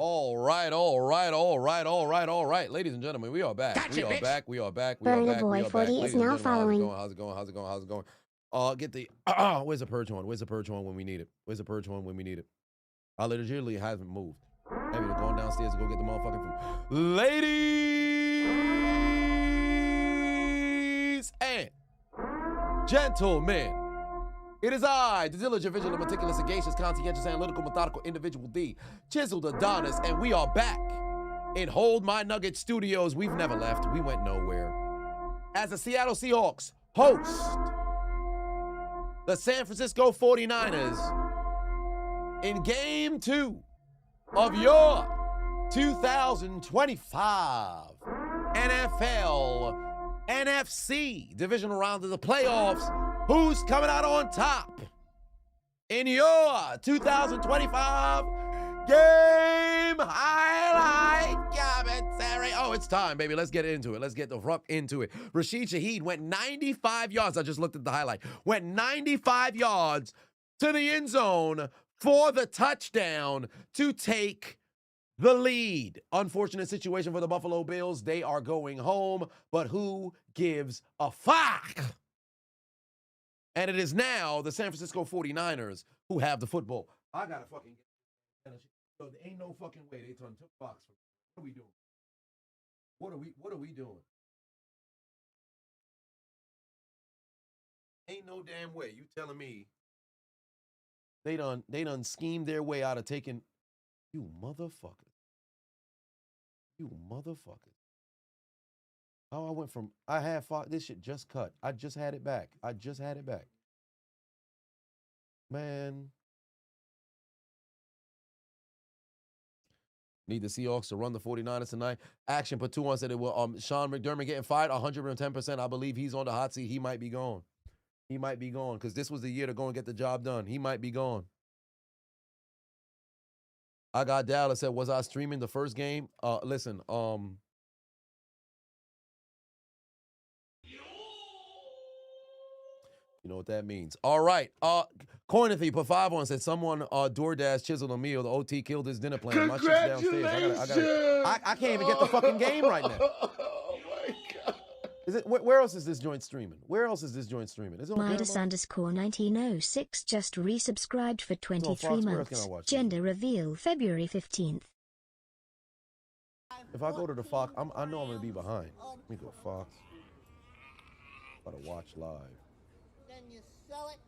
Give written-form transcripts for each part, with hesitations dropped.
All right. Ladies and gentlemen, we are back. Gotcha, we are bitch. back. We are back. Burner Boy Back. 40 is Ladies and now gentlemen, following. how's it going? Get the where's the purge one? Where's the purge one when we need it? I legitimately haven't moved. Maybe they're going downstairs to go get the motherfucking food. Ladies and gentlemen, it is I, the diligent, vigilant, meticulous, sagacious, conscientious, analytical, methodical individual D, Chiseled Adonis, and we are back in Hold My Nugget Studios. We've never left. We went nowhere. As the Seattle Seahawks host the San Francisco 49ers in Game 2 of your 2025 NFL NFC Divisional round of the playoffs. Who's coming out on top in your 2025 game highlight commentary? Oh, it's time, baby. Let's get into it. Let's get the fuck into it. Rashid Shaheed went 95 yards. I just looked at the highlight. Went 95 yards to the end zone for the touchdown to take the lead. Unfortunate situation for the Buffalo Bills. They are going home, but who gives a fuck? And it is now the San Francisco 49ers who have the football. I gotta fucking get so there ain't no fucking way they took Fox. What are we doing? What are we doing? Ain't no damn way. You telling me they done schemed their way out of taking you motherfuckers. You motherfuckers. Oh, I went from, I had Fox, this shit just cut. I just had it back. Man. Need the Seahawks to run the 49ers tonight. Action put 2 on said it will. Sean McDermott getting fired 110%. I believe he's on the hot seat. He might be gone. Because this was the year to go and get the job done. He might be gone. I got Dallas said, was I streaming the first game? Listen, you know what that means. All right. Coinathy put 5 on, said someone DoorDash chiseled a meal. The OT killed his dinner plan. My shit's downstairs. I can't even get the fucking game right now. Oh my God. Is it where else is this joint streaming? Is it on Midas Paramount? _1906 just resubscribed for 23 Fox. Where else can I months. watch Gender reveal February 15th. If I go to the Fox, I know I'm gonna be behind. Let me go Fox. Gotta watch live. Then you sell it.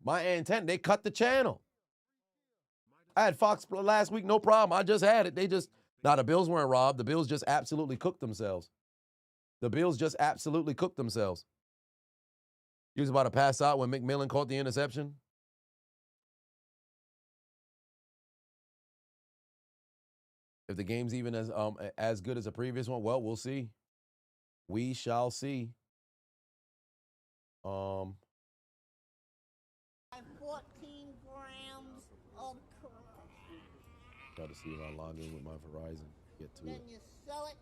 My intent, they cut the channel. I had Fox last week, no problem. I just had it. The Bills weren't robbed. The Bills just absolutely cooked themselves. He was about to pass out when McMillan caught the interception. If the game's even as good as the previous one, well, we'll see. We shall see. 14 grams of crack. Try to see if I log in with my Verizon. Get to Then it. you sell it.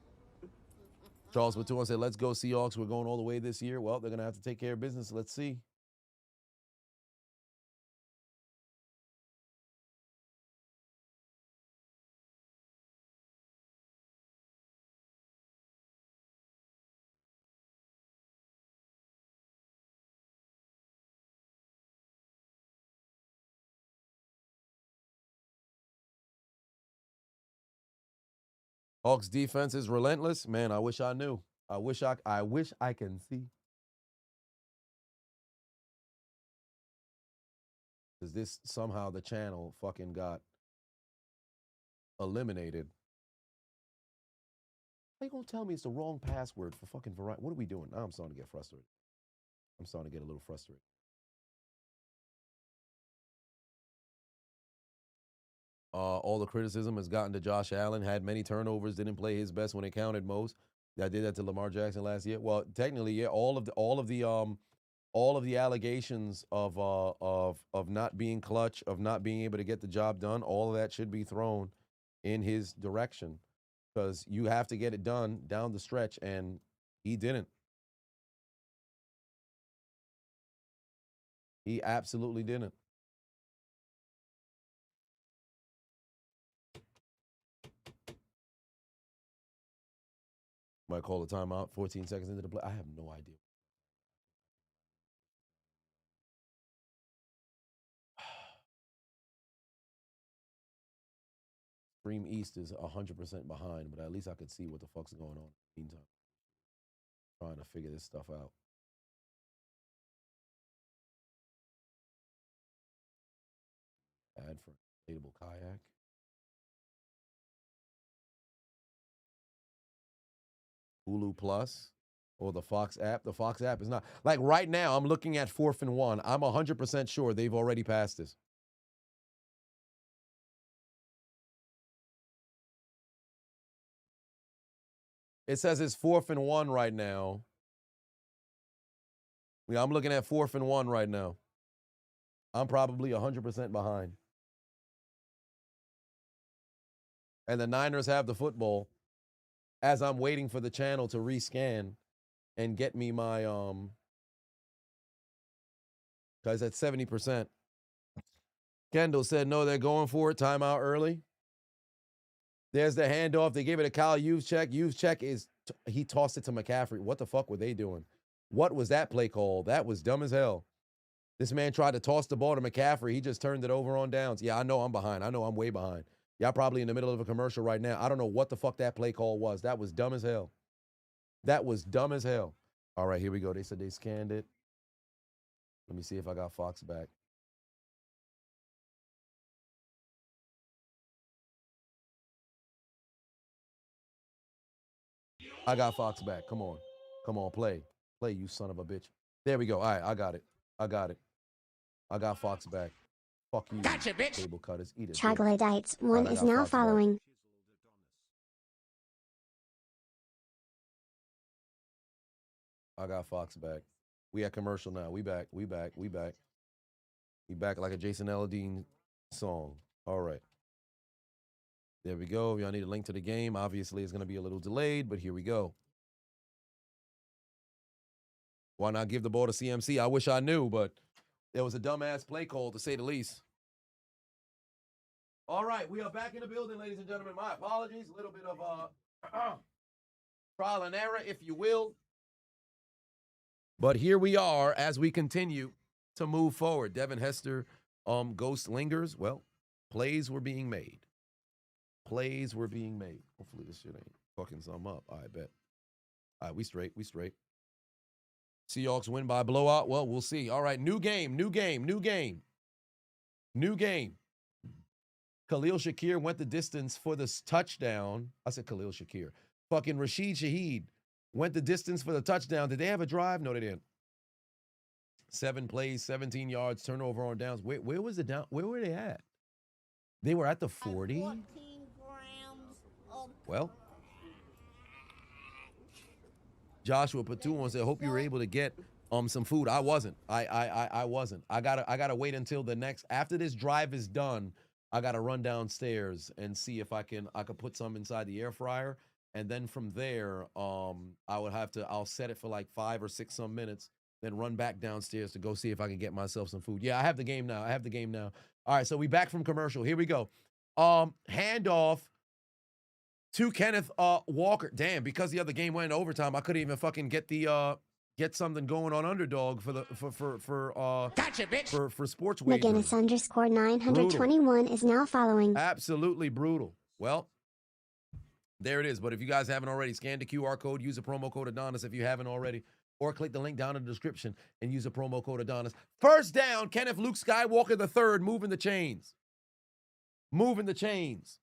Charles Batua said, let's go Seahawks. We're going all the way this year. Well, they're going to have to take care of business. Let's see. Hawks defense is relentless. Man, I wish I knew. I wish I can see. Because this somehow the channel fucking got eliminated. How you gonna tell me it's the wrong password for fucking Verizon? What are we doing? Now I'm starting to get frustrated. I'm starting to get a little frustrated. All the criticism has gotten to Josh Allen, had many turnovers, didn't play his best when it counted most. I did that to Lamar Jackson last year. Well, technically, yeah, all of the allegations of not being clutch, of not being able to get the job done, all of that should be thrown in his direction, because you have to get it done down the stretch, and he didn't. He absolutely didn't. Might call a timeout 14 seconds into the play. I have no idea. Stream East is 100% behind, but at least I could see what the fuck's going on in the meantime. Trying to figure this stuff out. Ad for inflatable kayak. Hulu Plus or the Fox app. The Fox app is not. Like right now, I'm looking at 4th and 1. I'm 100% sure they've already passed this. It says it's 4th and 1 right now. Yeah, I'm looking at 4th and 1 right now. I'm probably 100% behind. And the Niners have the football as I'm waiting for the channel to rescan and get me my, guys at 70%. Kendall said, no, they're going for it. Timeout early. There's the handoff. They gave it to Kyle Juszczyk. Juszczyk is, he tossed it to McCaffrey. What the fuck were they doing? What was that play call? That was dumb as hell. This man tried to toss the ball to McCaffrey. He just turned it over on downs. Yeah, I know I'm behind. I know I'm way behind. Y'all probably in the middle of a commercial right now. I don't know what the fuck that play call was. That was dumb as hell. That was dumb as hell. All right, here we go. They said they scanned it. Let me see if I got Fox back. I got Fox back. Come on. Come on, play. Play, you son of a bitch. There we go. All right, I got it. I got it. I got Fox back. Fuck you. Gotcha, bitch. Cable cutters. Eat it. Troglodytes 1 Right, is now Fox back. following. I got Fox back. We at commercial now. We back. We back. We back. We back like a Jason Aldean song. All right. There we go. If y'all need a link to the game, obviously it's going to be a little delayed, but here we go. Why not give the ball to CMC? I wish I knew, but there was a dumbass play call, to say the least. All right, we are back in the building, ladies and gentlemen. My apologies. A little bit of trial and error, if you will. But here we are as we continue to move forward. Devin Hester, ghost lingers. Well, plays were being made. Plays were being made. Hopefully this shit ain't fucking something up. I bet. All right, we straight. We straight. Seahawks win by blowout. Well, we'll see. All right, new game. New game. New game. New game. Khalil Shakir went the distance for this touchdown. I said Khalil Shakir. Fucking Rashid Shaheed went the distance for the touchdown. Did they have a drive? No, they didn't. 7 plays, 17 yards, turnover on downs. Where was the down? Where were they at? They were at the 40. 14 grams of Well, Joshua Patu said, "Hope you were able to get some food." I wasn't. I wasn't. I gotta wait until the next, after this drive is done. I gotta run downstairs and see if I could put some inside the air fryer, and then from there, I'll set it for like 5 or 6 some minutes, then run back downstairs to go see if I can get myself some food. Yeah, I have the game now. All right, so we back from commercial. Here we go. Handoff to Kenneth Walker. Damn, because the other game went into overtime, I couldn't even fucking get something going on Underdog for Gotcha, bitch. for sports wagering. McGinnis _921 is now following. Absolutely brutal. Well, there it is. But if you guys haven't already, scan the QR code, use the promo code Adonis if you haven't already, or click the link down in the description and use the promo code Adonis. First down, Kenneth Luke Skywalker III, moving the chains. Moving the chains.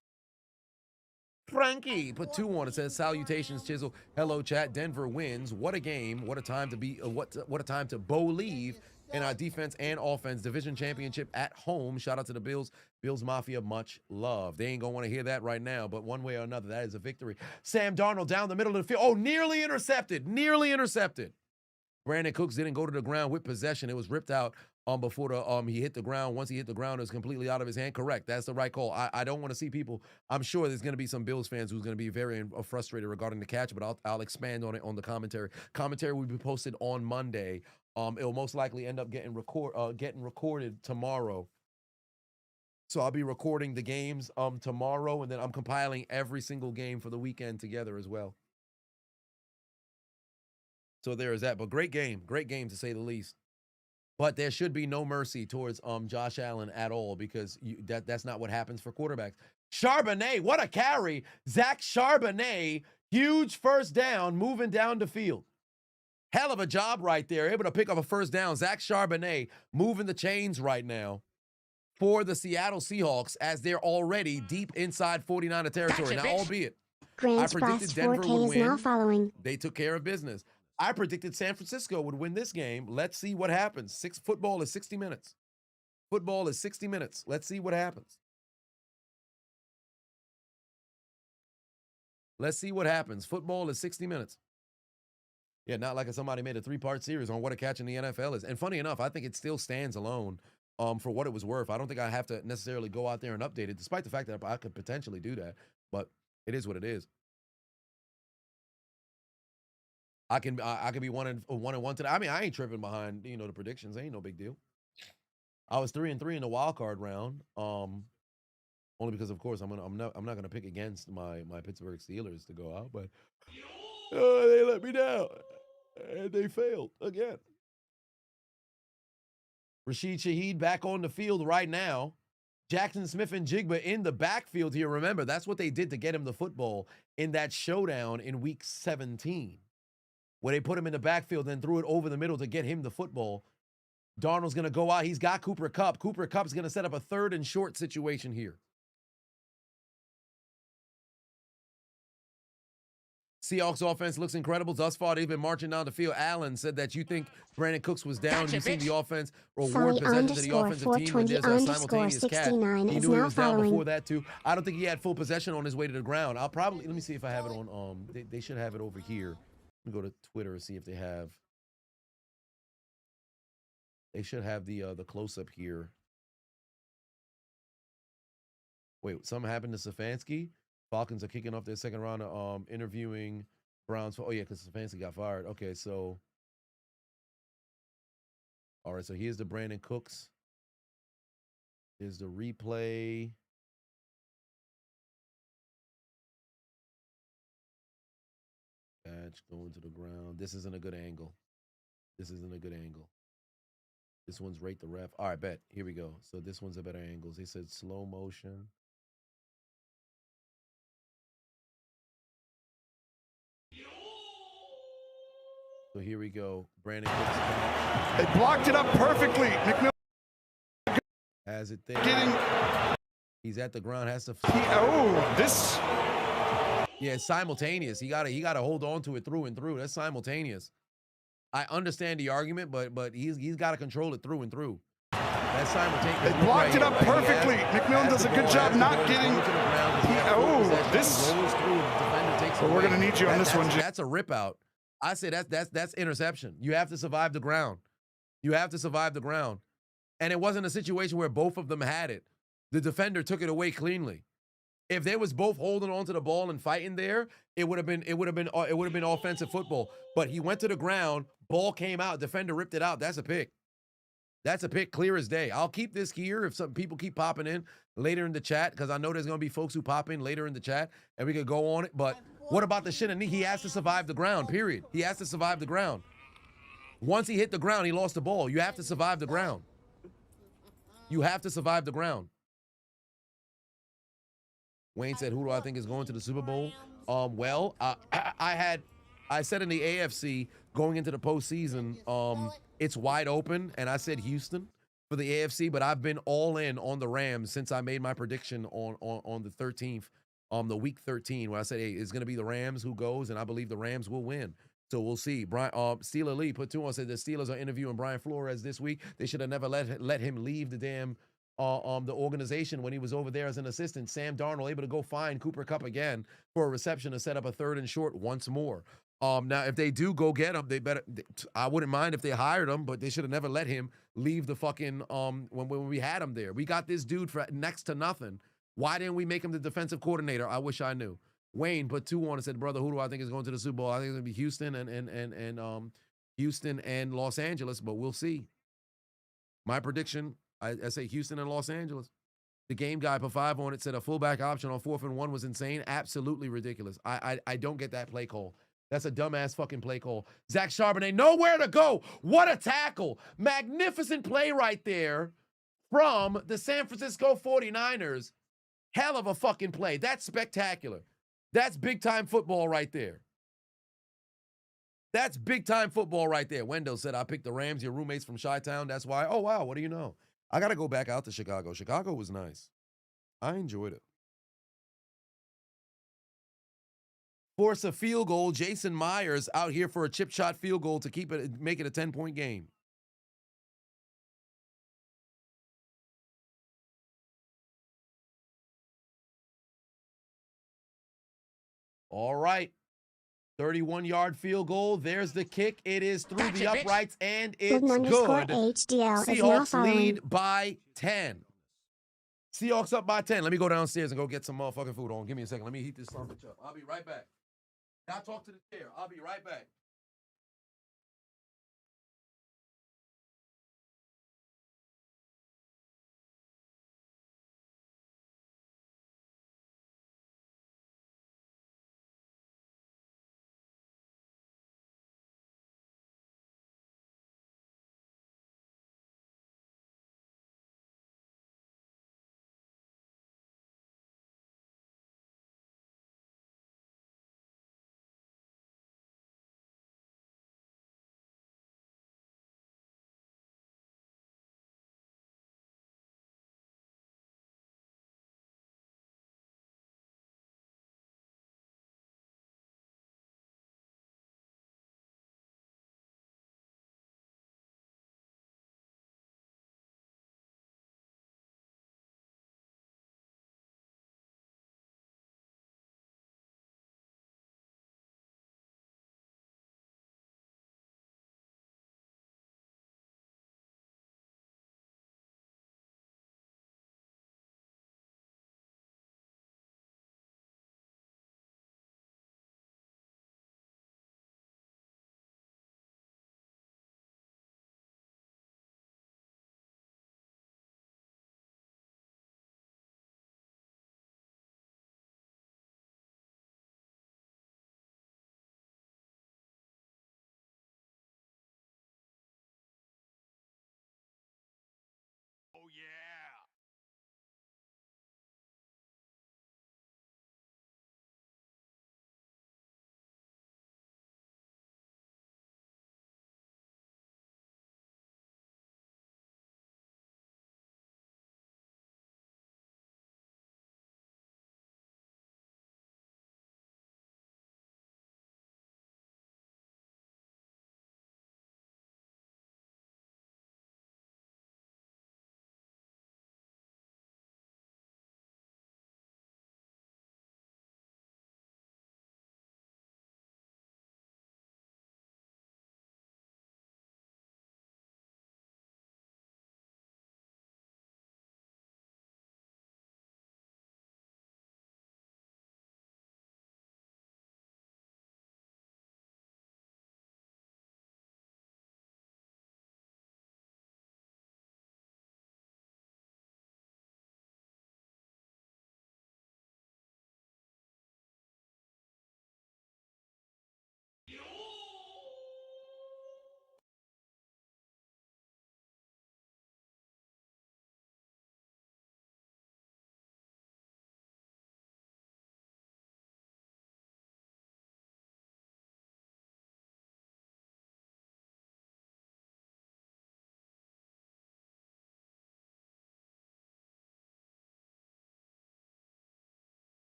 Frankie put 2 on it. Says salutations, Chisel. Hello, chat. Denver wins. What a game. What a time to be. What a time to believe in our defense and offense. Division championship at home. Shout out to the Bills. Bills Mafia, much love. They ain't gonna want to hear that right now, but one way or another, that is a victory. Sam Darnold down the middle of the field. Oh, nearly intercepted. Nearly intercepted. Brandon Cooks didn't go to the ground with possession. It was ripped out before he hit the ground. Once he hit the ground, it was completely out of his hand. Correct. That's the right call. I don't want to see people. I'm sure there's going to be some Bills fans who's going to be very frustrated regarding the catch, but I'll expand on it on the commentary. Commentary will be posted on Monday. It will most likely end up getting recorded tomorrow. So I'll be recording the games tomorrow, and then I'm compiling every single game for the weekend together as well. So there is that. But great game to say the least. But there should be no mercy towards Josh Allen at all because that's not what happens for quarterbacks. Charbonnet, what a carry. Zach Charbonnet, huge first down, moving down the field. Hell of a job right there. Able to pick up a first down. Zach Charbonnet moving the chains right now for the Seattle Seahawks as they're already deep inside 49er territory. Now, albeit, I predicted Denver would win. Now following. They took care of business. I predicted San Francisco would win this game. Let's see what happens. Football is 60 minutes. Football is 60 minutes. Let's see what happens. Let's see what happens. Football is 60 minutes. Yeah, not like somebody made a 3-part series on what a catch in the NFL is. And funny enough, I think it still stands alone for what it was worth. I don't think I have to necessarily go out there and update it, despite the fact that I could potentially do that. But it is what it is. I can be 1-1 today. I mean, I ain't tripping behind the predictions. Ain't no big deal. I was 3-3 in the wild card round. Only because, of course, I'm not gonna pick against my Pittsburgh Steelers to go out, but they let me down and they failed again. Rashid Shaheed back on the field right now. Jackson Smith and Jigba in the backfield here. Remember, that's what they did to get him the football in that showdown in Week 17. Where they put him in the backfield and threw it over the middle to get him the football. Darnold's going to go out. He's got Cooper Kupp. Cooper Kupp's going to set up a 3rd and short situation here. Seahawks offense looks incredible. Thus far, they've been marching down the field. Allen said that you think Brandon Cooks was down. You've seen the offense reward possession to the offensive team when there's a simultaneous catch. He knew he was down before that, too. I don't think he had full possession on his way to the ground. let me see if I have it on, they should have it over here. Let me go to Twitter and see if they have. They should have the close-up here. Wait, something happened to Stefanski? Falcons are kicking off their second round of interviewing Browns. Oh, yeah, because Stefanski got fired. Okay, so. All right, so here's the Brandon Cooks. Here's the replay. Catch going to the ground. This isn't a good angle. This one's rate the ref. All right, bet. Here we go. So this one's a better angle. They said slow motion. So here we go. Brandon Cooks catch. They blocked it up perfectly. McMillan has it there. He's at the ground. Has to. This. Yeah, it's simultaneous. He gotta hold on to it through and through. That's simultaneous. I understand the argument, but he's got to control it through and through. That's simultaneous. They blocked it up perfectly. McMillan does a good job not getting. This. Well, we're gonna need you on this one, Jim. That's a rip out. I say that's interception. You have to survive the ground. And it wasn't a situation where both of them had it. The defender took it away cleanly. If they was both holding on to the ball and fighting there, it would have been offensive football. But he went to the ground, ball came out, defender ripped it out. That's a pick. That's a pick, clear as day. I'll keep this here if some people keep popping in later in the chat, because I know there's going to be folks who pop in later in the chat, and we could go on it. But what about the shit? He has to survive the ground, period. He has to survive the ground. Once he hit the ground, he lost the ball. You have to survive the ground. Wayne said, who do I think is going to the Super Bowl? I said in the AFC going into the postseason, it's wide open, and I said Houston for the AFC, but I've been all in on the Rams since I made my prediction on the 13th, the week 13, where I said, hey, it's going to be the Rams who goes, and I believe the Rams will win. So we'll see. Steeler Lee put 2 on, said the Steelers are interviewing Brian Flores this week. They should have never let him leave the damn the organization when he was over there as an assistant. Sam Darnold able to go find Cooper Kupp again for a reception to set up a 3rd and short once more. Now, if they do go get him, I wouldn't mind if they hired him, but they should have never let him leave the fucking, when we had him there. We got this dude for next to nothing. Why didn't we make him the defensive coordinator? I wish I knew. Wayne put 2 on and said, brother, who do I think is going to the Super Bowl? I think it's going to be Houston and Los Angeles, but we'll see. My prediction, I say Houston and Los Angeles. The game guy put 5 on it, said a fullback option on 4th and 1 was insane. Absolutely ridiculous. I don't get that play call. That's a dumbass fucking play call. Zach Charbonnet, nowhere to go. What a tackle. Magnificent play right there from the San Francisco 49ers. Hell of a fucking play. That's spectacular. That's big-time football right there. That's big-time football right there. Wendell said, I picked the Rams, your roommates from Chi-Town. That's why. Oh, wow, what do you know? I got to go back out to Chicago. Chicago was nice. I enjoyed it. Force a field goal. Jason Myers out here for a chip shot field goal to keep it, make it a 10-point game. All right. 31-yard field goal. There's the kick. It is through the uprights, and it's good. Seahawks lead by 10. Seahawks up by 10. Let me go downstairs and go get some motherfucking food on. Give me a second. Let me heat this sandwich up. I'll be right back. Now talk to the chair. I'll be right back.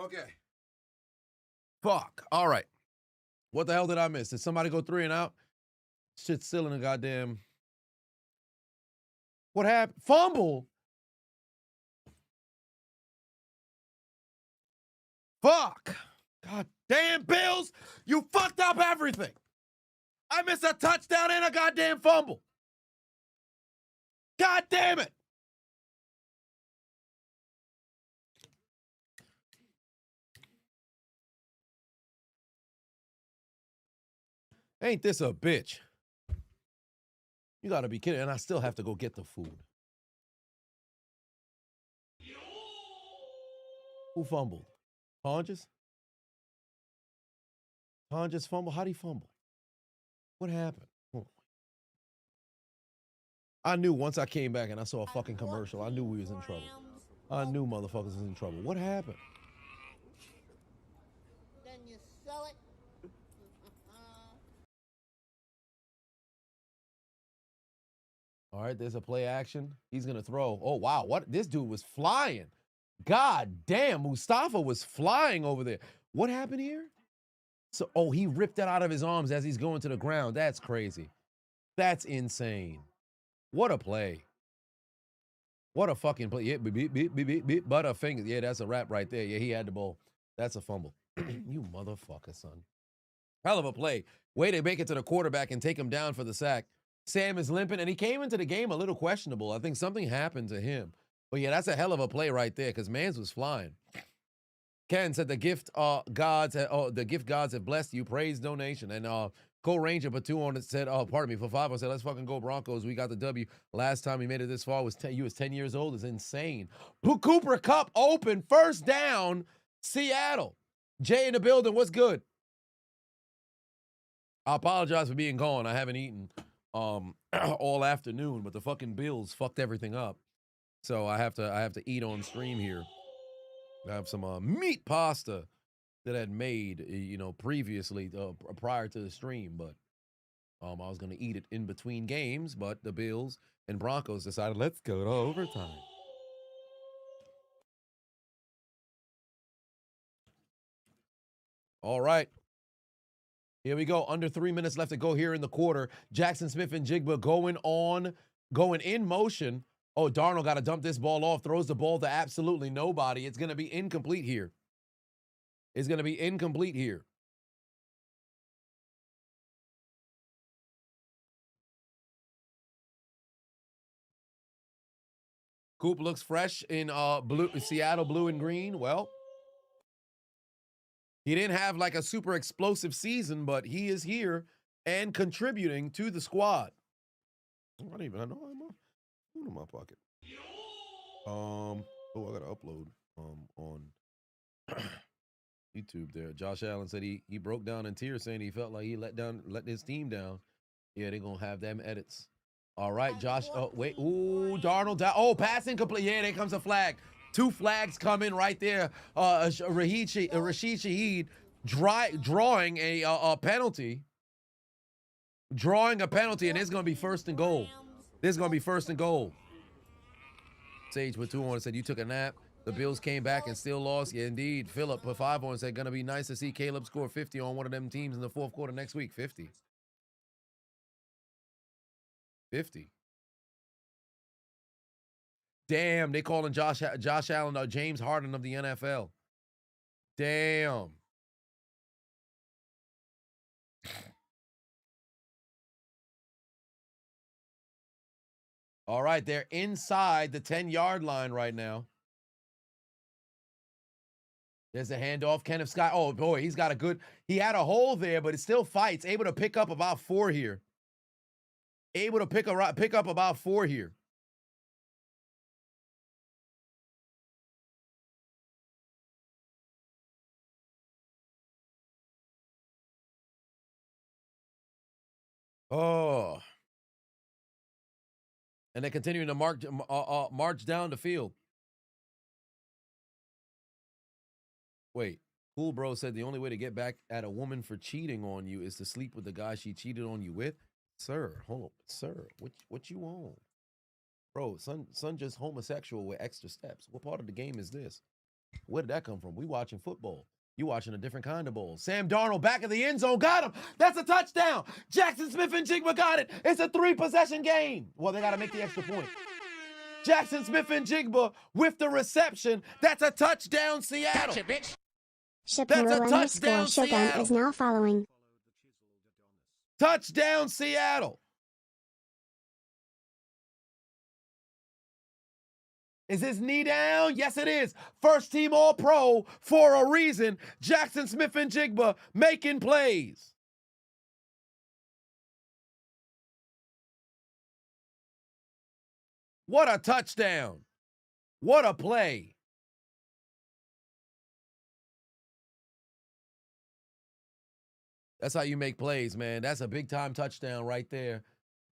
Okay. Fuck. All right. What the hell did I miss? Did somebody go 3 and out? Shit's still in the goddamn. What happened? Fumble. Fuck. God damn, Bills. You fucked up everything. I missed a touchdown and a goddamn fumble. God damn it. Ain't this a bitch? You gotta be kidding. And I still have to go get the food. Who fumbled? Hodges? Hodges fumble? How'd he fumble? What happened? Oh. I knew once I came back and I saw a fucking commercial, I knew we was in trouble. I knew motherfuckers was in trouble. What happened? Then you sell it. All right, there's a play action. He's going to throw. Oh, wow. What? This dude was flying. God damn, Mustafa was flying over there. What happened here? So, oh, he ripped that out of his arms as he's going to the ground. That's crazy. That's insane. What a play. What a fucking play. Yeah, beep, beep, beep, beep, beep, butterfingers. Yeah, that's a wrap right there. Yeah, he had the ball. That's a fumble. You motherfucker, son. Hell of a play. Way to make it to the quarterback and take him down for the sack. Sam is limping, and he came into the game a little questionable. I think something happened to him. But yeah, that's a hell of a play right there because Mans was flying. Ken said the gift gods have blessed you. Praise donation. And Co-Ranger Batu on it said, pardon me, for 5 said, let's fucking go Broncos. We got the W. Last time we made it this far was you was 10 years old. It's insane. Cooper Cup open, first down, Seattle. Jay in the building, what's good? I apologize for being gone. I haven't eaten all afternoon, but the fucking Bills fucked everything up. So I have to eat on stream here. I have some meat pasta that I had made, previously, prior to the stream, but I was going to eat it in between games, but the Bills and Broncos decided, let's go to overtime. All right. Here we go. Under 3 minutes left to go here in the quarter. Jackson Smith and Jigba going in motion. Oh, Darnold got to dump this ball off. Throws the ball to absolutely nobody. It's going to be incomplete here. It's going to be incomplete here. Coop looks fresh in Seattle blue and green. Well, he didn't have like a super explosive season, but he is here and contributing to the squad. I know I'm in my pocket. I gotta upload on YouTube there. Josh Allen said he broke down in tears saying he felt like he let his team down. Yeah, they're gonna have them edits. All right, Josh. Oh, wait. Ooh, Darnold down. Oh, pass incomplete. Yeah, there comes a flag. 2 flags come in right there. Rashid Shaheed drawing a penalty. Drawing a penalty, and it's going to be first and goal. This is going to be first and goal. Sage with 2 on said, you took a nap. The Bills came back and still lost. Yeah, indeed. Philip put 5 on said, going to be nice to see Caleb score 50 on one of them teams in the 4th quarter next week. 50. 50. Damn, they calling Josh Allen James Harden of the NFL. Damn. All right, they're inside the 10-yard line right now. There's a handoff. Kenneth Scott. Oh, boy, he had a hole there, but it still fights. Able to pick up about 4 here. Able to pick up about 4 here. Oh. And they're continuing to march down the field. Wait. Cool Bro said the only way to get back at a woman for cheating on you is to sleep with the guy she cheated on you with. Sir, hold on. Sir, what you on? Bro, son just homosexual with extra steps. What part of the game is this? Where did that come from? We watching football. You watching a different kind of ball. Sam Darnold back of the end zone. Got him. That's a touchdown. Jackson Smith and Jigba got it. It's a 3-possession game. Well, they got to make the extra point. Jackson Smith and Jigba with the reception. That's a touchdown, Seattle. Gotcha, bitch. Shapiro_Shogun is now following. Touchdown, Seattle. Is his knee down? Yes, it is. First team All-Pro for a reason. Jackson Smith and Jigba making plays. What a touchdown. What a play. That's how you make plays, man. That's a big-time touchdown right there.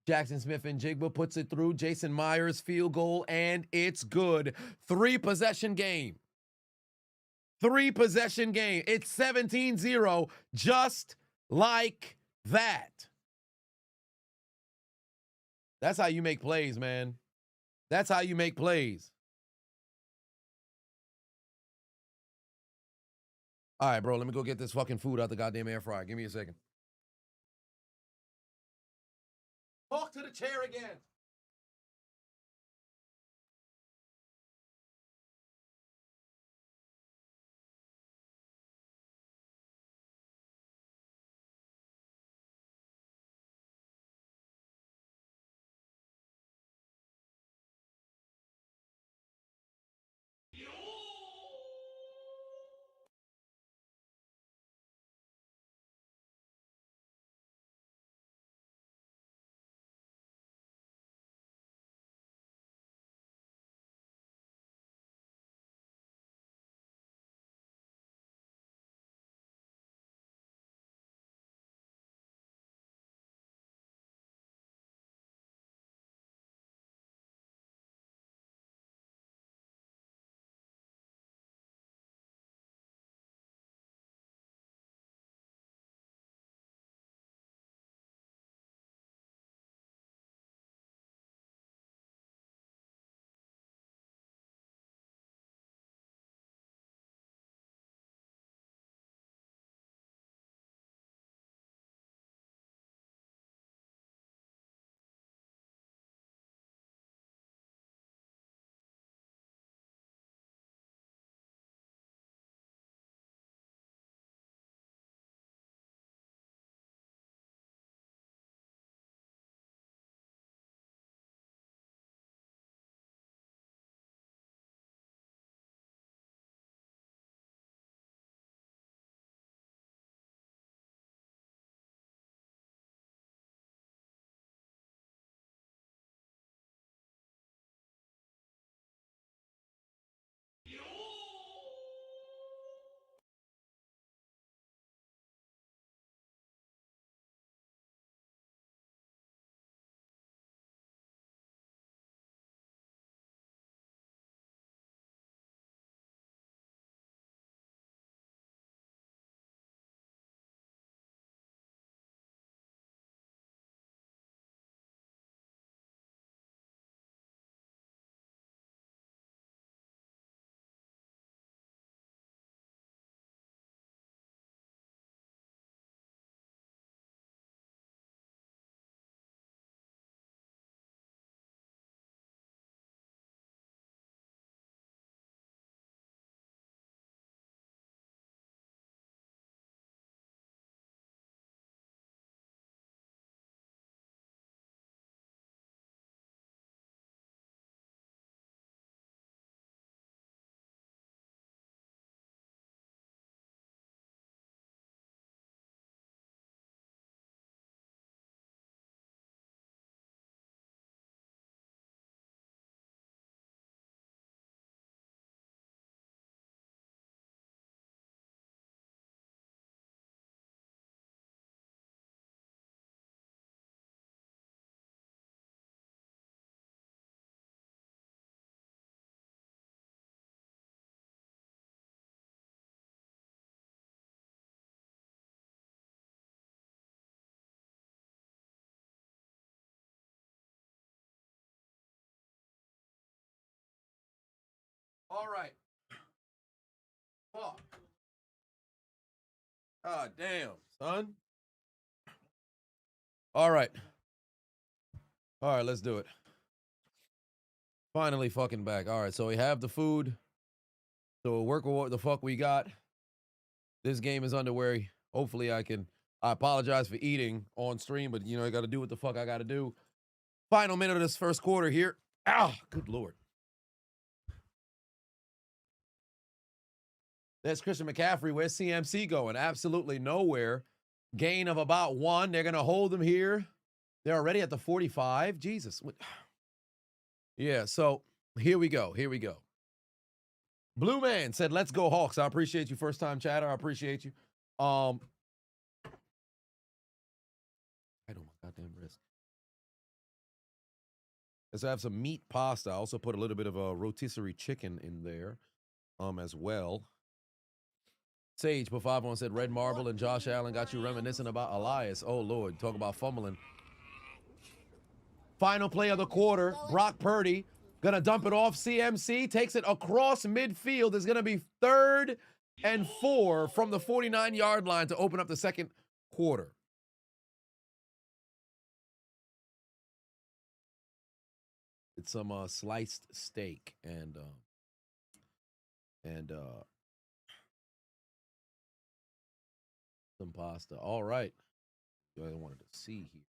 Jackson Smith and Jigba puts it through. Jason Myers field goal, and it's good. 3-possession game. 3-possession game. It's 17-0, just like that. That's how you make plays, man. That's how you make plays. All right, bro, let me go get this fucking food out the goddamn air fryer. Give me a second. Talk to the chair again. All right. Fuck. God damn, son. All right. All right, let's do it. Finally fucking back. All right, so we have the food. So we'll work with what the fuck we got. This game is underway. Hopefully I apologize for eating on stream, but, you know, I got to do what the fuck I got to do. Final minute of this first quarter here. Ah, good Lord. There's Christian McCaffrey. Where's CMC going? Absolutely nowhere. Gain of about 1. They're going to hold him here. They're already at the 45. Jesus. Yeah, so here we go. Here we go. Blue Man said, let's go Hawks. I appreciate you. First time chatter. I appreciate you. I don't my goddamn wrist. Let's have some meat pasta. I also put a little bit of a rotisserie chicken in there as well. Sage put 5 on, said Red Marble and Josh Allen got you reminiscing about Elias. Oh, Lord. Talk about fumbling. Final play of the quarter. Brock Purdy going to dump it off. CMC takes it across midfield. It's going to be 3rd and 4 from the 49-yard line to open up the second quarter. It's some sliced steak and some pasta. All right. I wanted to see here.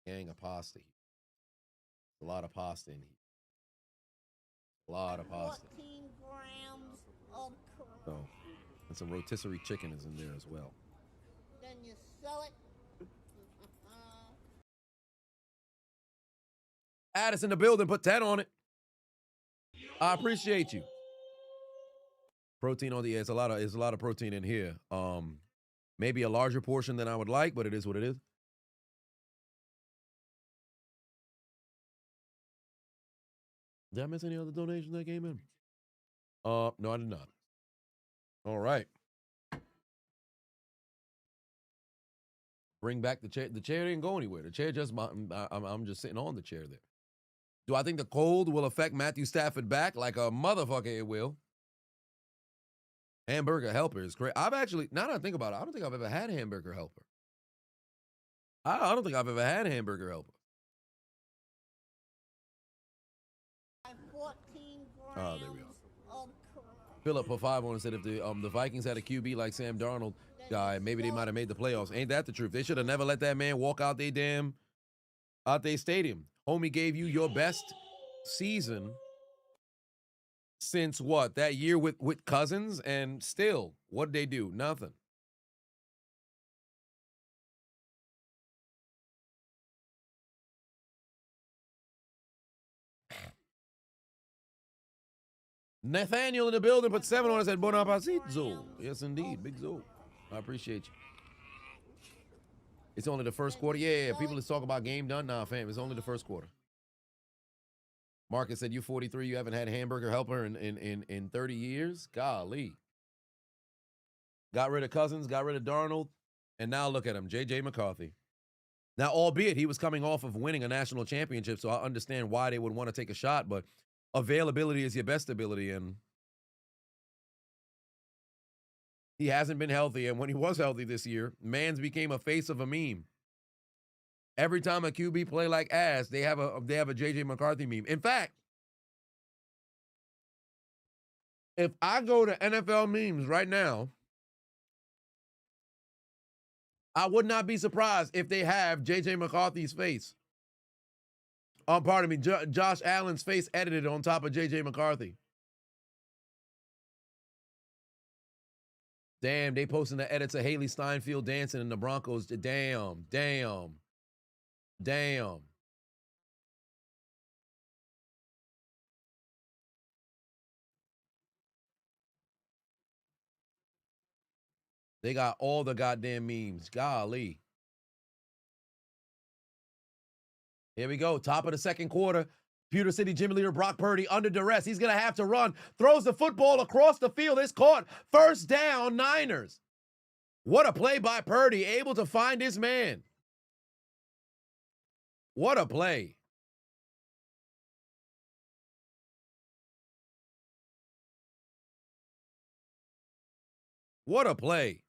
Gang of pasta here. A lot of pasta in here. A lot of pasta. 14 grams of corn. So, and some rotisserie chicken is in there as well. Then you sell it. Addis in the building, put 10 on it. I appreciate you. Protein on the it's a lot of protein in here. Maybe a larger portion than I would like, but it is what it is. Did I miss any other donations that came in? No, I did not. All right. Bring back the chair. The chair didn't go anywhere. The chair just, I'm just sitting on the chair there. Do I think the cold will affect Matthew Stafford back? Like a motherfucker, it will. Hamburger helper is great. I've actually, now that I think about it, I don't think I've ever had a hamburger helper. I don't think I've ever had a hamburger helper. 14 grams Oh, there we go. of corn. Philip put 5 on and said if the Vikings had a QB like Sam Darnold guy, maybe they might have made the playoffs. Ain't that the truth? They should have never let that man walk out their stadium. Homie gave you your best season since what? That year with Cousins, and still, what'd they do? Nothing. Nathaniel in the building put 7 on and said, Bon appetito. Yes, indeed. Big Zo. I appreciate you. It's only the first quarter. Yeah, people just talk about game done. Nah, fam, it's only the first quarter. Marcus said, you 43, you haven't had a hamburger helper in 30 years? Golly. Got rid of Cousins, got rid of Darnold, and now look at him, J.J. McCarthy. Now, albeit he was coming off of winning a national championship, so I understand why they would want to take a shot, but availability is your best ability, and he hasn't been healthy, and when he was healthy this year, Mans became a face of a meme. Every time a QB play like ass, they have a J.J. McCarthy meme. In fact, if I go to NFL memes right now, I would not be surprised if they have J.J. McCarthy's face. Pardon me, Josh Allen's face edited on top of J.J. McCarthy. Damn, they posting the edits of Haley Steinfeld dancing in the Broncos. Damn. They got all the goddamn memes. Golly. Here we go. Top of the second quarter. Pewter City gym leader Brock Purdy under duress. He's going to have to run. Throws the football across the field. It's caught. First down, Niners. What a play by Purdy. Able to find his man. What a play. What a play.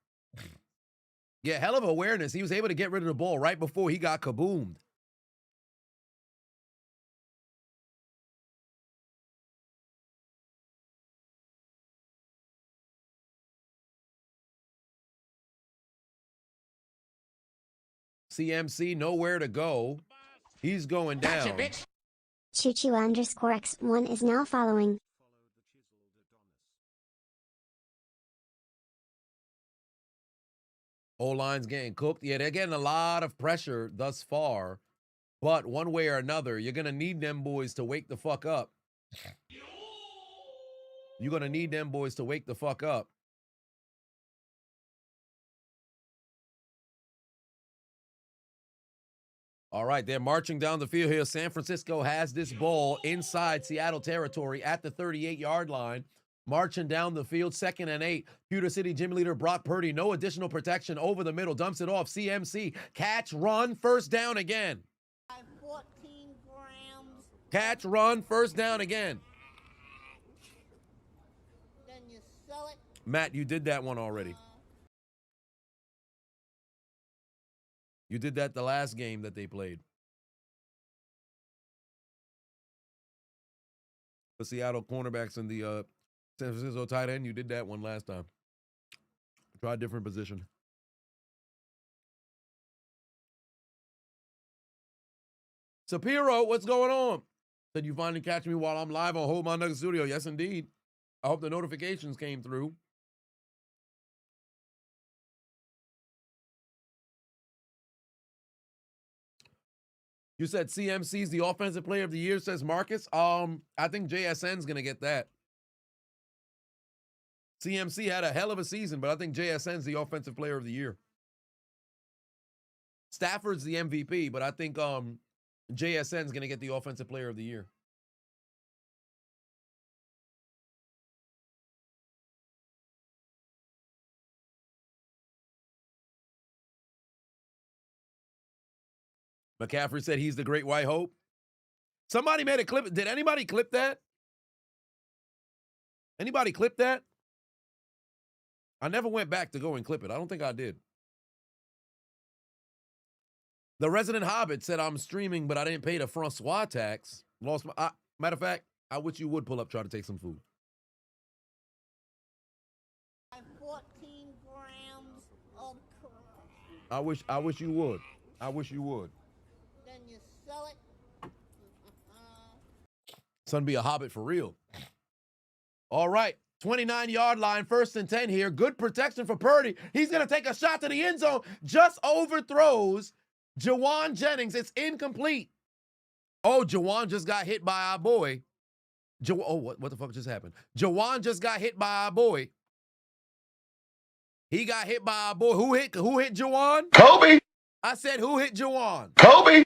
Yeah, hell of awareness. He was able to get rid of the ball right before he got kaboomed. CMC nowhere to go. He's going down. Chuchu_X1 is now following. O-line's getting cooked. Yeah, they're getting a lot of pressure thus far. But one way or another, you're going to need them boys to wake the fuck up. You're going to need them boys to wake the fuck up. All right, they're marching down the field here. San Francisco has this ball inside Seattle territory at the 38-yard line. Marching down the field, 2nd and 8. Pewter City gym leader Brock Purdy, no additional protection over the middle, dumps it off. CMC, catch, run, first down again. 14 grams. Catch, run, first down again. Then you sell it. Matt, you did that one already. You did that the last game that they played. The Seattle cornerbacks and the San Francisco tight end, you did that one last time. Try a different position. Shapiro, what's going on? Said you finally catch me while I'm live on Hold My Nugget Studio. Yes, indeed. I hope the notifications came through. You said CMC's the offensive player of the year, says Marcus. I think JSN's going to get that. CMC had a hell of a season, but I think JSN's the offensive player of the year. Stafford's the MVP, but I think JSN's going to get the offensive player of the year. McCaffrey said he's the great white hope. Somebody made a clip. Did anybody clip that? Anybody clip that? I never went back to go and clip it. I don't think I did. The resident Hobbit said, I'm streaming, but I didn't pay the Francois tax. Lost my... matter of fact, I wish you would pull up, try to take some food. 14 grams of crap. I wish you would. I wish you would. Then you sell it. Son, be a Hobbit for real. All right. 29-yard line, 1st and 10 here. Good protection for Purdy. He's going to take a shot to the end zone. Just overthrows Jawan Jennings. It's incomplete. Oh, Jawan just got hit by our boy. What the fuck just happened? Jawan just got hit by our boy. He got hit by our boy. Who hit Jawan? Kobe. I said, who hit Jawan? Kobe.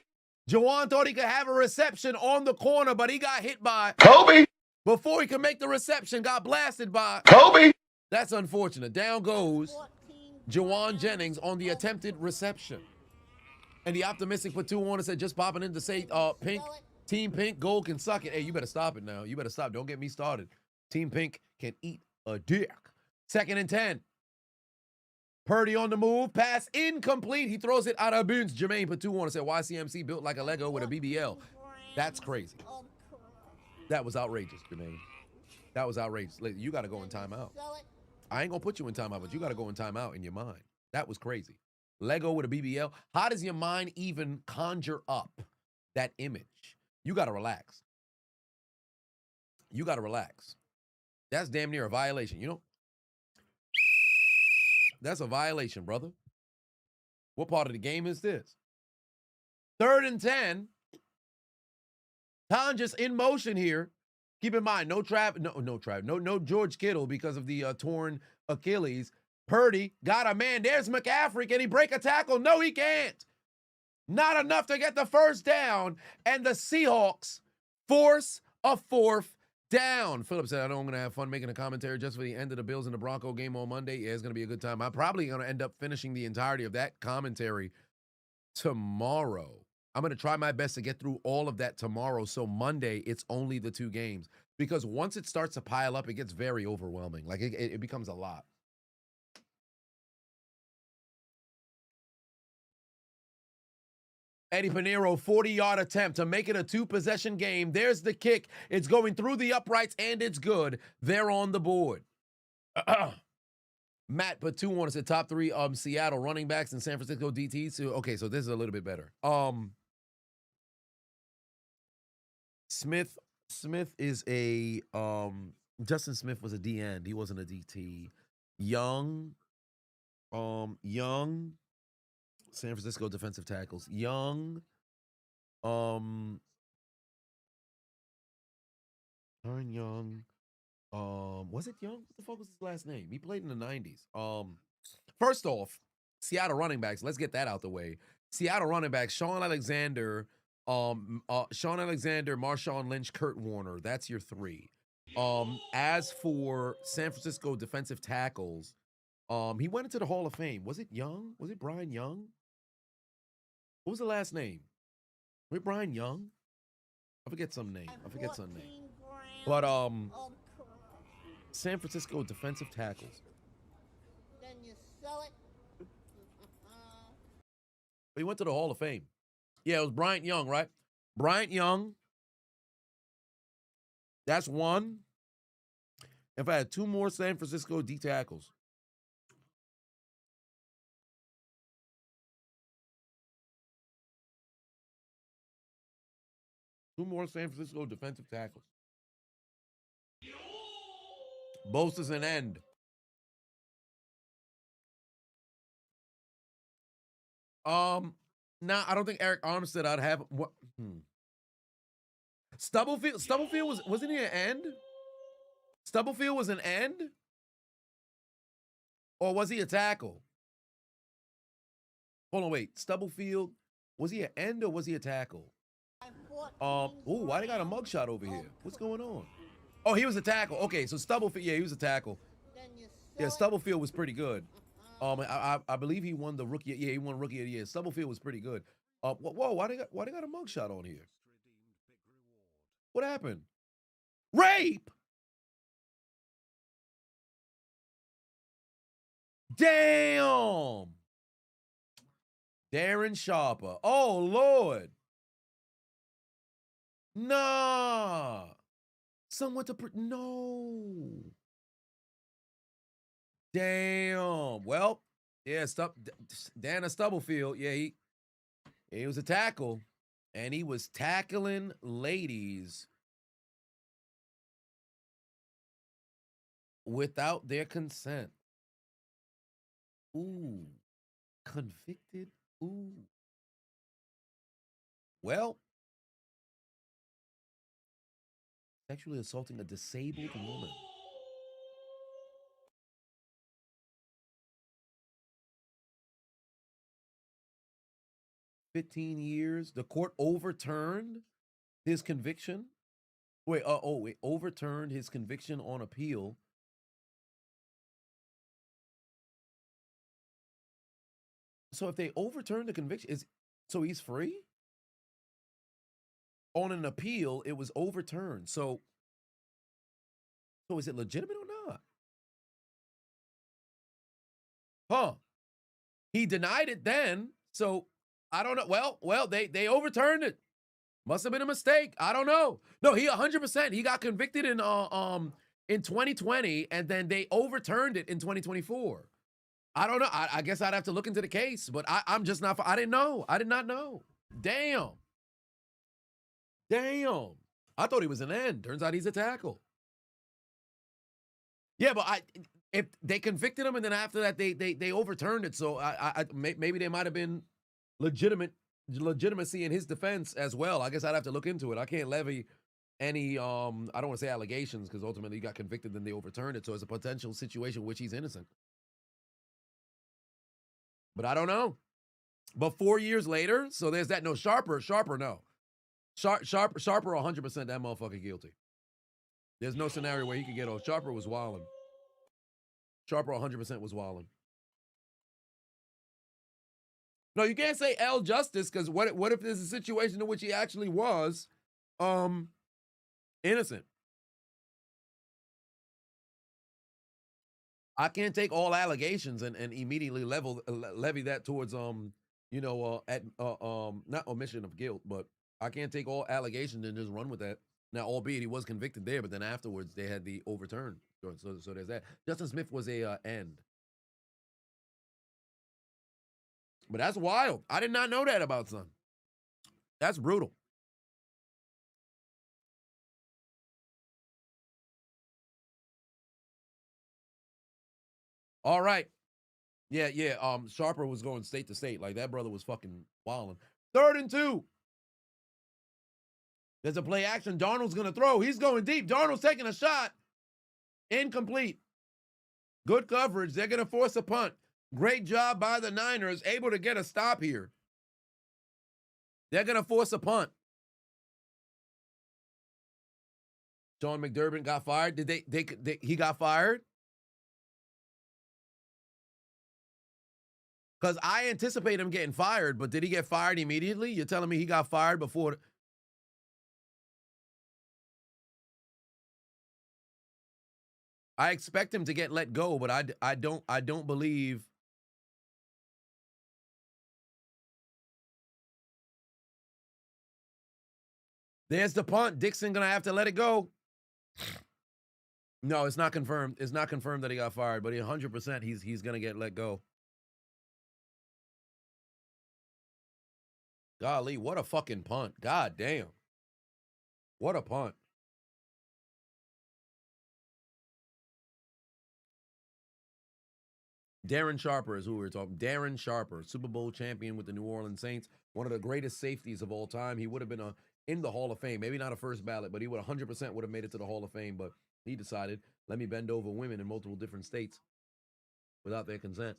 Jawan thought he could have a reception on the corner, but he got hit by Kobe. Before he could make the reception, got blasted by Kobe. That's unfortunate. Down goes Jawan Jennings on the attempted reception. And the optimistic platoon said, just popping in to say, Pink, Team Pink, gold can suck it. Hey, you better stop it now. You better stop. Don't get me started. Team Pink can eat a dick. 2nd and 10. Purdy on the move. Pass incomplete. He throws it out of bounds. Jermaine Platoon said, YCMC built like a Lego with a BBL. That's crazy. That was outrageous, Jermaine. That was outrageous. You got to go in timeout. I ain't going to put you in timeout, but you got to go in timeout in your mind. That was crazy. Lego with a BBL. How does your mind even conjure up that image? You got to relax. You got to relax. That's damn near a violation, you know? That's a violation, brother. What part of the game is this? 3rd and 10. Con just in motion here. Keep in mind, no George Kittle because of the torn Achilles. Purdy got a man. There's McCaffrey. Can he break a tackle? No, he can't. Not enough to get the first down. And the Seahawks force a 4th down. Philip said, I know I'm going to have fun making a commentary just for the end of the Bills and the Bronco game on Monday. Yeah, it's going to be a good time. I'm probably going to end up finishing the entirety of that commentary tomorrow. I'm going to try my best to get through all of that tomorrow. So Monday, it's only the 2 games. Because once it starts to pile up, it gets very overwhelming. Like, it becomes a lot. Eddie Pinheiro, 40-yard attempt to make it a 2-possession game. There's the kick. It's going through the uprights, and it's good. They're on the board. Matt put 2 on us at top 3 Seattle running backs and San Francisco DTs. So, okay, so this is a little bit better. Smith is a Justin Smith was a D end. He wasn't a DT. Young San Francisco defensive tackles. Young Aaron Young. Was it Young? What the fuck was his last name? He played in the 90s. First off, Seattle running backs. Let's get that out the way. Seattle running backs, Sean Alexander, Marshawn Lynch, Kurt Warner. That's your 3. As for San Francisco defensive tackles, he went into the Hall of Fame. Was it Young? Was it Brian Young? What was the last name? Was it Brian Young? I forget some name. But San Francisco defensive tackles. Then you sell it. He went to the Hall of Fame. Yeah, it was Bryant Young, right? Bryant Young. That's 1. If I had 2 more San Francisco D tackles. Two more San Francisco defensive tackles. Bosa's an end. Nah, I don't think Eric Armstead I'd have. What? Stubblefield wasn't he an end? Stubblefield was an end? Or was he a tackle? Hold on, wait. Stubblefield, was he an end or was he a tackle? Why they got a mugshot over here? What's going on? Oh, he was a tackle. Okay, so Stubblefield, yeah, he was a tackle. Yeah, Stubblefield was pretty good. I believe he won the rookie. Yeah, he won rookie of the year. Stubblefield was pretty good. Whoa, why they got a mugshot on here? What happened? Rape! Damn! Darren Sharper. Oh, Lord. Nah. Someone to no. Damn. Well, yeah, Dana Stubblefield. Yeah, he was a tackle, and he was tackling ladies without their consent. Ooh. Convicted. Ooh. Well, sexually assaulting a disabled woman. $15 years. The court overturned his conviction. Wait, overturned his conviction on appeal. So if they overturned the conviction, so he's free? On an appeal, it was overturned. So is it legitimate or not? Huh. He denied it then. So I don't know. Well, they overturned it. Must have been a mistake. I don't know. No, he 100%. He got convicted in 2020, and then they overturned it in 2024. I don't know. I guess I'd have to look into the case, but I'm just not. I didn't know. I did not know. Damn. I thought he was an end. Turns out he's a tackle. Yeah, but if they convicted him and then after that they overturned it, so maybe there might have been legitimacy in his defense as well. I guess I'd have to look into it. I can't levy any I don't want to say allegations because ultimately he got convicted and they overturned it, so it's a potential situation in which he's innocent. But I don't know. But 4 years later, so there's that. No, Sharper, no. Sharper 100% that motherfucker guilty. There's no scenario where he could get off. Sharper was wilding. Sharper 100% was wilding. No, you can't say L justice because what if there's a situation in which he actually was innocent? I can't take all allegations and immediately levy that towards you know, not omission of guilt, but I can't take all allegations and just run with that. Now, albeit he was convicted there, but then afterwards they had the overturn. So there's that. Justin Smith was a end. But that's wild. I did not know that about Son. That's brutal. All right. Yeah. Sharper was going state to state. Like, that brother was fucking wilding. 3rd and 2. There's a play action. Darnold's going to throw. He's going deep. Darnold's taking a shot. Incomplete. Good coverage. They're going to force a punt. Great job by the Niners, able to get a stop here. They're going to force a punt. Sean McDermott got fired. Did he got fired? Because I anticipate him getting fired, but did he get fired immediately? You're telling me he got fired before? I expect him to get let go, but I don't believe. There's the punt. Dixon gonna have to let it go. No, it's not confirmed. It's not confirmed that he got fired, but 100% he's gonna get let go. Golly, what a fucking punt. God damn. What a punt. Darren Sharper is who we were talking. Darren Sharper, Super Bowl champion with the New Orleans Saints, one of the greatest safeties of all time. He would have been in the Hall of Fame. Maybe not a first ballot, but he would 100% would have made it to the Hall of Fame. But he decided, let me bend over women in multiple different states without their consent.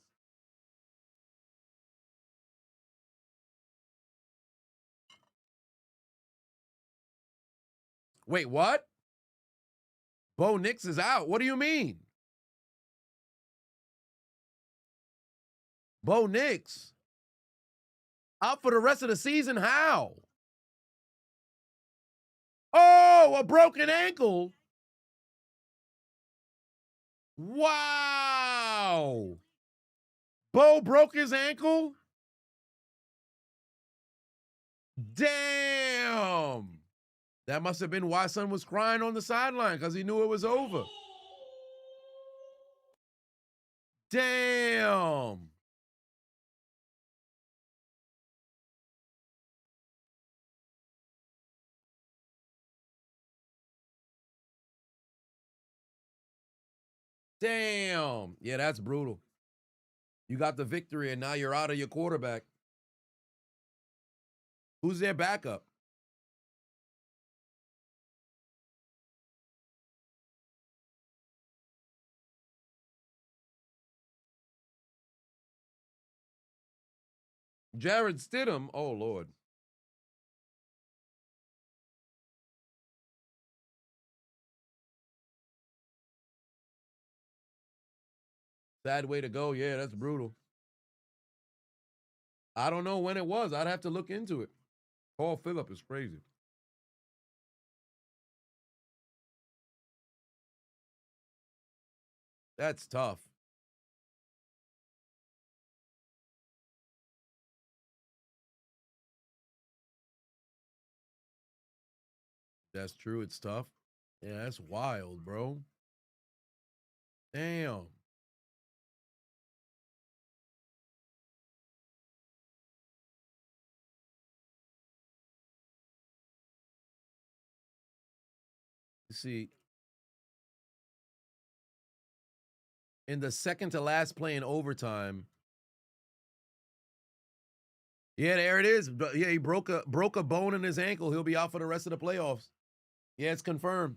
Wait, what? Bo Nix is out. What do you mean? Bo Nix out for the rest of the season? How? Oh, a broken ankle. Wow. Bo broke his ankle? Damn. That must have been why Son was crying on the sideline, because he knew it was over. Damn. Damn. Yeah, that's brutal. You got the victory, and now you're out of your quarterback. Who's their backup? Jared Stidham. Oh, Lord. Sad way to go. Yeah, that's brutal. I don't know when it was. I'd have to look into it. Paul Phillip is crazy. That's tough. That's true. It's tough. Yeah, that's wild, bro. Damn. See, in the second to last play in overtime. Yeah, there it is. Yeah, he broke a bone in his ankle. He'll be out for the rest of the playoffs. Yeah, it's confirmed.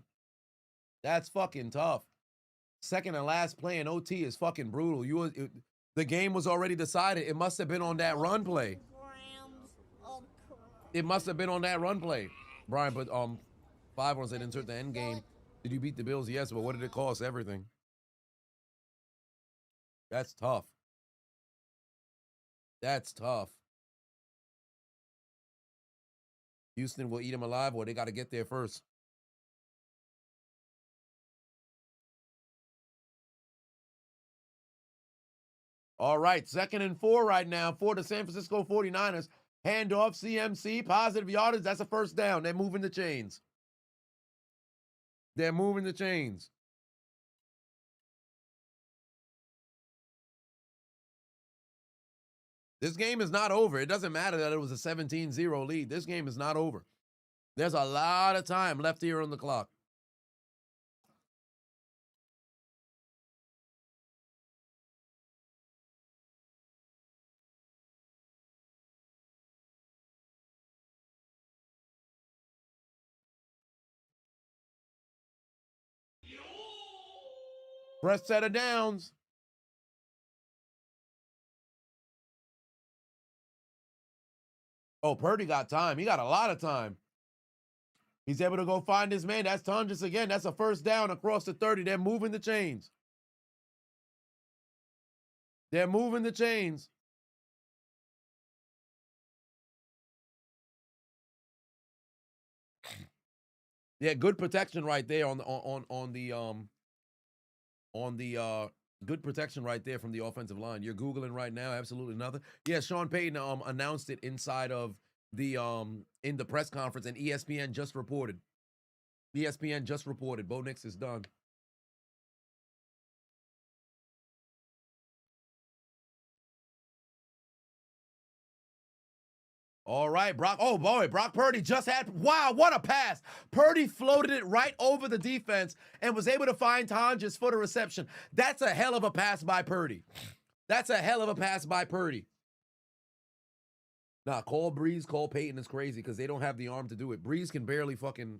That's fucking tough. Second and last play in OT is fucking brutal. The game was already decided. It must have been on that run play. It must have been on that run play. Brian, but 5 on said insert the end game. Did you beat the Bills? Yes, but what did it cost? Everything. That's tough. That's tough. Houston will eat him alive, or they got to get there first. All right, 2nd and 4 right now for the San Francisco 49ers. Handoff, CMC, positive yardage. That's a first down. They're moving the chains. They're moving the chains. This game is not over. It doesn't matter that it was a 17-0 lead. This game is not over. There's a lot of time left here on the clock. First set of downs. Oh, Purdy got time. He got a lot of time. He's able to go find his man. That's Tonjes again. That's a first down across the 30. They're moving the chains. They're moving the chains. Yeah, good protection right there on the good protection right there from the offensive line. You're Googling right now, absolutely nothing. Yeah, Sean Payton announced it inside of the in the press conference, and ESPN just reported. ESPN just reported Bo Nix is done. All right, Brock. Oh, boy, Brock Purdy just had, wow, what a pass. Purdy floated it right over the defense and was able to find Tonjes for the reception. That's a hell of a pass by Purdy. That's a hell of a pass by Purdy. Nah, call Breeze, call Peyton is crazy because they don't have the arm to do it. Breeze can barely fucking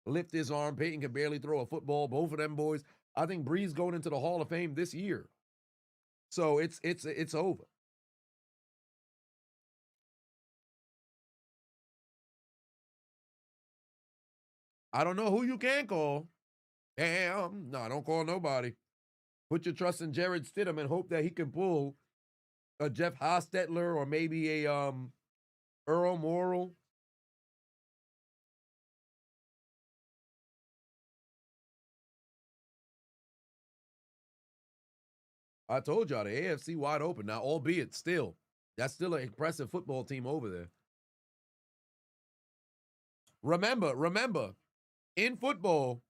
lift his arm. Peyton can barely throw a football. Both of them boys. I think Breeze going into the Hall of Fame this year. So it's over. I don't know who you can call. Damn. No, don't call nobody. Put your trust in Jared Stidham and hope that he can pull a Jeff Hostetler or maybe a Earl Morrall. I told y'all the AFC wide open now, albeit still. That's still an impressive football team over there. Remember, in football,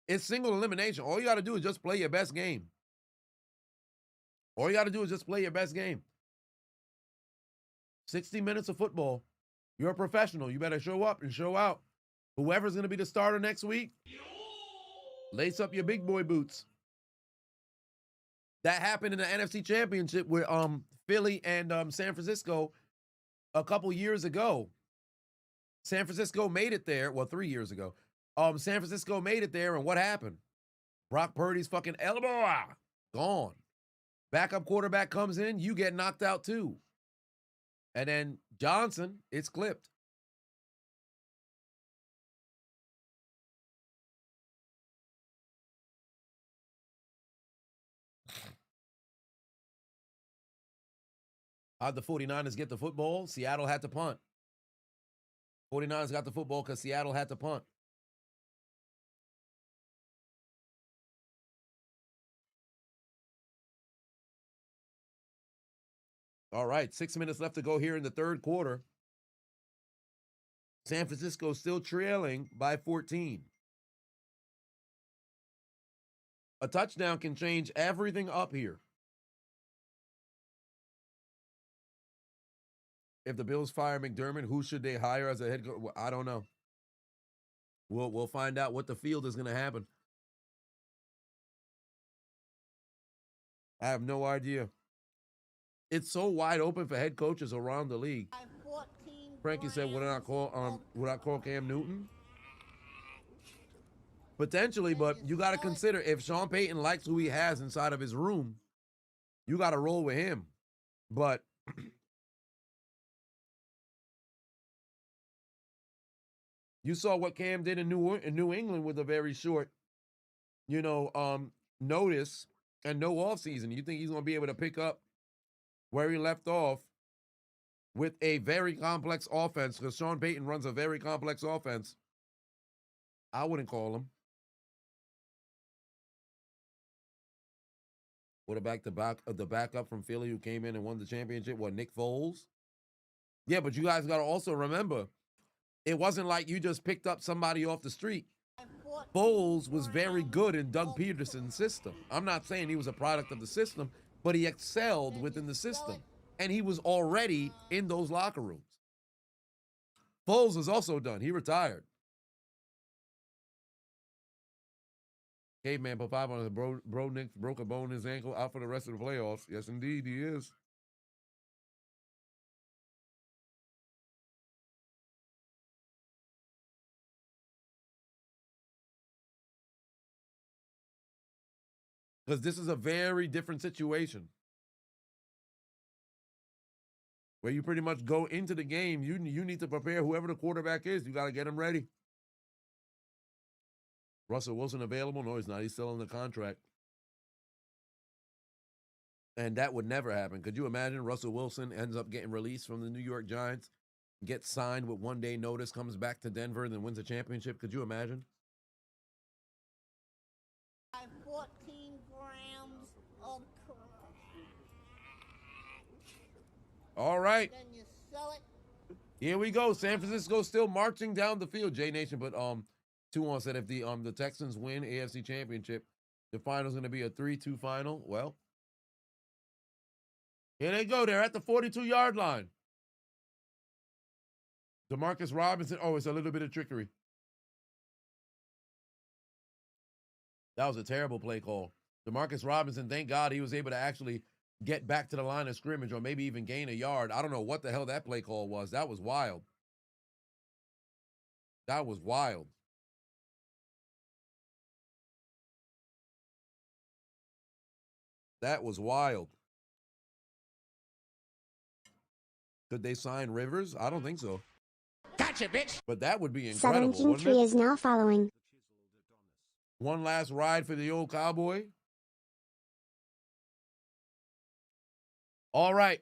it's single elimination. All you got to do is just play your best game. All you got to do is just play your best game. 60 minutes of football. You're a professional. You better show up and show out. Whoever's going to be the starter next week, lace up your big boy boots. That happened in the NFC Championship with Philly and San Francisco a couple years ago. San Francisco made it there. Well, 3 years ago. San Francisco made it there, and what happened? Brock Purdy's fucking elbow gone. Backup quarterback comes in, you get knocked out too. And then Johnson, it's clipped. How'd the 49ers get the football? Seattle had to punt. 49ers got the football because Seattle had to punt. All right, 6 minutes left to go here in the third quarter. San Francisco still trailing by 14. A touchdown can change everything up here. If the Bills fire McDermott, who should they hire as a head coach? I don't know. We'll find out what the field is going to happen. I have no idea. It's so wide open for head coaches around the league. Frankie said, would I call Cam Newton? Potentially, but you got to consider if Sean Payton likes who he has inside of his room, you got to roll with him. But you saw what Cam did in New England with a very short, notice and no offseason. You think he's going to be able to pick up where he left off with a very complex offense? Because Sean Payton runs a very complex offense. I wouldn't call him. Quarterback, the backup from Philly who came in and won the championship. What, Nick Foles? Yeah, but you guys got to also remember, it wasn't like you just picked up somebody off the street. Foles was very good in Doug Peterson's system. I'm not saying he was a product of the system, but he excelled within the system. And he was already in those locker rooms. Foles is also done. He retired. Caveman put 5 on the bro Nick broke a bone in his ankle, out for the rest of the playoffs. Yes, indeed, he is. Because this is a very different situation. Where you pretty much go into the game, you need to prepare whoever the quarterback is. You got to get him ready. Russell Wilson available? No, he's not. He's still on the contract. And that would never happen. Could you imagine Russell Wilson ends up getting released from the New York Giants, gets signed with 1 day notice, comes back to Denver, and then wins a championship? Could you imagine? 14 grams of crack. All right. Then you sell it. Here we go. San Francisco still marching down the field. J Nation, but 2-1 said if the Texans win AFC Championship, the final's going to be a 3-2 final. Well, here they go. They're at the 42-yard line. Demarcus Robinson. Oh, it's a little bit of trickery. That was a terrible play call. Demarcus Robinson, thank God he was able to actually get back to the line of scrimmage or maybe even gain a yard. I don't know what the hell that play call was. That was wild. That was wild. That was wild. Could they sign Rivers? I don't think so. Gotcha, bitch. But that would be incredible. Southern Gentry is now following. One last ride for the old cowboy. All right.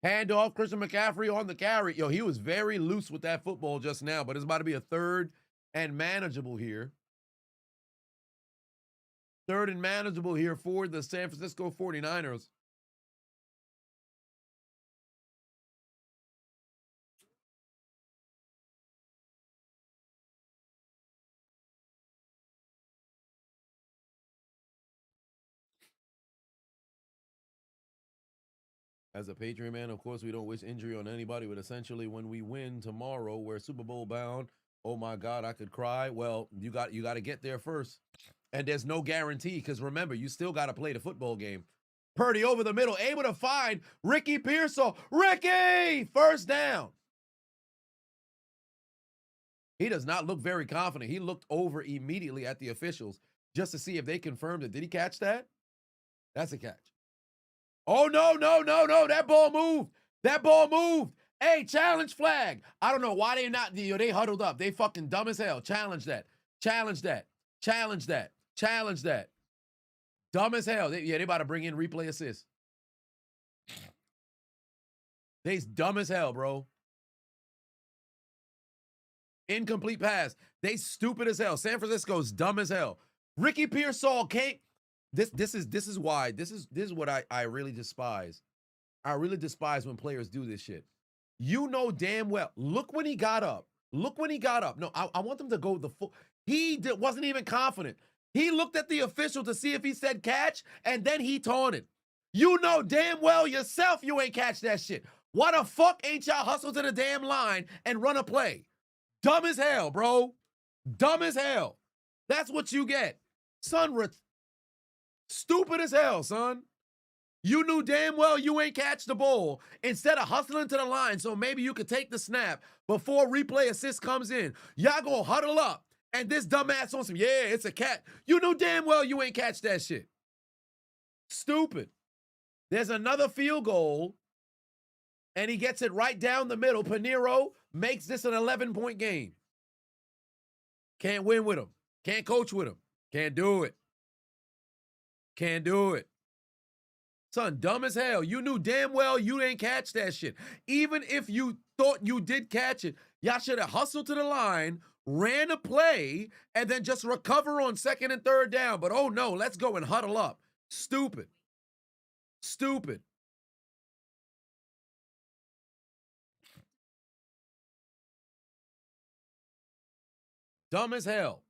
Handoff, Christian McCaffrey on the carry. Yo, he was very loose with that football just now, but it's about to be a 3rd and manageable here. 3rd and manageable here for the San Francisco 49ers. As a Patriot man, of course, we don't wish injury on anybody, but essentially when we win tomorrow, we're Super Bowl bound. Oh my God, I could cry. Well, you got to get there first. And there's no guarantee because remember, you still got to play the football game. Purdy over the middle, able to find Ricky Pearsall. Ricky! First down. He does not look very confident. He looked over immediately at the officials just to see if they confirmed it. Did he catch that? That's a catch. Oh, no. That ball moved. That ball moved. Hey, challenge flag. I don't know why they not, they huddled up. They fucking dumb as hell. Challenge that. Challenge that. Challenge that. Challenge that. Dumb as hell. They about to bring in replay assist. They's dumb as hell, bro. Incomplete pass. They stupid as hell. San Francisco's dumb as hell. Ricky Pearsall can't. This is why. This is what I really despise. I really despise when players do this shit. You know damn well. Look when he got up. Look when he got up. No, I want them to go the full. He wasn't even confident. He looked at the official to see if he said catch, and then he taunted. You know damn well yourself you ain't catch that shit. Why the fuck ain't y'all hustle to the damn line and run a play? Dumb as hell, bro. Dumb as hell. That's what you get. Son, stupid as hell, son. You knew damn well you ain't catch the ball instead of hustling to the line so maybe you could take the snap before replay assist comes in. Y'all gonna huddle up and this dumbass on some, yeah, it's a cat. You knew damn well you ain't catch that shit. Stupid. There's another field goal and he gets it right down the middle. Pinheiro makes this an 11-point game. Can't win with him. Can't coach with him. Can't do it. Can't do it. Son, dumb as hell. You knew damn well you didn't catch that shit. Even if you thought you did catch it, y'all should have hustled to the line, ran a play, and then just recover on 2nd and 3rd down. But oh no, let's go and huddle up. Stupid. Stupid. Dumb as hell.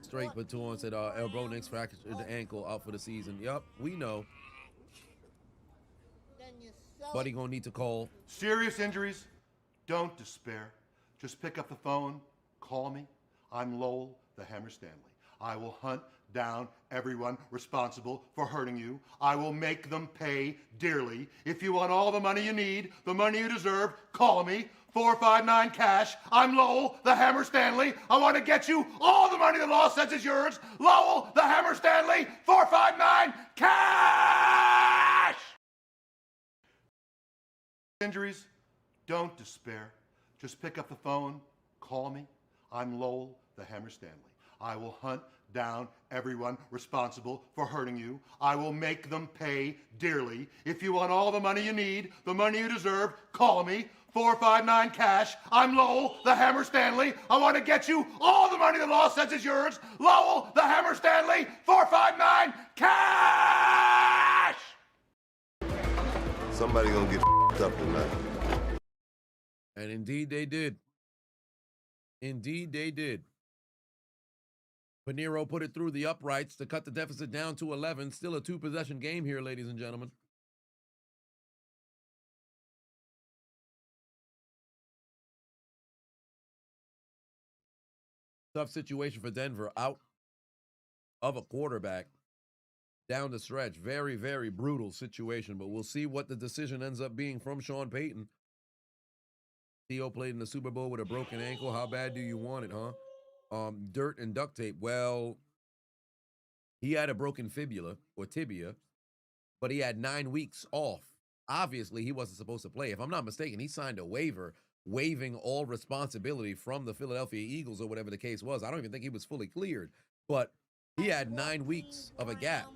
Straight put two on, said elbow next fractured the ankle, out for the season. Yup, we know. Then you sell Buddy it. gonna need to call. Serious injuries, don't despair. Just pick up the phone, call me. I'm Lowell, the Hammer Stanley. I will hunt down everyone responsible for hurting you. I will make them pay dearly. If you want all the money you need, the money you deserve, call me. 459 cash. I'm Lowell, the Hammer Stanley. I want to get you all the money the law says is yours. Lowell, the Hammer Stanley. 459 cash. Injuries, don't despair. Just pick up the phone, call me. I'm Lowell, the Hammer Stanley. I will hunt down everyone responsible for hurting you. I will make them pay dearly. If you want all the money you need, the money you deserve, call me. 459 cash. I'm Lowell, the Hammer Stanley. I want to get you all the money the law says is yours. Lowell, the Hammer Stanley. 459 cash. Somebody gonna get up tonight. And indeed they did. Indeed they did. Pinheiro put it through the uprights to cut the deficit down to 11. Still a two-possession game here, ladies and gentlemen. Tough situation for Denver. Out of a quarterback down the stretch. Very, very brutal situation, but we'll see what the decision ends up being from Sean Payton. Theo played in the Super Bowl with a broken ankle. How bad do you want it, huh? Dirt and duct tape. Well, he had a broken fibula or tibia, but he had 9 weeks off. Obviously, he wasn't supposed to play. If I'm not mistaken, he signed a waiver waiving all responsibility from the Philadelphia Eagles or whatever the case was. I don't even think he was fully cleared, but he had 9 weeks of a gap.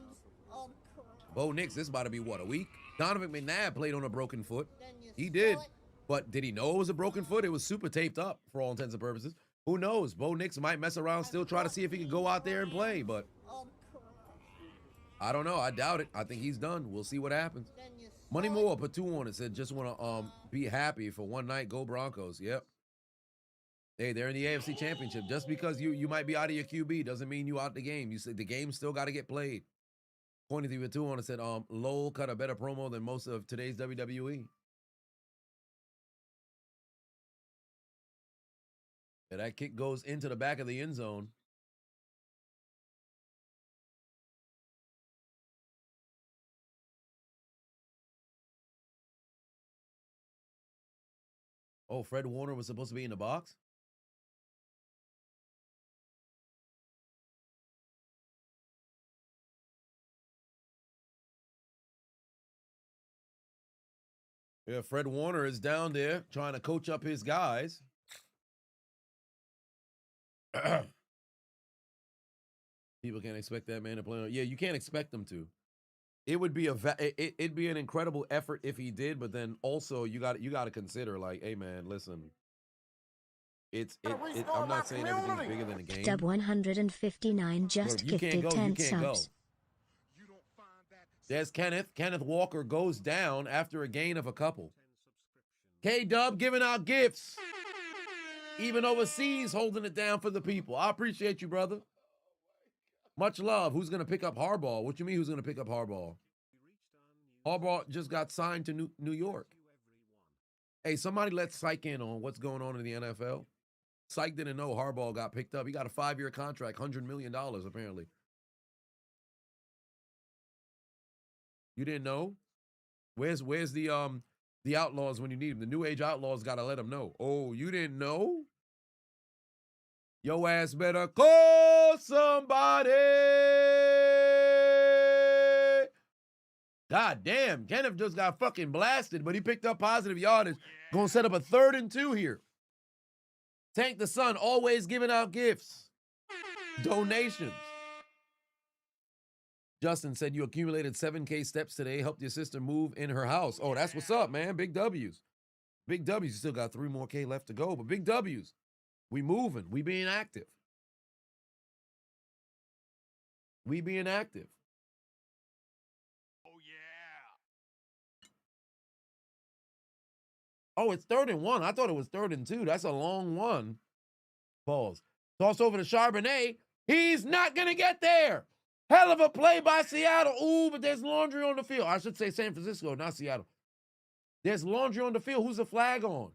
Bo Nix, this is about to be what, a week? Donovan McNabb played on a broken foot. He did, but did he know it was a broken foot? It was super taped up for all intents and purposes. Who knows? Bo Nix might mess around, still try to see if he can go out there and play, but I don't know. I doubt it. I think he's done. We'll see what happens. Money Moore put two on it, said just want to be happy for one night. Go Broncos. Yep. Hey, they're in the AFC Championship. Just because you might be out of your QB doesn't mean you out the game. You said the game still got to get played. 23 with two on it, said Lowell cut a better promo than most of today's WWE. Yeah, that kick goes into the back of the end zone. Oh, Fred Warner was supposed to be in the box? Yeah, Fred Warner is down there trying to coach up his guys. People can't expect that man to play. Yeah, you can't expect them to. It would be it'd be an incredible effort if he did, but then also you got to consider, like, hey man, listen. I'm not saying everything's bigger than a game. Dub 159 just gifted 10 subs. There's Kenneth. Kenneth Walker goes down after a gain of a couple. K-Dub giving out gifts. Even overseas, holding it down for the people. I appreciate you, brother. Much love. Who's going to pick up Harbaugh? What you mean who's going to pick up Harbaugh? Harbaugh just got signed to New York. Hey, somebody let Syke in on what's going on in the NFL. Syke didn't know Harbaugh got picked up. He got a 5-year contract, $100 million, apparently. You didn't know? Where's the Outlaws when you need them? The New Age Outlaws got to let them know. Oh, you didn't know? Yo ass better call somebody. God damn, Kenneth just got fucking blasted, but he picked up positive yardage. Gonna set up a 3rd and 2 here. Tank the Sun, always giving out gifts. Donations. Justin said you accumulated 7K steps today, helped your sister move in her house. Oh, that's what's up, man. Big W's. Big W's. You still got 3 more K left to go, but big W's. We moving. We being active. We being active. Oh, yeah. Oh, it's 3rd and 1. I thought it was 3rd and 2. That's a long one. Pause. Toss over to Charbonnet. He's not going to get there. Hell of a play by Seattle. Ooh, but there's laundry on the field. I should say San Francisco, not Seattle. There's laundry on the field. Who's the flag on?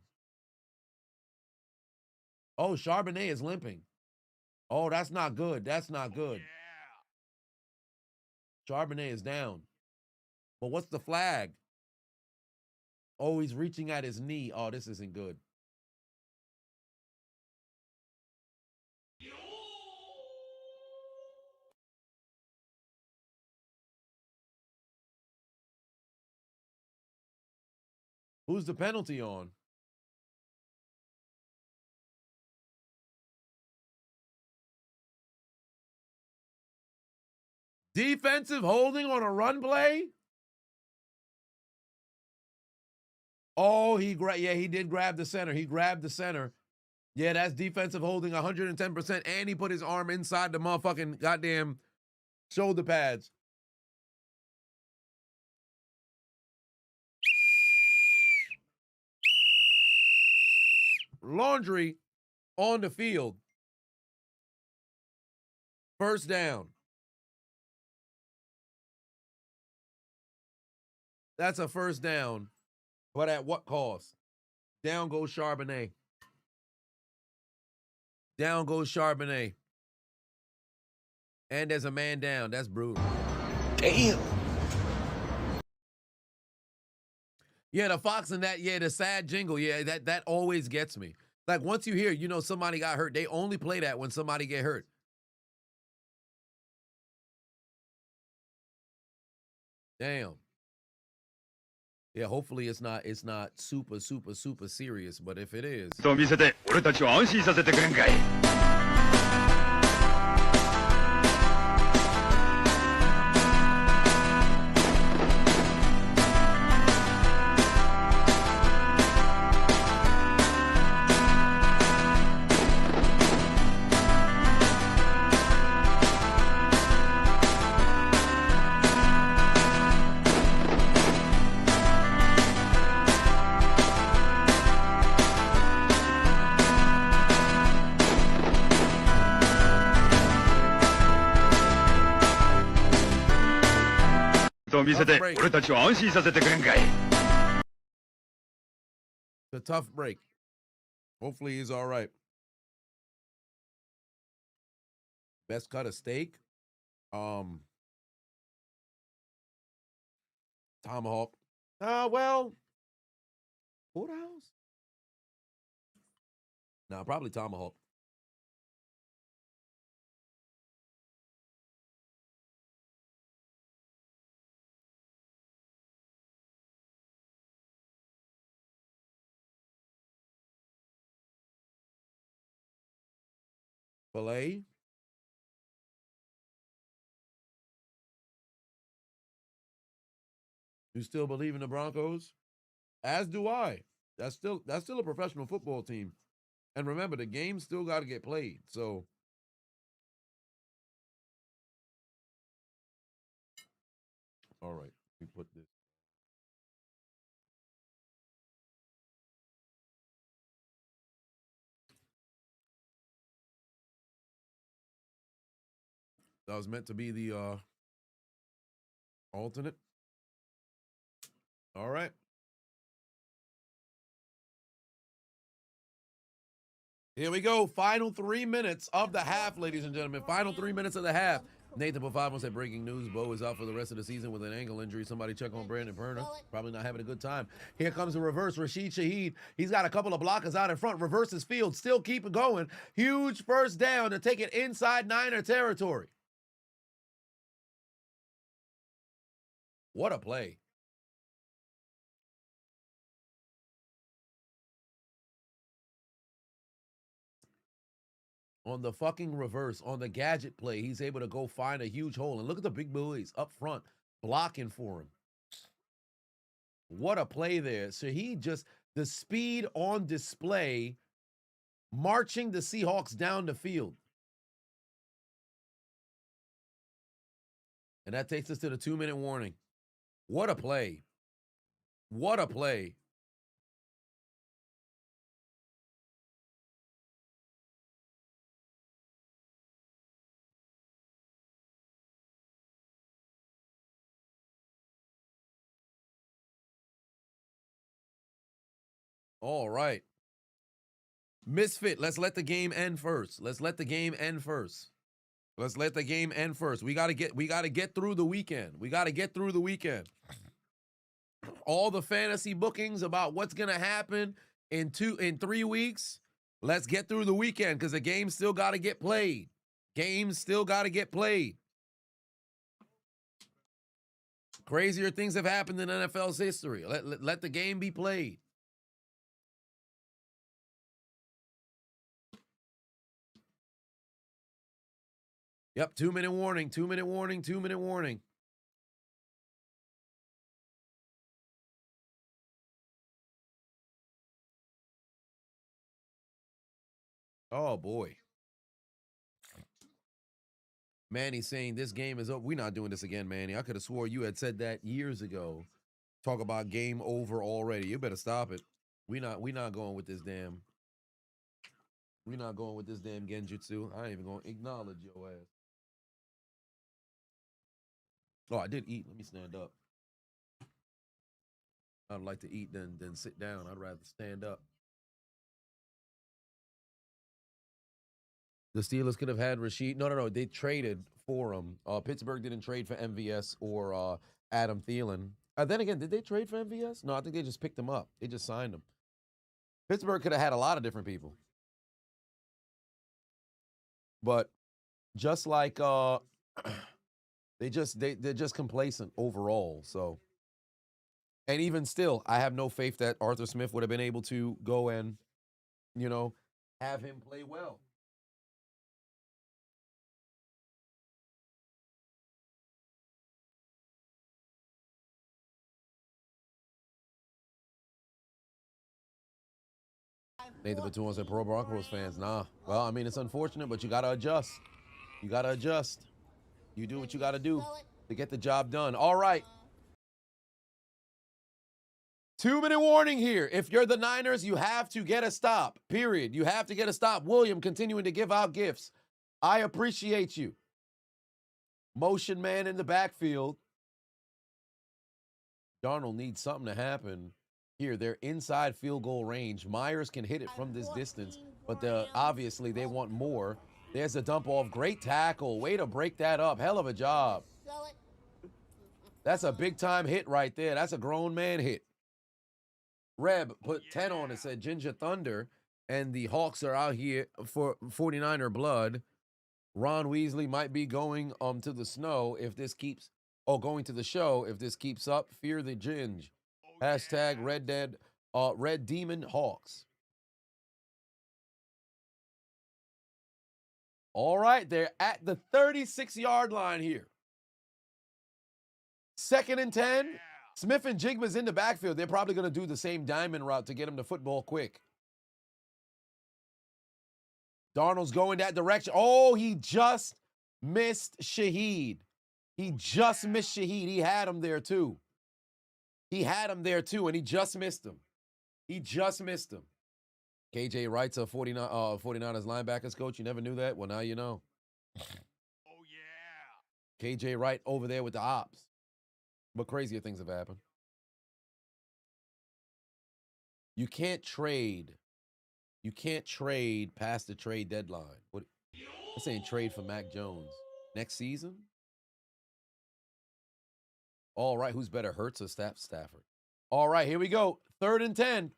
Oh, Charbonnet is limping. Oh, that's not good. That's not good. Yeah. Charbonnet is down. But what's the flag? Oh, he's reaching at his knee. Oh, this isn't good. Who's the penalty on? Defensive holding on a run play? Oh, he did grab the center. He grabbed the center. Yeah, that's defensive holding 110%. And he put his arm inside the motherfucking goddamn shoulder pads. Laundry on the field. First down. That's a first down. But at what cost? Down goes Charbonnet. Down goes Charbonnet. And there's a man down. That's brutal. Damn. Yeah, the Fox and that, yeah, the sad jingle, yeah, that always gets me. Like, once you hear, you know, somebody got hurt, they only play that when somebody get hurt. Damn. Yeah, hopefully it's not super serious, but if it is. と見せて俺たちを安心させてくれんかい。と見せて俺たちを安心させてくれんかい。 It's a tough break. Hopefully he's all right. Best cut of steak. Tomahawk. Well, porterhouse? No, probably tomahawk. Filet. You still believe in the Broncos? As do I. That's still a professional football team. And remember, the game still got to get played. So all right, we put this. That was meant to be the alternate. All right. Here we go. Final 3 minutes of the half, ladies and gentlemen. Final 3 minutes of the half. Nathan Pavano said, breaking news, Bo is out for the rest of the season with an ankle injury. Somebody check on Brandon Perner. Probably not having a good time. Here comes the reverse. Rashid Shaheed. He's got a couple of blockers out in front. Reverses field. Still keep it going. Huge first down to take it inside Niner territory. What a play. On the fucking reverse, on the gadget play, he's able to go find a huge hole. And look at the big boys up front blocking for him. What a play there. So he just, the speed on display, marching the Seahawks down the field. And that takes us to the 2-minute warning. What a play. What a play. All right. Misfit, let's let the game end first. Let's let the game end first. Let's let the game end first. We gotta get through the weekend. We gotta get through the weekend. All the fantasy bookings about what's gonna happen in 3 weeks. Let's get through the weekend because the game still gotta get played. Games still gotta get played. Crazier things have happened in NFL's history. Let the game be played. Yep, 2-minute warning, 2-minute warning, 2-minute warning. Oh, boy. Manny saying this game is over. We're not doing this again, Manny. I could have swore you had said that years ago. Talk about game over already. You better stop it. We not going with this damn. We're not going with this damn genjutsu. I ain't even going to acknowledge your ass. Oh, I did eat. Let me stand up. I'd like to eat than sit down. I'd rather stand up. The Steelers could have had Rashid. No. They traded for him. Pittsburgh didn't trade for MVS or Adam Thielen. Then again, did they trade for MVS? No, I think they just picked him up. They just signed him. Pittsburgh could have had a lot of different people. But just like they're just complacent overall. So, and even still, I have no faith that Arthur Smith would have been able to go and, have him play well. Nathan Batum said, pro Broncos fans, nah. Well, I mean, it's unfortunate, but you got to adjust. You got to adjust. You do what you got to do to get the job done. All right. 2-minute warning here. If you're the Niners, you have to get a stop, period. You have to get a stop. William continuing to give out gifts. I appreciate you. Motion man in the backfield. Darnold needs something to happen. Here, they're inside field goal range. Myers can hit it from this distance, but obviously they want more. There's a dump off. Great tackle. Way to break that up. Hell of a job. That's a big-time hit right there. That's a grown man hit. Reb put 10 on it, said Ginger Thunder, and the Hawks are out here for 49er blood. Ron Weasley might be going to the snow if this keeps, going to the show if this keeps up. Fear the Ginge. Hashtag Red Demon Hawks. All right, they're at the 36-yard line here. 2nd and 10. Smith and Jigba's in the backfield. They're probably going to do the same diamond route to get him the football quick. Darnold's going that direction. Oh, he just missed Shaheed. He just missed Shaheed. He had him there, too. He had him there, too, and he just missed him. He just missed him. KJ Wright's a 49ers linebackers coach. You never knew that? Well, now you know. Oh, yeah. KJ Wright over there with the ops. But crazier things have happened. You can't trade. You can't trade past the trade deadline. What? This ain't trade for Mac Jones. Next season? All right, who's better, Hurts or Stafford? All right, here we go. 3rd and 10.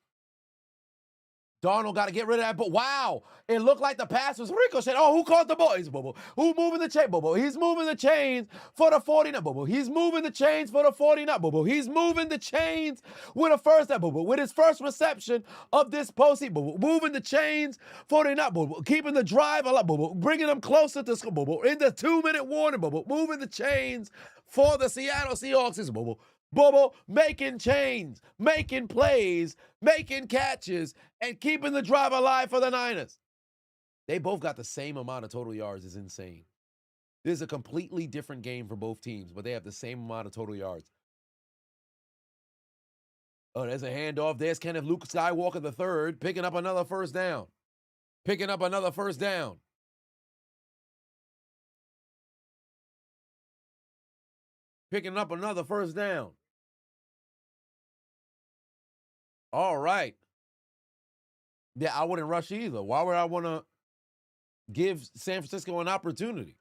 Darnold got to get rid of that. But wow, it looked like the pass was ricochet. Oh, who caught the ball? He's Bobo. Who moving the chain? Bobo. He's moving the chains for the 49. Bobo. He's moving the chains for the 49. Bobo. He's moving the chains with a first. Bobo. With his first reception of this postseason. Bobo. Moving the chains 49. Bobo. Keeping the drive alive. Bobo. Bringing them closer to score. Bobo. In the 2-minute warning. Bobo. Moving the chains for the Seattle Seahawks. Is Bobo. Bobo making chains, making plays, making catches, and keeping the drive alive for the Niners. They both got the same amount of total yards. It's insane. This is a completely different game for both teams, but they have the same amount of total yards. Oh, there's a handoff. There's Kenneth Luke Skywalker III picking up another first down. Picking up another first down. Picking up another first down. All right. Yeah, I wouldn't rush either. Why would I want to give San Francisco an opportunity?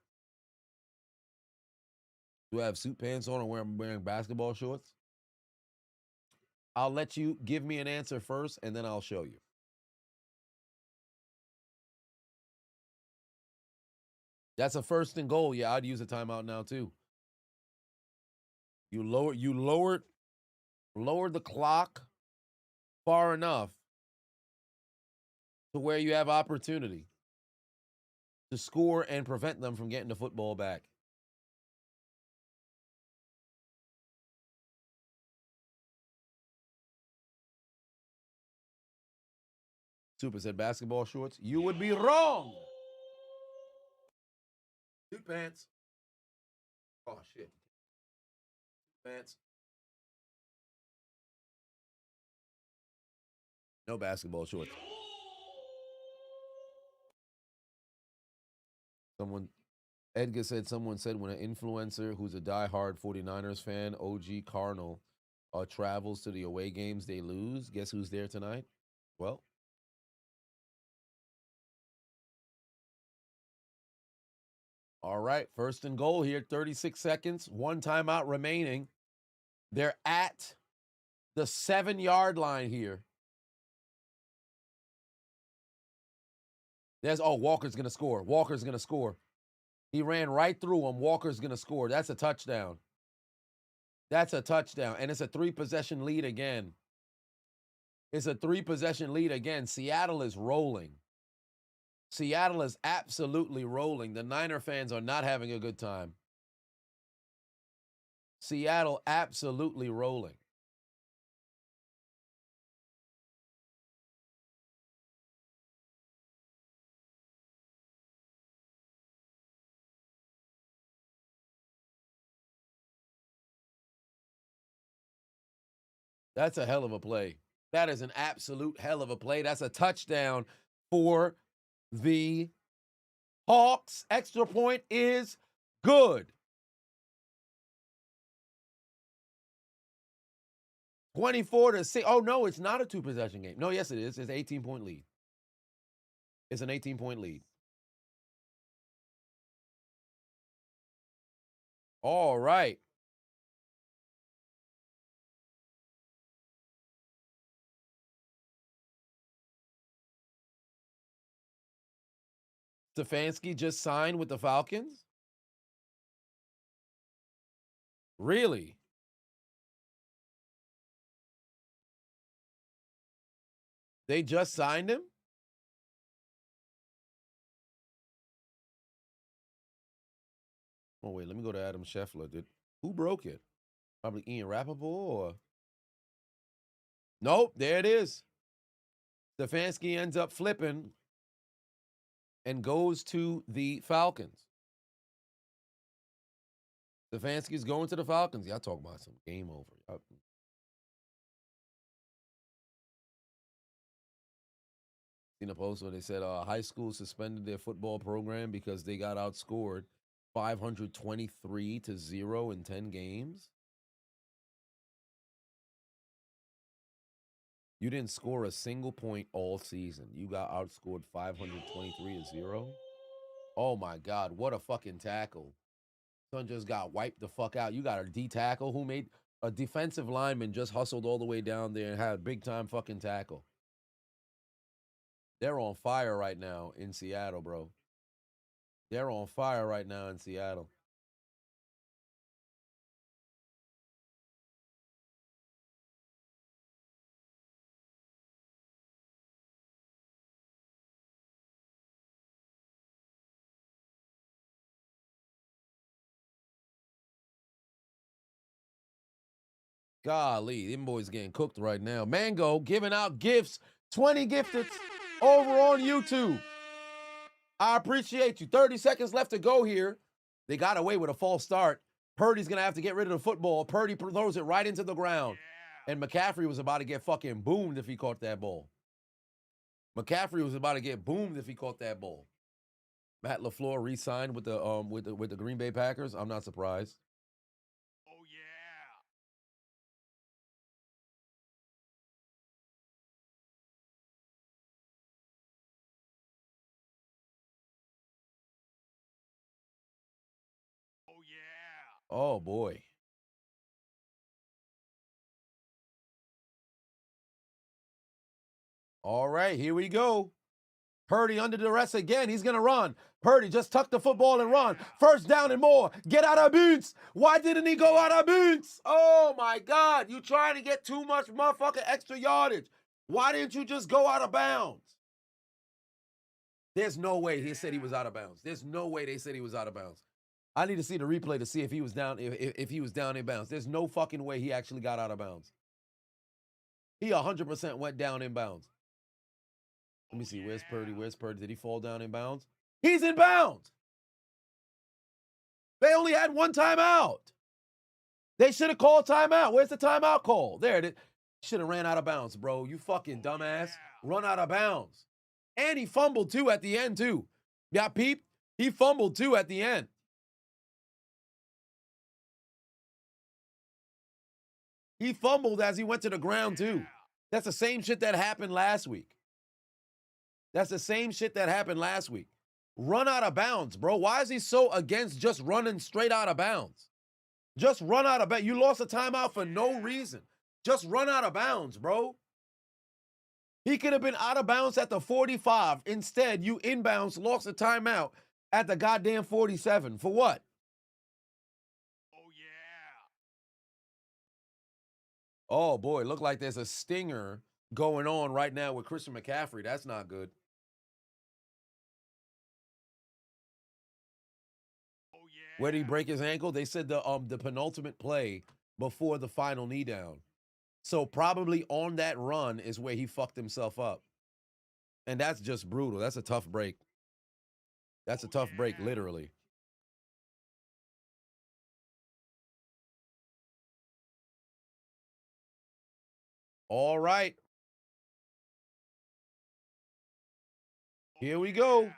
Do I have suit pants on or wearing basketball shorts? I'll let you give me an answer first, and then I'll show you. That's a first and goal. Yeah, I'd use a timeout now too. You lowered the clock far enough to where you have opportunity to score and prevent them from getting the football back. Super said basketball shorts. You would be wrong. Suit pants. Oh, shit. Pants. No basketball shorts. Edgar said someone said when an influencer who's a diehard 49ers fan, OG Cardinal, travels to the away games, they lose. Guess who's there tonight? Well, all right, first and goal here, 36 seconds, one timeout remaining. They're at the 7-yard line here. Walker's going to score. Walker's going to score. He ran right through him. Walker's going to score. That's a touchdown. That's a touchdown. And it's a 3-possession lead again. It's a 3-possession lead again. Seattle is rolling. Seattle is absolutely rolling. The Niner fans are not having a good time. Seattle absolutely rolling. That's a hell of a play. That is an absolute hell of a play. That's a touchdown for the Hawks. Extra point is good. 24-6. Oh, no, it's not a 2-possession game. No, yes, it is. It's an 18-point lead. It's an 18-point lead. All right. Stefanski just signed with the Falcons? Really? They just signed him? Oh, wait, let me go to Adam Scheffler. Who broke it? Probably Ian Rappaport or... Nope, there it is. Stefanski ends up flipping and goes to the Falcons. Stefanski's going to the Falcons. Y'all talking about some game over. Seen a post where they said high school suspended their football program because they got outscored 523-0 in 10 games. You didn't score a single point all season. You got outscored 523-0. Oh my God, what a fucking tackle. Son just got wiped the fuck out. You got a D tackle who made a defensive lineman just hustled all the way down there and had a big time fucking tackle. They're on fire right now in Seattle, bro. They're on fire right now in Seattle. Golly, them boys getting cooked right now. Mango giving out gifts, 20 gifted over on YouTube. I appreciate you. 30 seconds left to go here. They got away with a false start. Purdy's going to have to get rid of the football. Purdy throws it right into the ground. And McCaffrey was about to get fucking boomed if he caught that ball. McCaffrey was about to get boomed if he caught that ball. Matt LaFleur re-signed with the Green Bay Packers. I'm not surprised. Oh yeah. Oh yeah. Oh, boy. All right, here we go. Purdy under duress again. He's going to run. Purdy just tuck the football and run. First down and more. Get out of bounds. Why didn't he go out of bounds? Oh, my God. You trying to get too much motherfucking extra yardage. Why didn't you just go out of bounds? There's no way he said he was out of bounds. There's no way they said he was out of bounds. I need to see the replay to see if he was down, if he was down in bounds. There's no fucking way he actually got out of bounds. He 100% went down in bounds. Let me see. Where's Purdy? Where's Purdy? Did he fall down in bounds? He's in bounds. They only had one timeout. They should have called timeout. Where's the timeout call? There it is. Should have ran out of bounds, bro. You fucking dumbass. Run out of bounds. And he fumbled too at the end too. Yeah, peep. He fumbled too at the end. He fumbled as he went to the ground too. That's the same shit that happened last week. That's the same shit that happened last week. Run out of bounds, bro. Why is he so against just running straight out of bounds? Just run out of bounds. You lost a timeout for no reason. Just run out of bounds, bro. He could have been out of bounds at the 45. Instead, you inbounds lost a timeout at the goddamn 47. For what? Oh yeah. Oh, boy. Look like there's a stinger going on right now with Christian McCaffrey. That's not good. Oh yeah. Where did he break his ankle? They said the penultimate play before the final knee down. So probably on that run is where he fucked himself up. And that's just brutal. That's a tough break. That's a tough break, literally. All right. Here we go.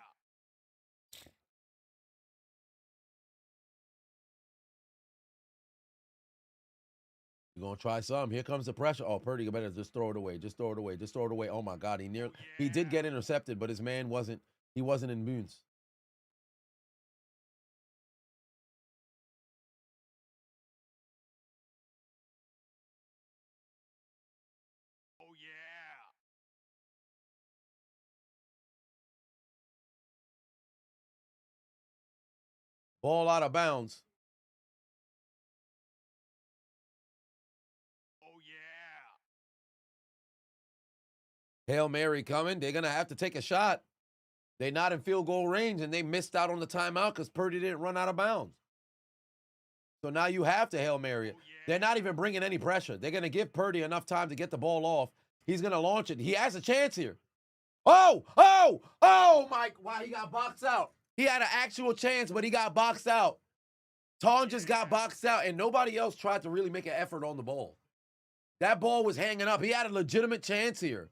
You're going to try some. Here comes the pressure. Oh, Purdy, you better just throw it away. Just throw it away. Just throw it away. Oh, my God. He did get intercepted, but his man wasn't in bounds. Oh yeah. Ball out of bounds. Oh yeah. Hail Mary coming. They're going to have to take a shot. They're not in field goal range, and they missed out on the timeout because Purdy didn't run out of bounds. So now you have to Hail Mary it. They're not even bringing any pressure. They're going to give Purdy enough time to get the ball off. He's going to launch it. He has a chance here. Oh, my. Wow, he got boxed out. He had an actual chance, but he got boxed out. Ton just got boxed out, and nobody else tried to really make an effort on the ball. That ball was hanging up. He had a legitimate chance here.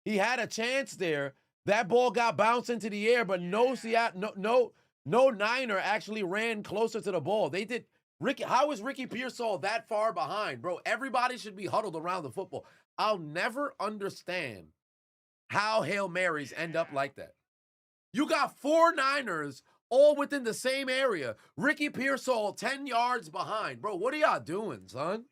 He had a chance there. That ball got bounced into the air, but no Niner actually ran closer to the ball. They did. How is Ricky Pearsall that far behind? Bro, everybody should be huddled around the football. I'll never understand how Hail Marys end up like that. You got 4 Niners all within the same area. Ricky Pearsall 10 yards behind. Bro, what are y'all doing, son?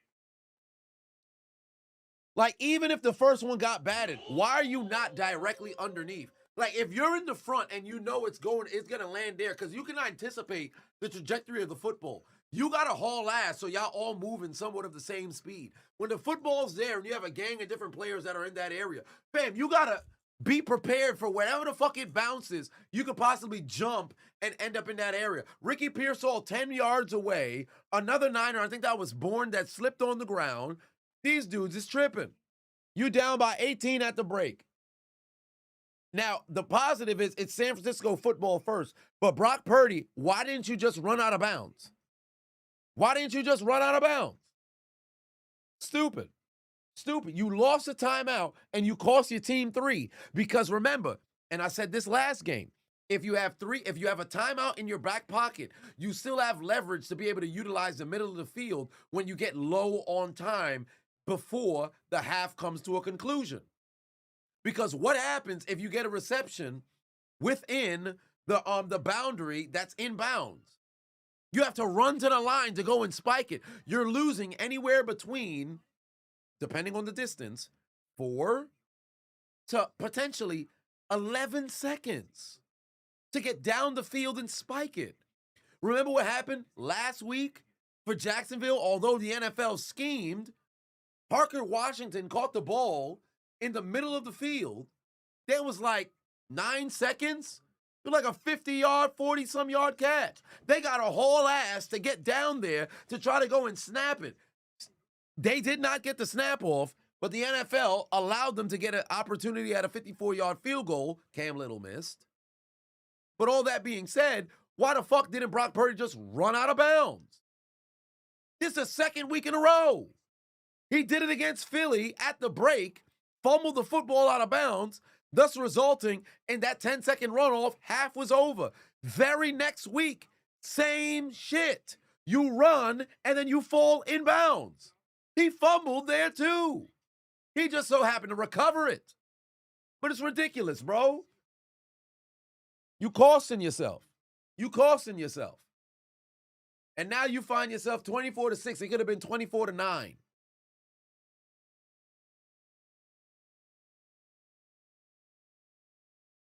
Like, even if the first one got batted, why are you not directly underneath? Like, if you're in the front and you know it's going to land there, because you can anticipate the trajectory of the football. You got to haul ass so y'all all move in somewhat of the same speed. When the football's there and you have a gang of different players that are in that area, fam, you got to be prepared for whatever the fuck it bounces. You could possibly jump and end up in that area. Ricky Pearsall 10 yards away. Another Niner, I think that was Bourne, that slipped on the ground. These dudes is tripping. You down by 18 at the break. Now, the positive is it's San Francisco football first. But Brock Purdy, why didn't you just run out of bounds? Why didn't you just run out of bounds? Stupid. Stupid. You lost a timeout and you cost your team 3. Because remember, and I said this last game, if you have a timeout in your back pocket, you still have leverage to be able to utilize the middle of the field when you get low on time before the half comes to a conclusion. Because what happens if you get a reception within the boundary that's in bounds? You have to run to the line to go and spike it. You're losing anywhere between, depending on the distance, 4 to potentially 11 seconds to get down the field and spike it. Remember what happened last week for Jacksonville? Although the NFL schemed, Parker Washington caught the ball in the middle of the field. There was like 9 seconds. It was like a 50-yard, 40-some yard catch. They got a haul ass to get down there to try to go and snap it. They did not get the snap off, but the NFL allowed them to get an opportunity at a 54-yard field goal. Cam Little missed. But all that being said, why the fuck didn't Brock Purdy just run out of bounds? This is the second week in a row. He did it against Philly at the break, fumbled the football out of bounds, thus resulting in that 10-second runoff. Half was over. Very next week, same shit. You run, and then you fall in bounds. He fumbled there, too. He just so happened to recover it. But it's ridiculous, bro. You costing yourself. You costing yourself. And now you find yourself 24-6. It could have been 24-9.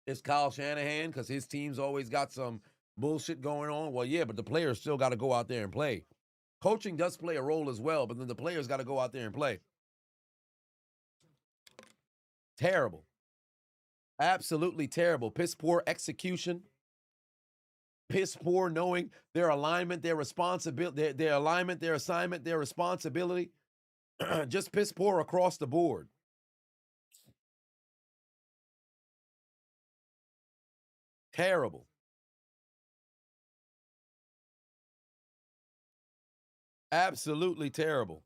It's Kyle Shanahan because his team's always got some bullshit going on. Well, yeah, but the players still got to go out there and play. Coaching does play a role as well, but then the players got to go out there and play. Terrible. Absolutely terrible. Piss poor execution. Piss poor knowing their alignment, their responsibility, their alignment, their assignment, their responsibility. Just piss poor across the board. Terrible. Absolutely terrible.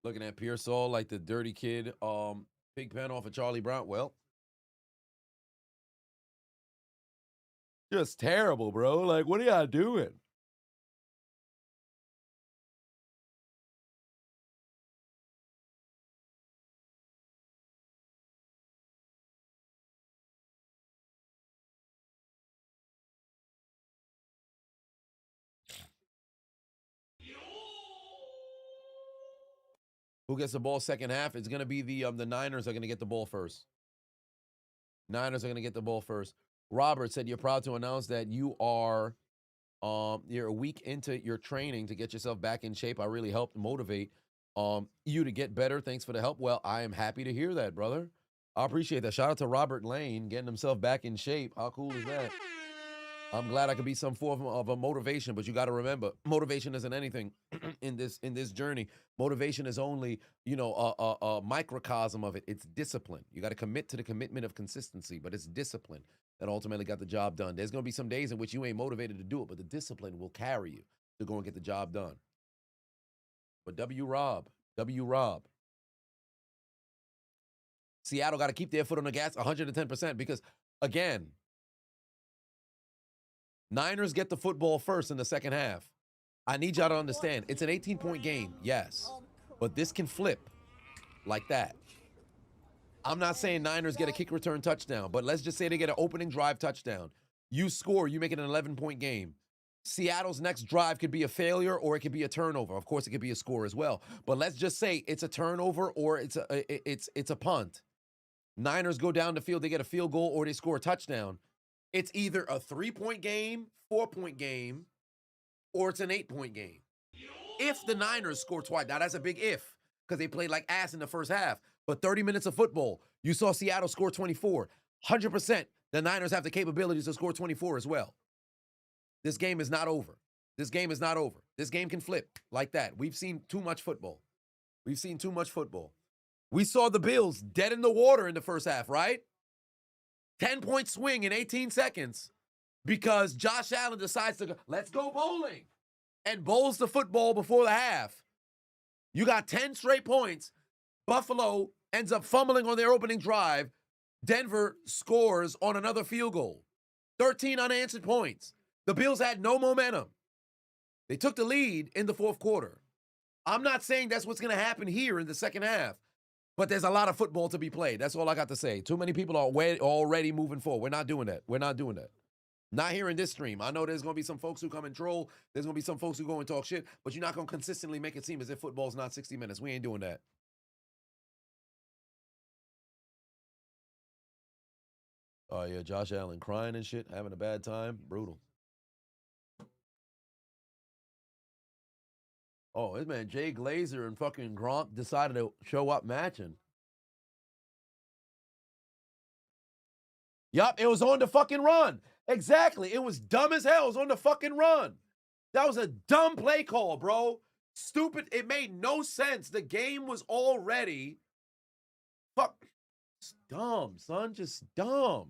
Looking at Pearsall like the dirty kid, Pigpen off of Charlie Brown. Well, just terrible, bro. Like, what are y'all doing? Who gets the ball second half? It's going to be the Niners are going to get the ball first. Niners are going to get the ball first. Robert said you're proud to announce that you're a week into your training to get yourself back in shape. I really helped motivate you to get better. Thanks for the help. Well, I am happy to hear that, brother. I appreciate that. Shout out to Robert Lane getting himself back in shape. How cool is that? I'm glad I could be some form of a motivation, but you got to remember, motivation isn't anything in this journey. Motivation is only, a microcosm of it. It's discipline. You got to commit to the commitment of consistency, but it's discipline that ultimately got the job done. There's going to be some days in which you ain't motivated to do it, but the discipline will carry you to go and get the job done. But W-Rob. Seattle got to keep their foot on the gas 110% because, again, Niners get the football first in the second half. I need y'all to understand, it's an 18-point game, yes, but this can flip like that. I'm not saying Niners get a kick return touchdown, but let's just say they get an opening drive touchdown. You score, you make it an 11-point game. Seattle's next drive could be a failure or it could be a turnover. Of course, it could be a score as well. But let's just say it's a turnover or it's a punt. Niners go down the field, they get a field goal or they score a touchdown. It's either a 3-point game, 4-point game, or it's an 8-point game. If the Niners score twice, now that's a big if, because they played like ass in the first half. But 30 minutes of football, you saw Seattle score 24. 100%, the Niners have the capabilities to score 24 as well. This game is not over. This game is not over. This game can flip like that. We've seen too much football. We've seen too much football. We saw the Bills dead in the water in the first half, right? 10-point swing in 18 seconds because Josh Allen decides to go, let's go bowling, and bowls the football before the half. You got 10 straight points. Buffalo ends up fumbling on their opening drive. Denver scores on another field goal. 13 unanswered points. The Bills had no momentum. They took the lead in the fourth quarter. I'm not saying that's what's going to happen here in the second half, but there's a lot of football to be played. That's all I got to say. Too many people are already moving forward. We're not doing that. We're not doing that. Not here in this stream. I know there's going to be some folks who come and troll. There's going to be some folks who go and talk shit, but you're not going to consistently make it seem as if football's not 60 minutes. We ain't doing that. Oh, yeah, Josh Allen crying and shit, having a bad time. Brutal. Oh, this man, Jay Glazer and fucking Gronk decided to show up matching. Yup, it was on the fucking run. Exactly. It was dumb as hell. It was on the fucking run. That was a dumb play call, bro. Stupid. It made no sense. The game was already... Fuck. It's dumb, son. Just dumb.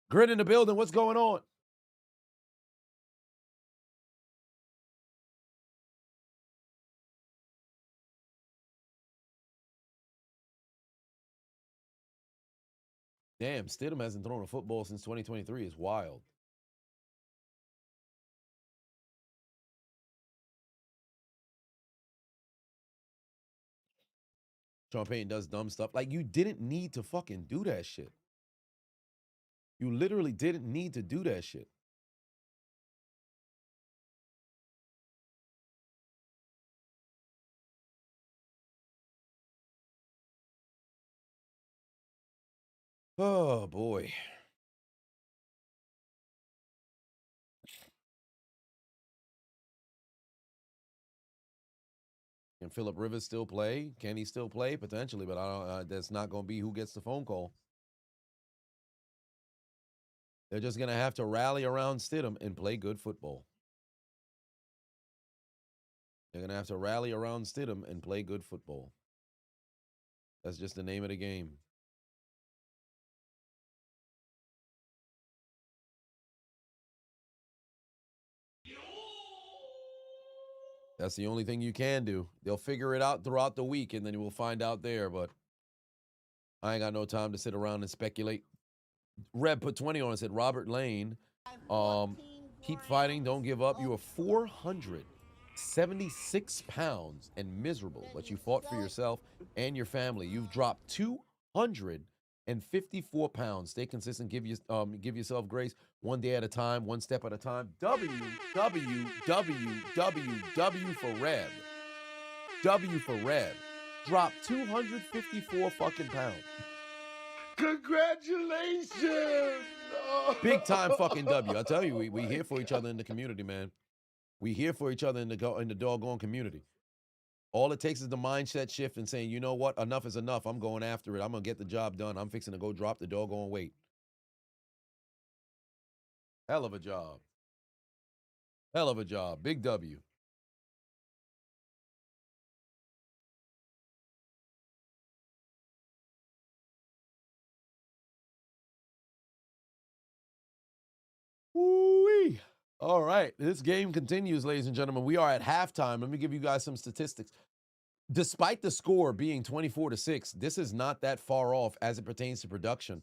Grit in the building. What's going on? Damn, Stidham hasn't thrown a football since 2023. It's wild. Sean Payton does dumb stuff. Like, you didn't need to fucking do that shit. You literally didn't need to do that shit. Oh, boy. Can Phillip Rivers still play? Can he still play? Potentially, but I don't. That's not going to be who gets the phone call. They're just going to have to rally around Stidham and play good football. They're going to have to rally around Stidham and play good football. That's just the name of the game. That's the only thing you can do. They'll figure it out throughout the week, and then we'll find out there. But I ain't got no time to sit around and speculate. Reb put 20 on and said, Robert Lane, keep fighting, don't give up. You are 476 pounds and miserable, but you fought for yourself and your family. You've dropped 254 pounds. Stay consistent. Give yourself grace. One day at a time, one step at a time. W for Reb. W for Reb. Drop 254 fucking pounds. Congratulations! Oh. Big time fucking W. I tell you, we here for each other in the community, man. We here for each other in the doggone community. All it takes is the mindset shift and saying, you know what, enough is enough. I'm going after it. I'm going to get the job done. I'm fixing to go drop the doggone weight. Hell of a job. Hell of a job. Big W. Woo-wee. All right. This game continues, ladies and gentlemen. We are at halftime. Let me give you guys some statistics. Despite the score being 24-6, this is not that far off as it pertains to production.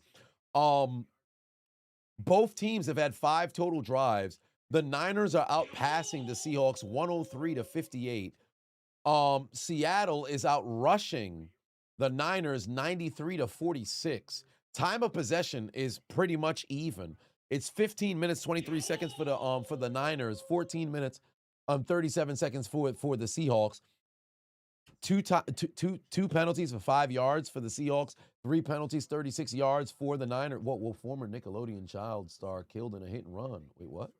Both teams have had 5 total drives. The Niners are outpassing the Seahawks 103-58. Seattle is out rushing the Niners 93-46. Time of possession is pretty much even. It's 15 minutes, 23 seconds for the Niners, 14 minutes, 37 seconds for the Seahawks. Two penalties for 5 yards for the Seahawks, 3 penalties, 36 yards for the Niners. Well, former Nickelodeon child star killed in a hit and run. Wait, what?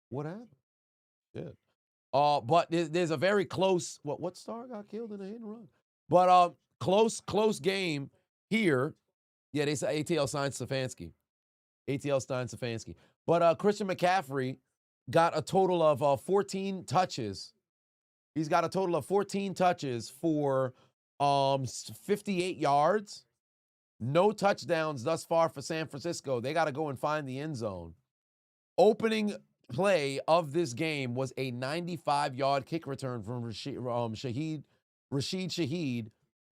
What happened? Shit. But there's a very close, what star got killed in a hit and run? But close game here. Yeah, they say ATL signed Stefanski. ATL Stein Stefanski. But Christian McCaffrey got a total of 14 touches. He's got a total of 14 touches for 58 yards. No touchdowns thus far for San Francisco. They got to go and find the end zone. Opening play of this game was a 95-yard kick return from Rashid Shaheed.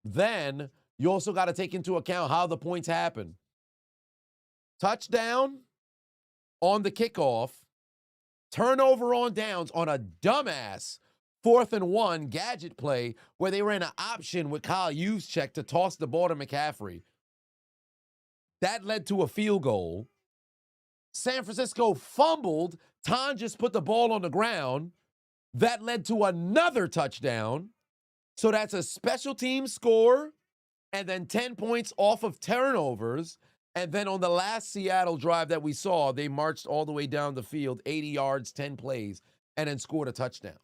Then you also got to take into account how the points happen. Touchdown on the kickoff, turnover on downs on a dumbass 4th and 1 gadget play where they ran an option with Kyle Juszczyk to toss the ball to McCaffrey. That led to a field goal. San Francisco fumbled. Ton just put the ball on the ground. That led to another touchdown. So that's a special team score and then 10 points off of turnovers. And then on the last Seattle drive that we saw, they marched all the way down the field, 80 yards, 10 plays, and then scored a touchdown.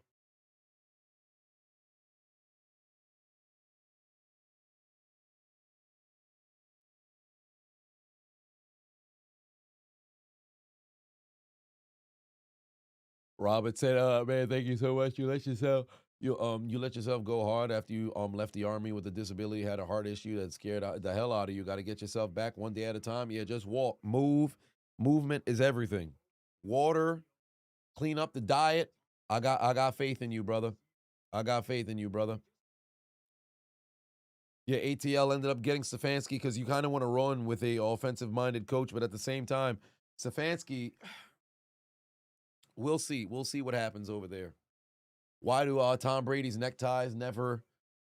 Robert said, man, thank you so much. You let yourself go hard after you left the Army with a disability, had a heart issue that scared the hell out of you. Got to get yourself back one day at a time. Yeah, just walk, move. Movement is everything. Water, clean up the diet. I got faith in you, brother. I got faith in you, brother. Yeah, ATL ended up getting Stefanski because you kind of want to run with a offensive-minded coach, but at the same time, Stefanski, we'll see. We'll see what happens over there. Why do Tom Brady's neckties never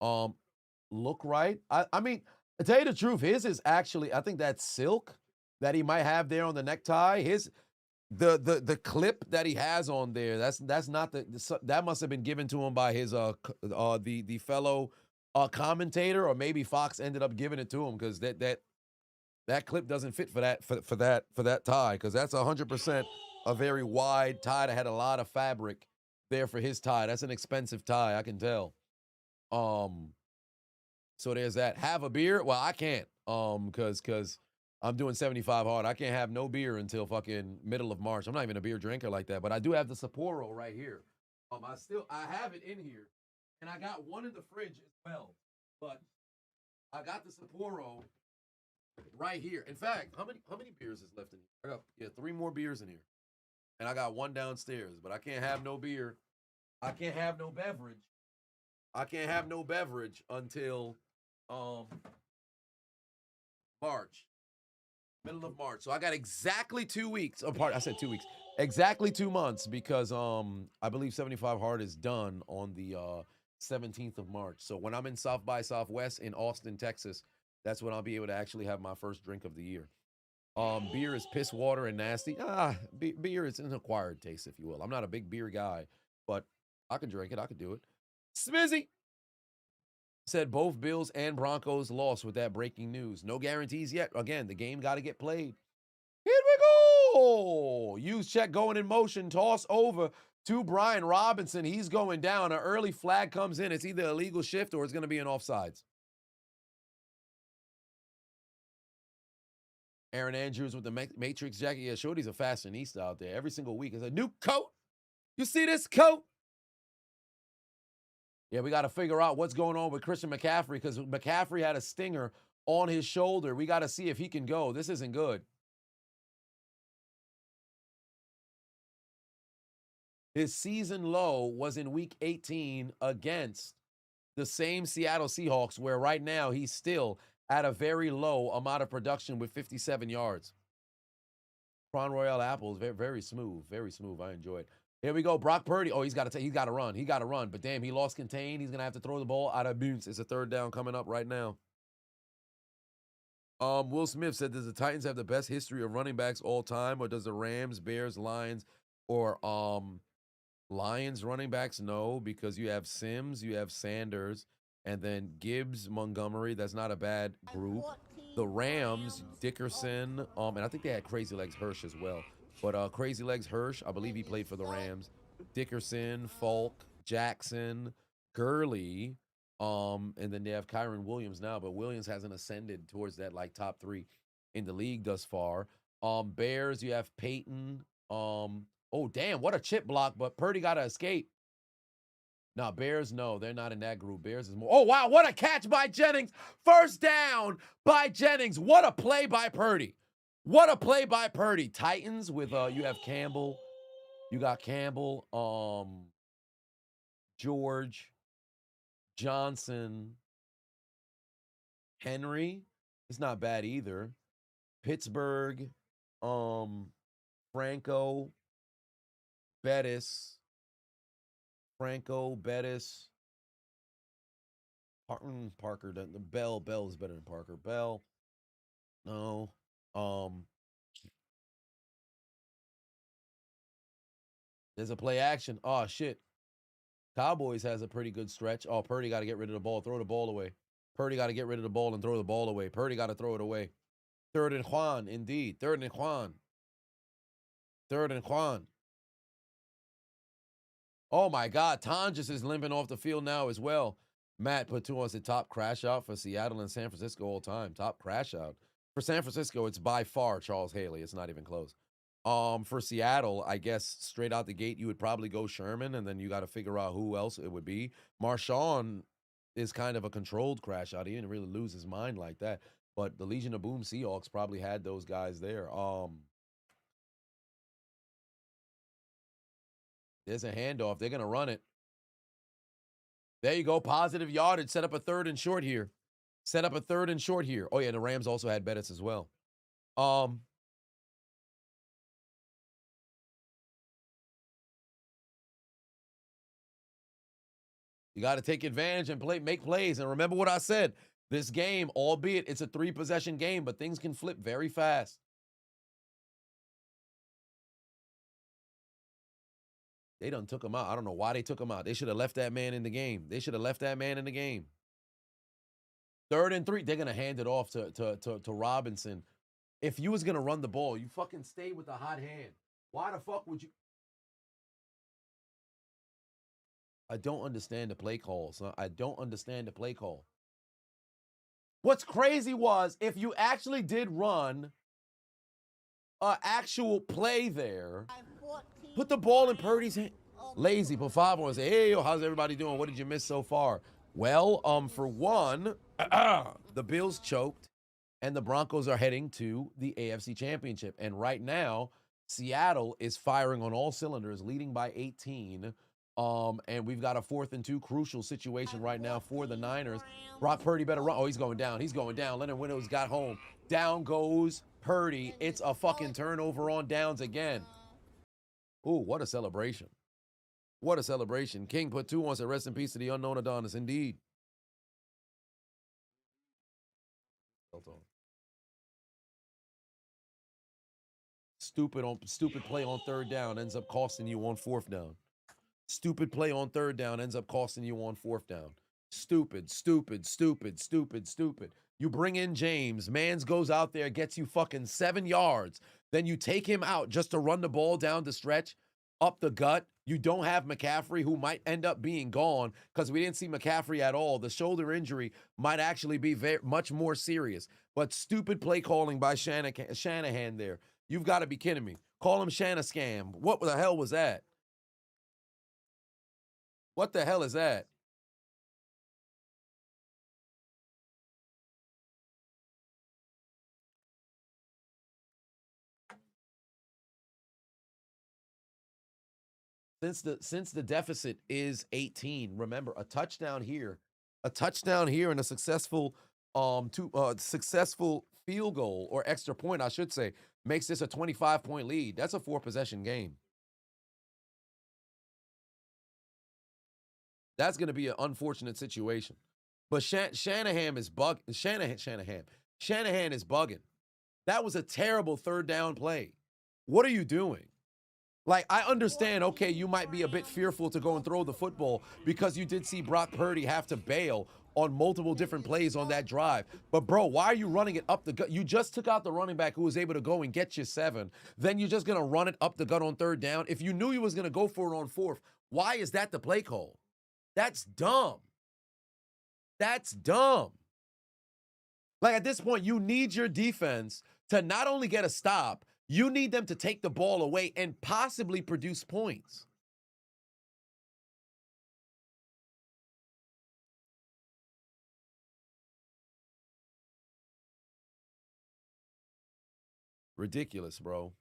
look right? I mean, to tell you the truth, his is actually, I think that's silk that he might have there on the necktie. The clip that he has on there, that's not that must have been given to him by his the fellow commentator, or maybe Fox ended up giving it to him because that clip doesn't fit for that tie, because that's 100% a very wide tie that had a lot of fabric there for his tie. That's an expensive tie, I can tell. So there's that. Have a beer? Well, I can't, because I'm doing 75 hard. I can't have no beer until fucking middle of March. I'm not even a beer drinker like that, but I do have the Sapporo right here. I have it in here, and I got one in the fridge as well, but I got the Sapporo right here. In fact, how many beers is left in here? I got 3 more beers in here. And I got one downstairs, but I can't have no beer. I can't have no beverage. I can't have no beverage until March. Middle of March. So I got exactly 2 weeks. I said 2 weeks. Exactly 2 months, because I believe 75 Hard is done on the 17th of March. So when I'm in South by Southwest in Austin, Texas, that's when I'll be able to actually have my first drink of the year. Beer is piss water and nasty. Beer is an acquired taste, if you will. I'm not a big beer guy, but I can drink it. I can do it. Smizzy said both Bills and Broncos lost with that breaking news. No guarantees yet. Again, the game got to get played. Here we go. Juszczyk going in motion. Toss over to Brian Robinson. He's going down. An early flag comes in. It's either a legal shift or it's going to be an offsides. Aaron Andrews with the Matrix jacket. Yeah, Shorty's a fashionista out there. Every single week is a new coat. You see this coat? Yeah, we got to figure out what's going on with Christian McCaffrey, because McCaffrey had a stinger on his shoulder. We got to see if he can go. This isn't good. His season low was in week 18 against the same Seattle Seahawks, where right now he's still at a very low amount of production with 57 yards. Crown Royale apples, very, very smooth. Very smooth. I enjoy it. Here we go. Brock Purdy. Oh, he's got to run. He got to run. But damn, he lost contain. He's going to have to throw the ball out of bounds. It's a 3rd down coming up right now. Will Smith said, does the Titans have the best history of running backs all time, or does the Rams, Bears, Lions, or Lions running backs? No, because you have Sims, you have Sanders, and then Gibbs, Montgomery. That's not a bad group. The Rams, Dickerson, and I think they had Crazy Legs Hirsch as well. But Crazy Legs Hirsch, I believe he played for the Rams. Dickerson, Falk, Jackson, Gurley, and then they have Kyron Williams now, but Williams hasn't ascended towards that like top 3 in the league thus far. Bears, you have Peyton. Oh, damn, what a chip block, but Purdy got to escape. Now, Bears, no, they're not in that group. Bears is more. Oh, wow, what a catch by Jennings. First down by Jennings. What a play by Purdy. What a play by Purdy. Titans with, you have Campbell. You got Campbell, George, Johnson, Henry. It's not bad either. Pittsburgh, Franco, Bettis, Parker, Bell is better than Parker. Bell, no. There's a play action. Oh, shit. Cowboys has a pretty good stretch. Oh, Purdy got to get rid of the ball. Throw the ball away. Purdy got to get rid of the ball and throw the ball away. Purdy got to throw it away. 3rd and Juan, indeed. 3rd and Juan. 3rd and Juan. Oh, my God. Tonjes is limping off the field now as well. Matt put 2 on the top crash out for Seattle and San Francisco all time. Top crash out. For San Francisco, it's by far Charles Haley. It's not even close. For Seattle, I guess straight out the gate, you would probably go Sherman, and then you got to figure out who else it would be. Marshawn is kind of a controlled crash out. He didn't really lose his mind like that. But the Legion of Boom Seahawks probably had those guys there. There's a handoff. They're going to run it. There you go. Positive yardage. Set up a 3rd and short here. Set up a 3rd and short here. Oh, yeah, the Rams also had Bettis as well. You got to take advantage and make plays. And remember what I said. This game, albeit it's a 3-possession game, but things can flip very fast. They done took him out. I don't know why they took him out. They should have left that man in the game. 3rd and 3. They're going to hand it off to Robinson. If you was going to run the ball, you fucking stay with the hot hand. Why the fuck would you? I don't understand the play calls. I don't understand the play call. What's crazy was if you actually did run an actual play there, put the ball in Purdy's hand. Lazy, put 5 on and say, hey, yo, how's everybody doing? What did you miss so far? Well, for one, the Bills choked, and the Broncos are heading to the AFC Championship. And right now, Seattle is firing on all cylinders, leading by 18. And we've got a 4th and 2 crucial situation right now for the Niners. Brock Purdy better run. Oh, he's going down. He's going down. Leonard Windows got home. Down goes Purdy. It's a fucking turnover on downs again. Ooh, what a celebration. What a celebration. King put 2 on, said rest in peace to the unknown Adonis. Indeed. Stupid play on 3rd down ends up costing you on 4th down. Stupid play on 3rd down ends up costing you on 4th down. Stupid. You bring in James. Mans goes out there, gets you fucking 7 yards. Then you take him out just to run the ball down the stretch, up the gut. You don't have McCaffrey, who might end up being gone because we didn't see McCaffrey at all. The shoulder injury might actually be much more serious. But stupid play calling by Shanahan there. You've got to be kidding me. Call him Scam. What the hell was that? What the hell is that? Since the deficit is 18, remember a touchdown here, and a successful successful field goal or extra point, I should say, makes this a 25-point lead. That's a 4-possession game. That's going to be an unfortunate situation. But Shanahan is bugging. Shanahan is bugging. That was a terrible 3rd down play. What are you doing? Like, I understand, okay, you might be a bit fearful to go and throw the football because you did see Brock Purdy have to bail on multiple different plays on that drive. But, bro, why are you running it up the gut? You just took out the running back who was able to go and get you 7. Then you're just going to run it up the gut on 3rd down. If you knew you was going to go for it on 4th, why is that the play call? That's dumb. That's dumb. Like, at this point, you need your defense to not only get a stop, You need them to take the ball away and possibly produce points. Ridiculous, bro.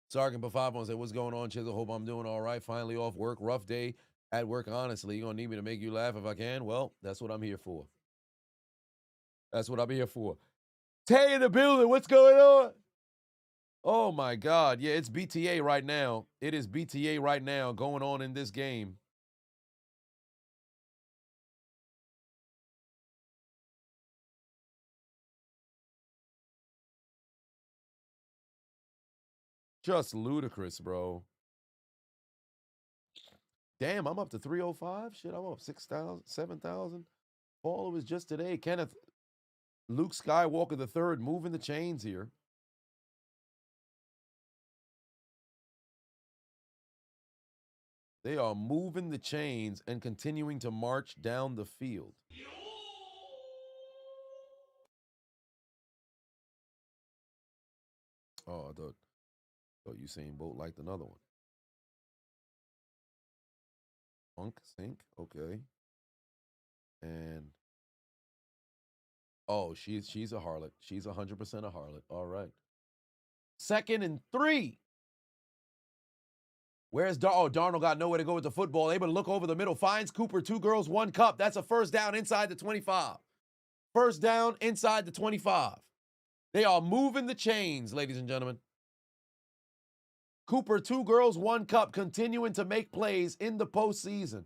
Sergeant Bafavon said, what's going on, Chisel? Hope I'm doing all right. Finally off work. Rough day at work, honestly. You're going to need me to make you laugh if I can? Well, that's what I'm here for. That's what I'm here for. Tay in the building. What's going on? Oh, my God. Yeah, it's BTA right now. It is BTA right now going on in this game. Just ludicrous, bro. Damn, I'm up to 305. Shit, I'm up 6,000, 7,000 followers just today. Kenneth, Luke Skywalker III moving the chains here. They are moving the chains and continuing to march down the field. Oh, I thought Usain Bolt liked another one. Funk, Sink, okay. And oh, she's a harlot. She's 100% a harlot. All right. 2nd and 3. Where's Darnold got nowhere to go with the football. Able to look over the middle. Finds Cooper. 2 girls, 1 cup. That's a first down inside the 25. First down inside the 25. They are moving the chains, ladies and gentlemen. Cooper, 2 girls, 1 cup, continuing to make plays in the postseason.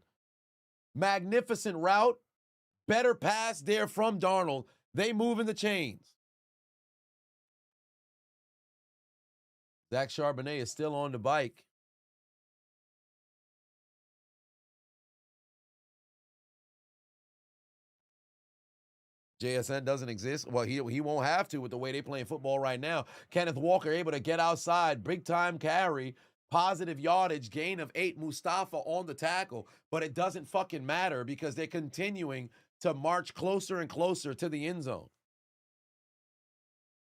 Magnificent route. Better pass there from Darnold. They moving the chains. Zach Charbonnet is still on the bike. JSN doesn't exist. Well, he won't have to with the way they playing football right now. Kenneth Walker able to get outside. Big time carry. Positive yardage. Gain of 8. Mustafa on the tackle. But it doesn't fucking matter because they're continuing to march closer and closer to the end zone.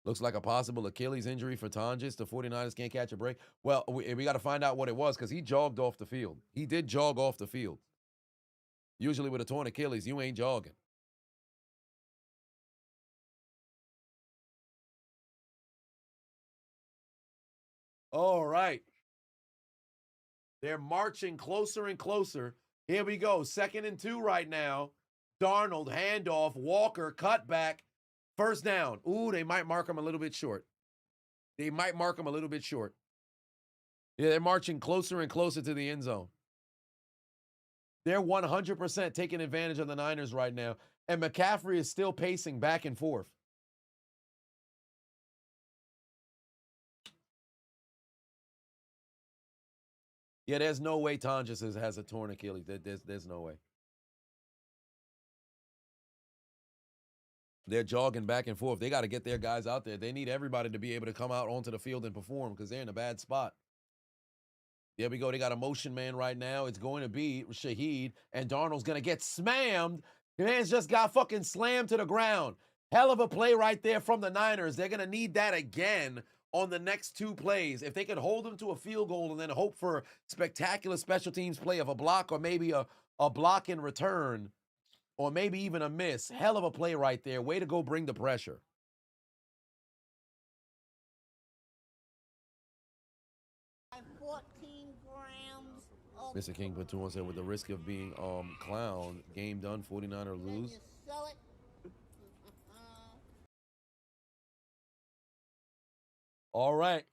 Looks like a possible Achilles injury for Tonjes. The 49ers can't catch a break. Well, we got to find out what it was because he jogged off the field. He did jog off the field. Usually with a torn Achilles, you ain't jogging. All right. They're marching closer and closer. Here we go. 2nd and 2 right now. Darnold, handoff, Walker, cutback, first down. Ooh, they might mark him a little bit short. They might mark him a little bit short. Yeah, they're marching closer and closer to the end zone. They're 100% taking advantage of the Niners right now. And McCaffrey is still pacing back and forth. Yeah, there's no way Tonjes has a torn Achilles. There's no way. They're jogging back and forth. They got to get their guys out there. They need everybody to be able to come out onto the field and perform because they're in a bad spot. There we go. They got a motion man right now. It's going to be Shaheed, and Darnold's going to get slammed. The man's just got fucking slammed to the ground. Hell of a play right there from the Niners. They're going to need that again on the next 2 plays. If they could hold them to a field goal and then hope for spectacular special teams play of a block or maybe a block in return or maybe even a miss. Hell of a play right there. Way to go bring the pressure. And 14 grams of Mr. King put 2 on said with the risk of being clown, game done, 49er Then lose. you sell it. All right.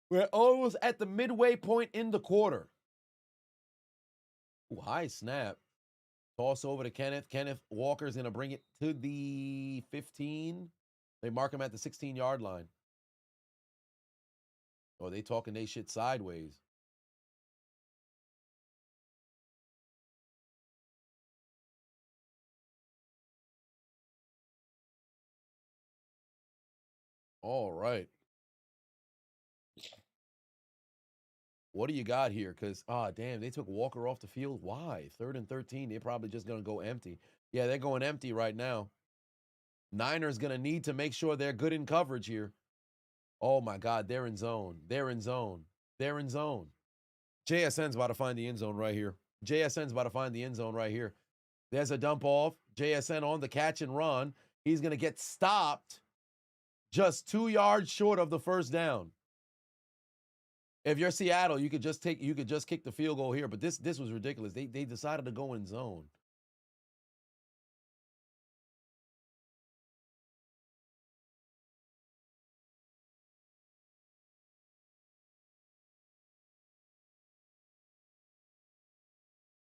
We're almost at the midway point in the quarter. Ooh, high snap. Toss over to Kenneth. Kenneth Walker's going to bring it to the 15. They mark him at the 16-yard line. Oh, they talking they shit sideways. All right. What do you got here? Because, damn, they took Walker off the field. Why? 3rd and 13. They're probably just going to go empty. Yeah, they're going empty right now. Niners going to need to make sure they're good in coverage here. Oh, my God. They're in zone. They're in zone. They're in zone. JSN's about to find the end zone right here. JSN's about to find the end zone right here. There's a dump off. JSN on the catch and run. He's going to get stopped just 2 yards short of the first down. If you're Seattle, you could just kick the field goal here, but this was ridiculous. They decided to go in zone.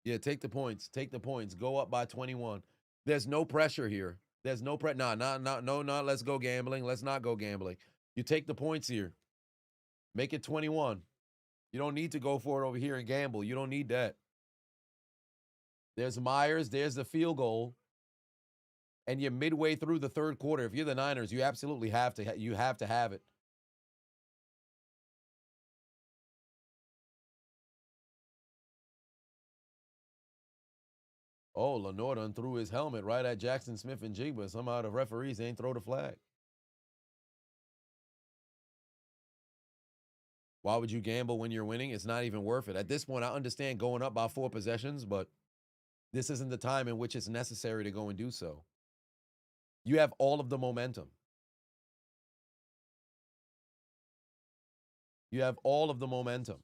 Yeah, take the points. Take the points. Go up by 21. There's no pressure here. There's no pressure. No, let's go gambling. Let's not go gambling. You take the points here. Make it 21. You don't need to go for it over here and gamble. You don't need that. There's Myers. There's the field goal. And you're midway through the third quarter. If you're the Niners, you absolutely have to have it. Oh, Lenore done threw his helmet right at Jackson Smith and Jigba. Somehow the referees ain't throw the flag. Why would you gamble when you're winning? It's not even worth it. At this point, I understand going up by 4 possessions, but this isn't the time in which it's necessary to go and do so. You have all of the momentum. You have all of the momentum.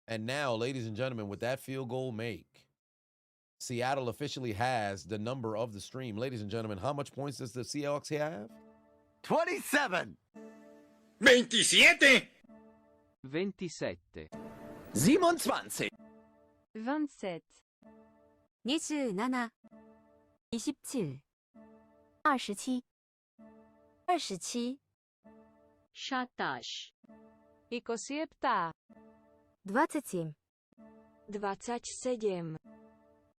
And now, ladies and gentlemen, with that field goal make, Seattle officially has the number of the stream. Ladies and gentlemen, how much points does the Seahawks have? 27. 27! 27. 27. 27 27 27 27 27 Shatash. 27 27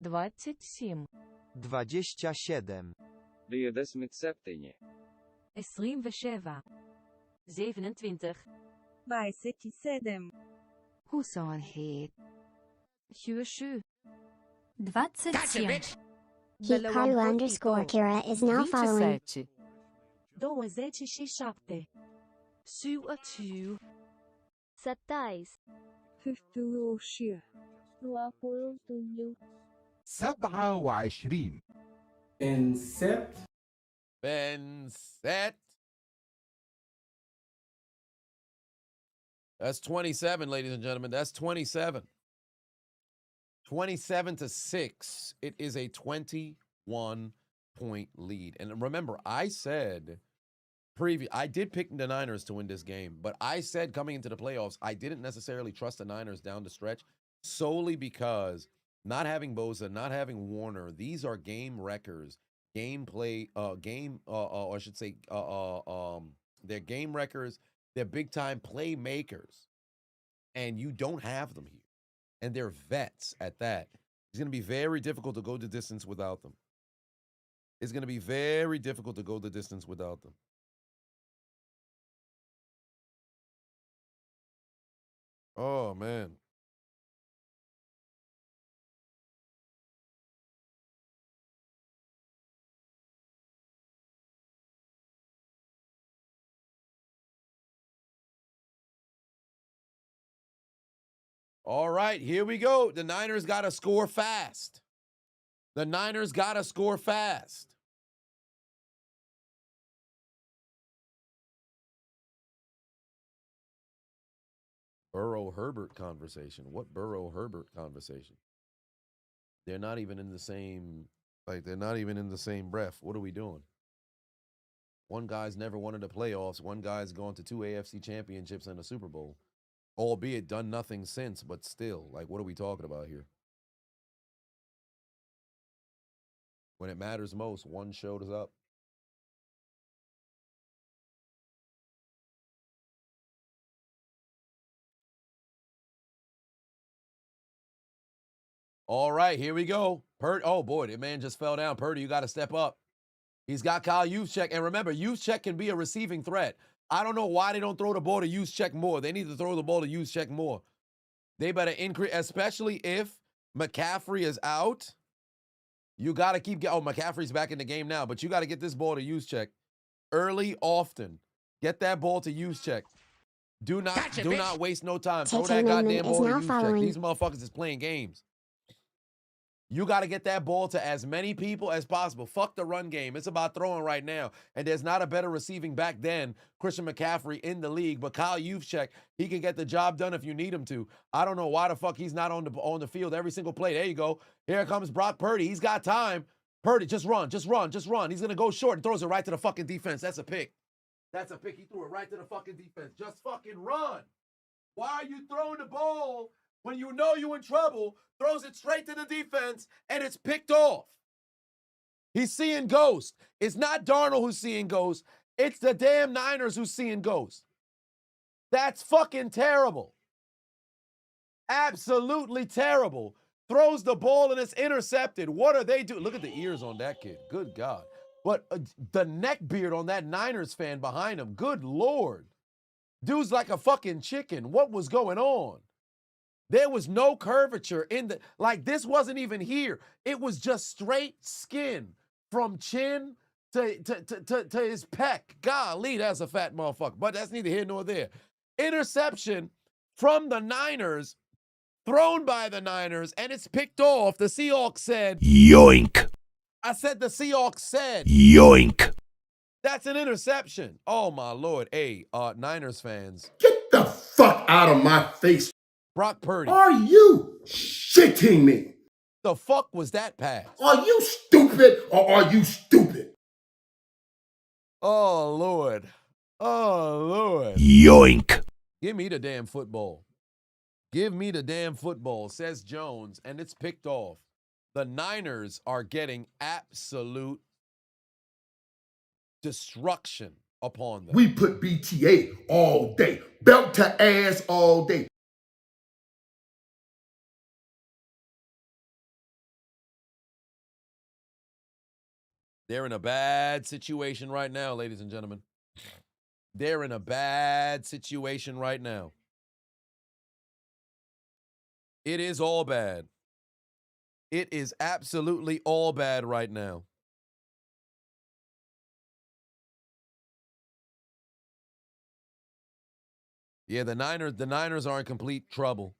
27 27 27. 27. 27 27 27 Hoesaanheid 27 27 Hikaru_Kira is now following. 27 27 17 27 27 27 Ben set. That's 27, ladies and gentlemen. That's 27. 27-6. It is a 21-point lead. And remember, I said I did pick the Niners to win this game, but I said coming into the playoffs, I didn't necessarily trust the Niners down the stretch solely because not having Bosa, not having Warner, these are game wreckers, they're game wreckers, they're big-time playmakers, and you don't have them here. And they're vets at that. It's going to be very difficult to go the distance without them. It's going to be very difficult to go the distance without them. Oh, man. All right, here we go. The Niners got to score fast. The Niners got to score fast. Burrow-Herbert conversation. What Burrow-Herbert conversation? They're not even in the same, they're not even in the same breath. What are we doing? One guy's never won in the playoffs. One guy's gone to 2 AFC championships and a Super Bowl. Albeit done nothing since, but still, what are we talking about here? When it matters most, one showed us up. All right, here we go. Oh, boy, that man just fell down. Purdy, you got to step up. He's got Kyle Juszczyk. And remember, Juszczyk can be a receiving threat. I don't know why they don't throw the ball to use check more. They need to throw the ball to use check more. They better increase, especially if McCaffrey is out. You got to keep, McCaffrey's back in the game now, but you got to get this ball to use check early, often. Get that ball to use check. Do not waste no time. Throw that goddamn ball to use check. These motherfuckers is playing games. You got to get that ball to as many people as possible. Fuck the run game. It's about throwing right now. And there's not a better receiving back than Christian McCaffrey in the league. But Kyle Juszczyk, he can get the job done if you need him to. I don't know why the fuck he's not on the field every single play. There you go. Here comes Brock Purdy. He's got time. Purdy, just run. He's going to go short and throws it right to the fucking defense. That's a pick. That's a pick. He threw it right to the fucking defense. Just fucking run. Why are you throwing the ball when you know you're in trouble? Throws it straight to the defense, and it's picked off. He's seeing ghosts. It's not Darnold who's seeing ghosts. It's the damn Niners who's seeing ghosts. That's fucking terrible. Absolutely terrible. Throws the ball, and it's intercepted. What are they doing? Look at the ears on that kid. Good God. But the neck beard on that Niners fan behind him. Good Lord. Dude's like a fucking chicken. What was going on? There was no curvature in the, like this wasn't even here. It was just straight skin from chin to his pec. Golly, that's a fat motherfucker. But that's neither here nor there. Interception from the Niners, thrown by the Niners, and it's picked off. The Seahawks said, yoink. I said the Seahawks said, yoink. That's an interception. Oh, my Lord. Hey, Niners fans. Get the fuck out of my face. Brock Purdy. Are you shitting me? The fuck was that pass? Are you stupid or are you stupid? Oh, Lord. Oh, Lord. Yoink. Give me the damn football. Give me the damn football, says Jones, and it's picked off. The Niners are getting absolute destruction upon them. We put BTA all day. Belt to ass all day. They're in a bad situation right now, ladies and gentlemen. They're in a bad situation right now. It is all bad. It is absolutely all bad right now. Yeah, the Niners are in complete trouble.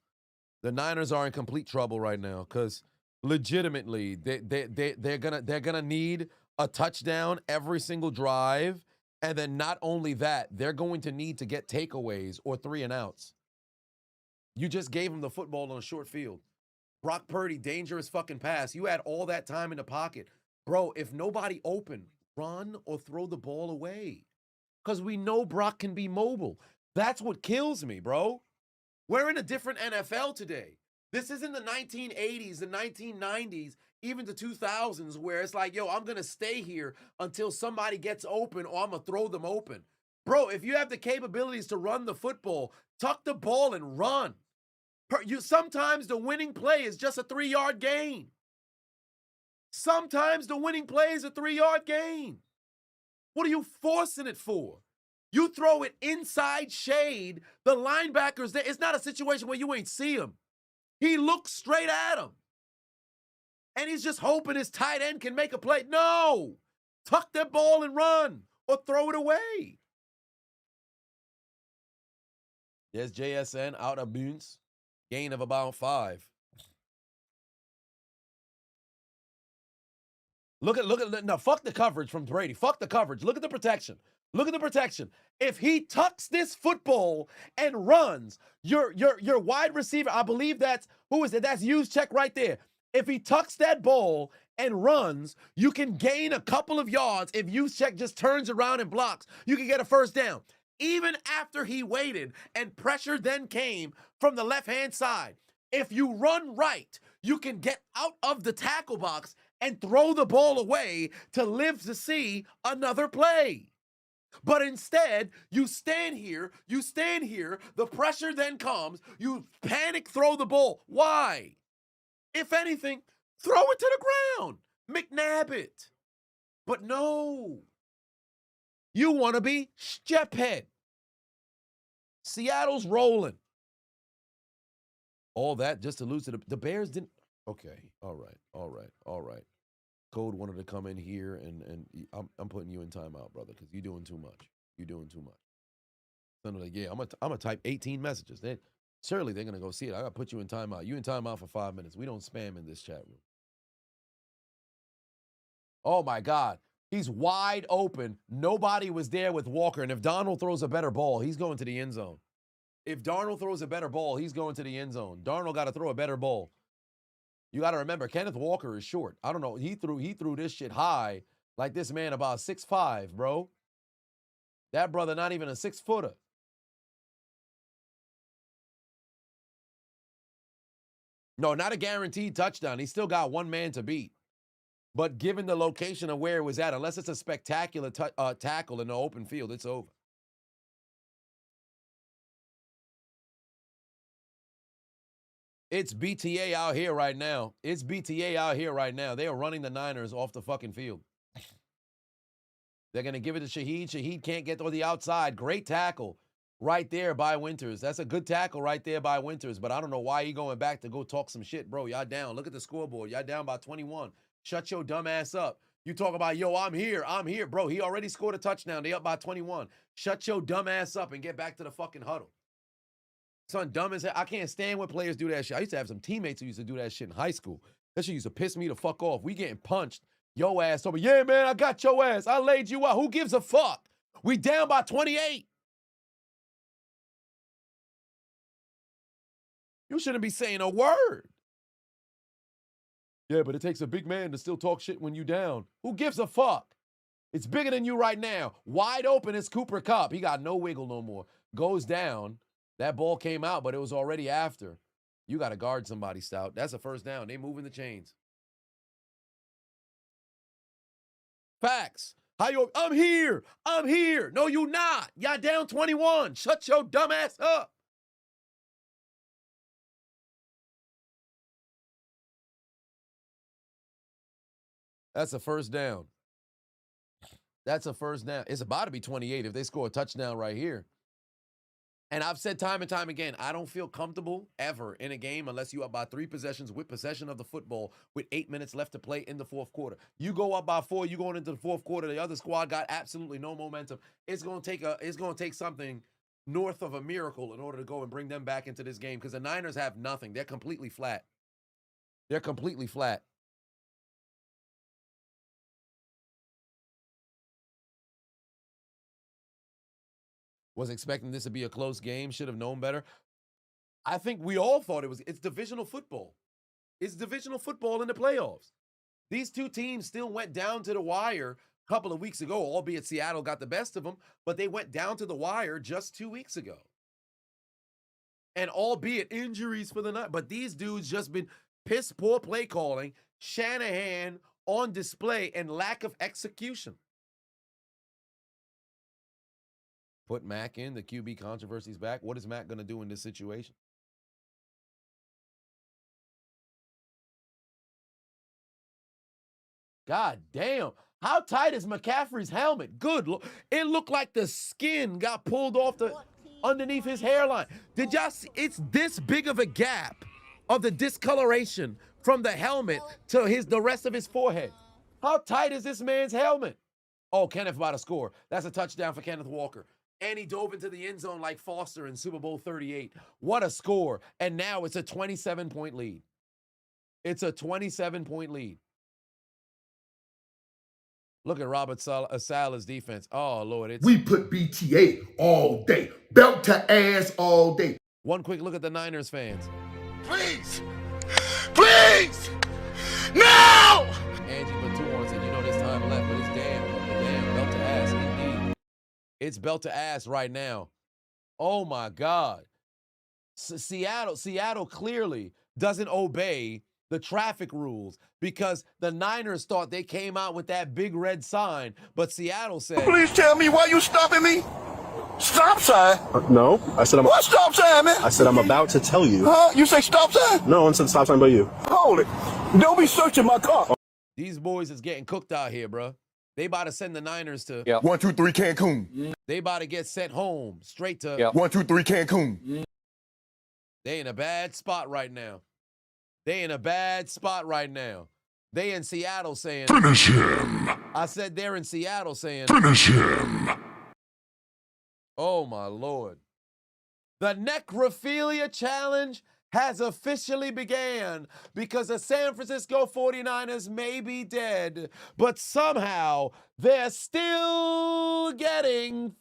The Niners are in complete trouble right now because legitimately they're gonna need a touchdown every single drive, and then not only that, they're going to need to get takeaways or 3 and outs. You just gave him the football on a short field. Brock Purdy, dangerous fucking pass. You had all that time in the pocket. Bro, if nobody open, run or throw the ball away. Because we know Brock can be mobile. That's what kills me, bro. We're in a different NFL today. This isn't the 1980s, the 1990s, even the 2000s, where it's like, yo, I'm going to stay here until somebody gets open or I'm going to throw them open. Bro, if you have the capabilities to run the football, tuck the ball and run. Sometimes the winning play is just a 3-yard gain. Sometimes the winning play is a 3-yard gain. What are you forcing it for? You throw it inside shade, the linebackers there. It's not a situation where you ain't see him. He looks straight at him. And he's just hoping his tight end can make a play. No! Tuck that ball and run or throw it away. There's JSN out of bounds. Gain of about 5. Look at, no, fuck the coverage from Brady. Fuck the coverage. Look at the protection. Look at the protection. If he tucks this football and runs, your wide receiver, I believe that's, who is it? That's Juszczyk right there. If he tucks that ball and runs, you can gain a couple of yards. If Juszczyk just turns around and blocks, you can get a first down. Even after he waited and pressure then came from the left-hand side, if you run right, you can get out of the tackle box and throw the ball away to live to see another play. But instead, you stand here, the pressure then comes, you panic, throw the ball. Why? If anything, throw it to the ground. McNabb it. But no. You want to be stephead. Seattle's rolling. All that just to lose to the Bears didn't. Okay, all right. Code wanted to come in here, and I'm putting you in timeout, brother, because you're doing too much. So I'm like, yeah, I'm gonna type 18 messages. Surely they're gonna go see it. I gotta put you in timeout. You in timeout for 5 minutes. We don't spam in this chat room. Oh my God, he's wide open. Nobody was there with Walker, and if Darnold throws a better ball, he's going to the end zone. If Darnold throws a better ball, he's going to the end zone. Darnold got to throw a better ball. You got to remember, Kenneth Walker is short. I don't know. He threw this shit high like this man about 6'5", bro. That brother not even a 6-footer. No, not a guaranteed touchdown. He still got one man to beat. But given the location of where it was at, unless it's a spectacular tackle in the open field, it's over. It's BTA out here right now. They are running the Niners off the fucking field. They're going to give it to Shaheed. Shaheed can't get to the outside. Great tackle right there by Winters. That's a good tackle right there by Winters, but I don't know why you going back to go talk some shit, bro. Y'all down. Look at the scoreboard. Y'all down by 21. Shut your dumb ass up. You talk about, yo, I'm here. Bro, he already scored a touchdown. They up by 21. Shut your dumb ass up and get back to the fucking huddle. Son, dumb as hell. I can't stand when players do that shit. I used to have some teammates who used to do that shit in high school. That shit used to piss me the fuck off. We getting punched. Yo ass over. Yeah, man, I got your ass. I laid you out. Who gives a fuck? We down by 28. You shouldn't be saying a word. Yeah, but it takes a big man to still talk shit when you down. Who gives a fuck? It's bigger than you right now. Wide open is Cooper Kupp. He got no wiggle no more. Goes down. That ball came out, but it was already after. You got to guard somebody, Stout. That's a first down. They moving the chains. Facts. I'm here. No, you not. Y'all down 21. Shut your dumb ass up. That's a first down. It's about to be 28 if they score a touchdown right here. And I've said time and time again, I don't feel comfortable ever in a game unless you up by 3 possessions with possession of the football with 8 minutes left to play in the fourth quarter. You go up by 4, you going into the fourth quarter, the other squad got absolutely no momentum. It's going to take something north of a miracle in order to go and bring them back into this game because the Niners have nothing. They're completely flat. Was expecting this to be a close game, should have known better. I think we all thought it's divisional football. It's divisional football in the playoffs. These two teams still went down to the wire a couple of weeks ago, albeit Seattle got the best of them, but they went down to the wire just 2 weeks ago. And albeit injuries for the night, but these dudes just been piss poor play calling, Shanahan on display, and lack of execution. Put Mac in. The QB controversy's back. What is Mac going to do in this situation? God damn. How tight is McCaffrey's helmet? Good. It looked like the skin got pulled off underneath his hairline. Did y'all see? It's this big of a gap of the discoloration from the helmet to the rest of his forehead. How tight is this man's helmet? Oh, Kenneth about to score. That's a touchdown for Kenneth Walker. And he dove into the end zone like Foster in Super Bowl 38. What a score. And now it's a 27-point lead. Look at Robert Saleh's defense. Oh, Lord. We put BTA all day. Belt to ass all day. One quick look at the Niners fans. Please! Please! No! Angie put 2 on said, this time left, but it's damn belt to ass. Indeed. It's belt to ass right now. Oh, my God. Seattle clearly doesn't obey the traffic rules because the Niners thought they came out with that big red sign, but Seattle said, Please tell me why you stopping me? Stop sign? No, I said What stop sign, man? I said I'm about to tell you. Huh? You say stop sign? No one said stop sign but you. Hold it. Don't be searching my car. These boys is getting cooked out here, bro. They about to send the Niners to 1, 2, 3 Cancun. They about to get sent home straight to 1, 2, 3 Cancun. They in a bad spot right now. They in a bad spot right now. They in Seattle saying Finish him. I said they're in Seattle saying Finish him. Oh my Lord. The necrophilia challenge has officially began because the San Francisco 49ers may be dead, but somehow they're still getting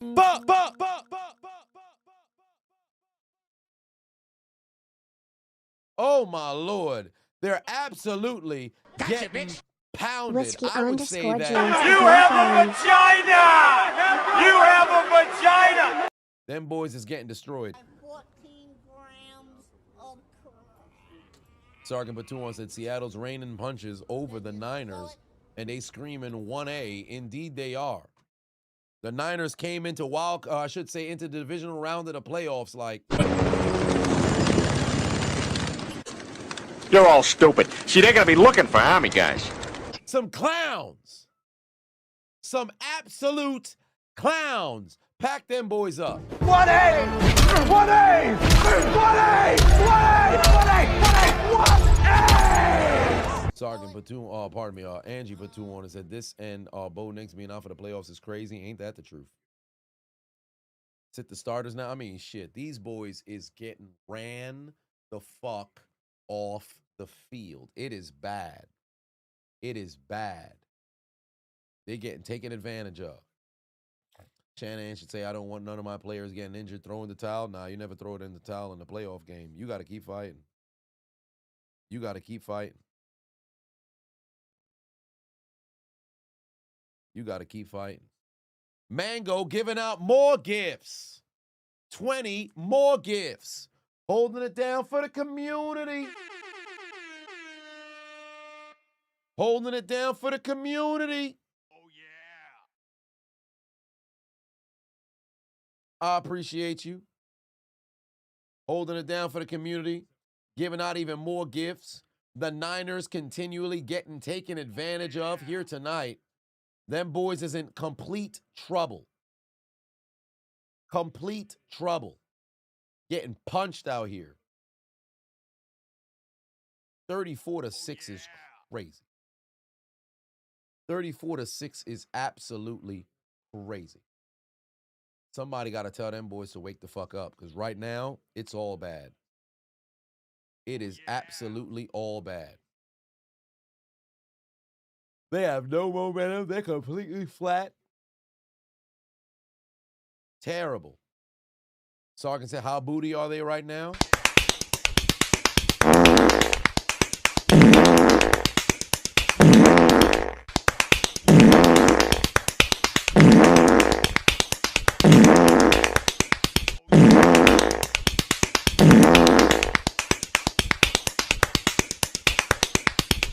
Oh my Lord. They're absolutely getting pounded. Whiskey I would say _ that James You have a vagina! You have a vagina! them boys is getting destroyed. 14 grams of Sergeant Batuan said Seattle's raining punches over the Niners, and they screaming 1A. Indeed, they are. The Niners came into into the divisional round of the playoffs like. You're all stupid. See, they're gonna be looking for Army guys. Some clowns. Some absolute clowns. Pack them boys up. 1A! 1A! 1A! 1A! 1A! Sergeant Batoon, pardon me, Angie Batoon and said this and Bo Nix being out for the playoffs is crazy. Ain't that the truth? Sit the starters now. I mean, shit. These boys is getting ran the fuck off the field. It is bad. It is bad. They're getting taken advantage of. Shanahan should say, I don't want none of my players getting injured throwing the towel. Nah, you never throw it in the towel in the playoff game. You got to keep fighting. You got to keep fighting. You got to keep fighting. Mango giving out more gifts. 20 more gifts. Holding it down for the community. Holding it down for the community. I appreciate you. Holding it down for the community. Giving out even more gifts. The Niners continually getting taken advantage of here tonight. Them boys is in complete trouble. Complete trouble. Getting punched out here. 34-6 is crazy. 34-6 is absolutely crazy. Somebody got to tell them boys to wake the fuck up because right now, it's all bad. It is absolutely all bad. They have no momentum. They're completely flat. Terrible. Sergeant said, how booty are they right now?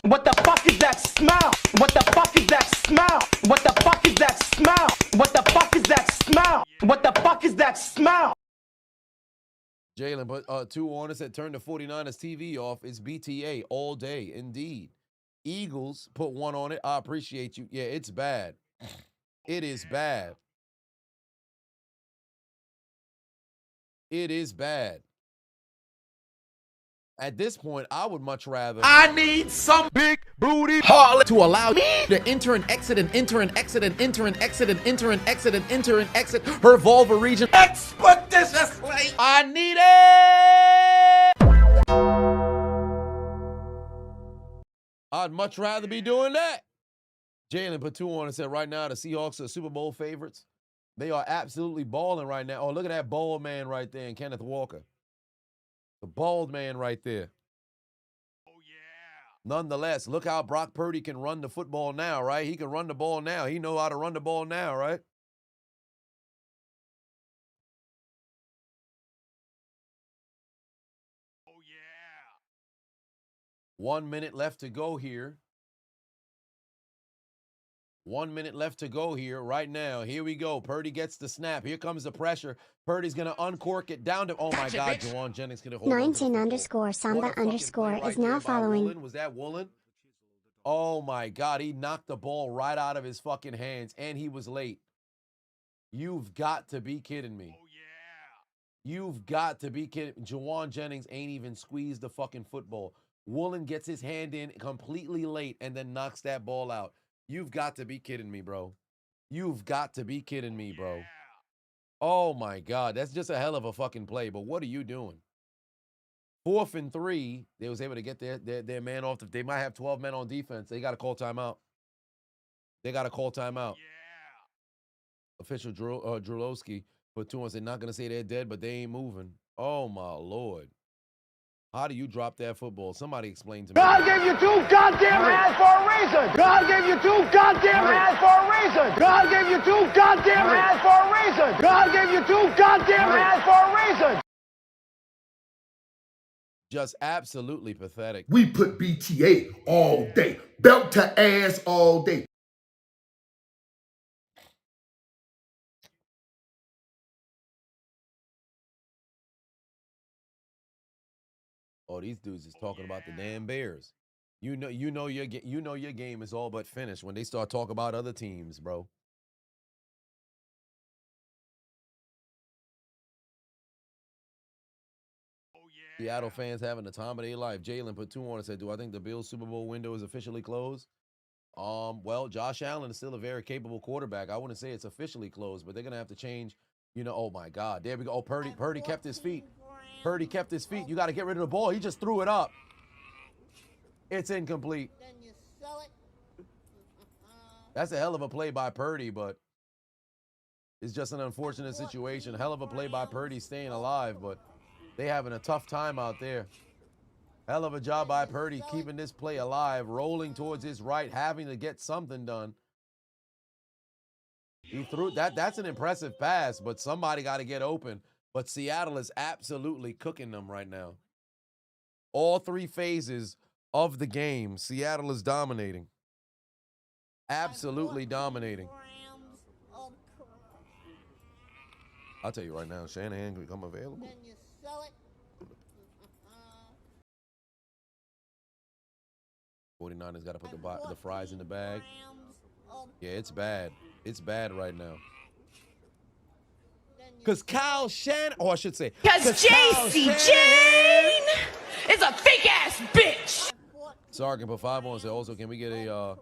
What the fuck is that smell? What the fuck is that smell? What the fuck is that smell? What the fuck is that smell? What the fuck is that smell? Jalen, but 2 on us that turned the 49ers TV off. It's BTA all day, indeed. Eagles put 1 on it. I appreciate you. Yeah, it's bad. It is bad. It is bad. At this point, I would much rather. I need some big booty harlot to allow me to enter and exit and enter and exit and enter and exit and enter and exit and enter and exit her vulva region expeditiously. I need it. I'd much rather be doing that. Jalen put 2 on and said right now the Seahawks are Super Bowl favorites. They are absolutely balling right now. Oh, look at that bald man right there and Kenneth Walker. The bald man right there. Oh, yeah. Nonetheless, look how Brock Purdy can run the football now, right? He can run the ball now. He know how to run the ball now, right? Oh, yeah. 1 minute left to go here. 1 minute left to go here right now. Here we go. Purdy gets the snap. Here comes the pressure. Purdy's going to uncork it down to, oh my God, Juwan Jennings going to hold 19 _ Samba _ is now following. Was that Woolen? Oh, my God. He knocked the ball right out of his fucking hands, and he was late. You've got to be kidding me. Oh, yeah. You've got to be kidding. Jawan Jennings ain't even squeezed the fucking football. Woolen gets his hand in completely late and then knocks that ball out. You've got to be kidding me, bro. You've got to be kidding me, bro. Oh, my God. That's just a hell of a fucking play, but what are you doing? 4th and 3, they was able to get their man off. They might have 12 men on defense. They got to call timeout. They got to call timeout. Yeah. Official Drulowski put 2 on. They're not going to say they're dead, but they ain't moving. Oh, my Lord. How do you drop that football? Somebody explain to me. God gave you 2 goddamn hands for a reason. God gave you 2 goddamn hands for a reason. God gave you 2 goddamn hands for a reason. God gave you 2 goddamn hands for a reason. Just absolutely pathetic. We put BTA all day. Belt to ass all day. Oh, these dudes is talking about the damn Bears. You know your game is all but finished when they start talking about other teams, bro. Seattle fans having the time of their life. Jalen put 2 on and said, do I think the Bills Super Bowl window is officially closed? Well, Josh Allen is still a very capable quarterback. I wouldn't say it's officially closed, but they're going to have to change, oh, my God. There we go. Oh, Purdy kept his feet. Purdy kept his feet. You got to get rid of the ball. He just threw it up. It's incomplete. Then you sell it. That's a hell of a play by Purdy, but it's just an unfortunate situation. Hell of a play by Purdy staying alive, but they having a tough time out there. Hell of a job by Purdy keeping this play alive, rolling towards his right, having to get something done. He threw that. That's an impressive pass, but somebody got to get open. But Seattle is absolutely cooking them right now. All 3 phases of the game, Seattle is dominating. Absolutely dominating. I'll tell you right now, Shanahan can become available. Then you sell it. 49ers got to put the fries in the bag. Yeah, it's bad. It's bad right now. Because Kyle Shannon, I should say. Because J.C. Jane is a fake-ass bitch. Sargent put 5 on and said, also, can we get a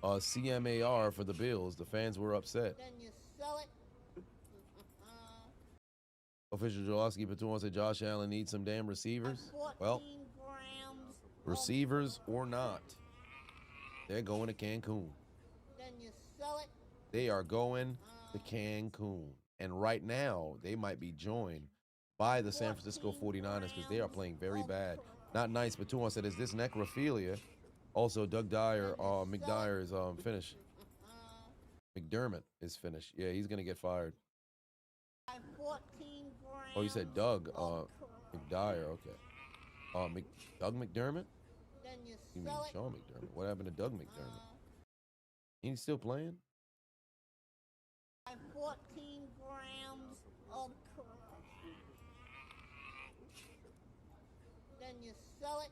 CMAR for the Bills? The fans were upset. Then you sell it. Official Jolowski put 2 on and said, Josh Allen needs some damn receivers. Well, receivers or not, they're going to Cancun. Then you sell it. They are going to Cancun. And right now, they might be joined by the San Francisco 49ers because they are playing very bad. Not nice, but 2 on said, is this necrophilia? Also, McDyer is finished. McDermott is finished. Yeah, he's going to get fired. Oh, you said Doug McDyer, okay. Doug McDermott? You mean Sean McDermott? What happened to Doug McDermott? He's still playing? 14 grams of Then you sell it.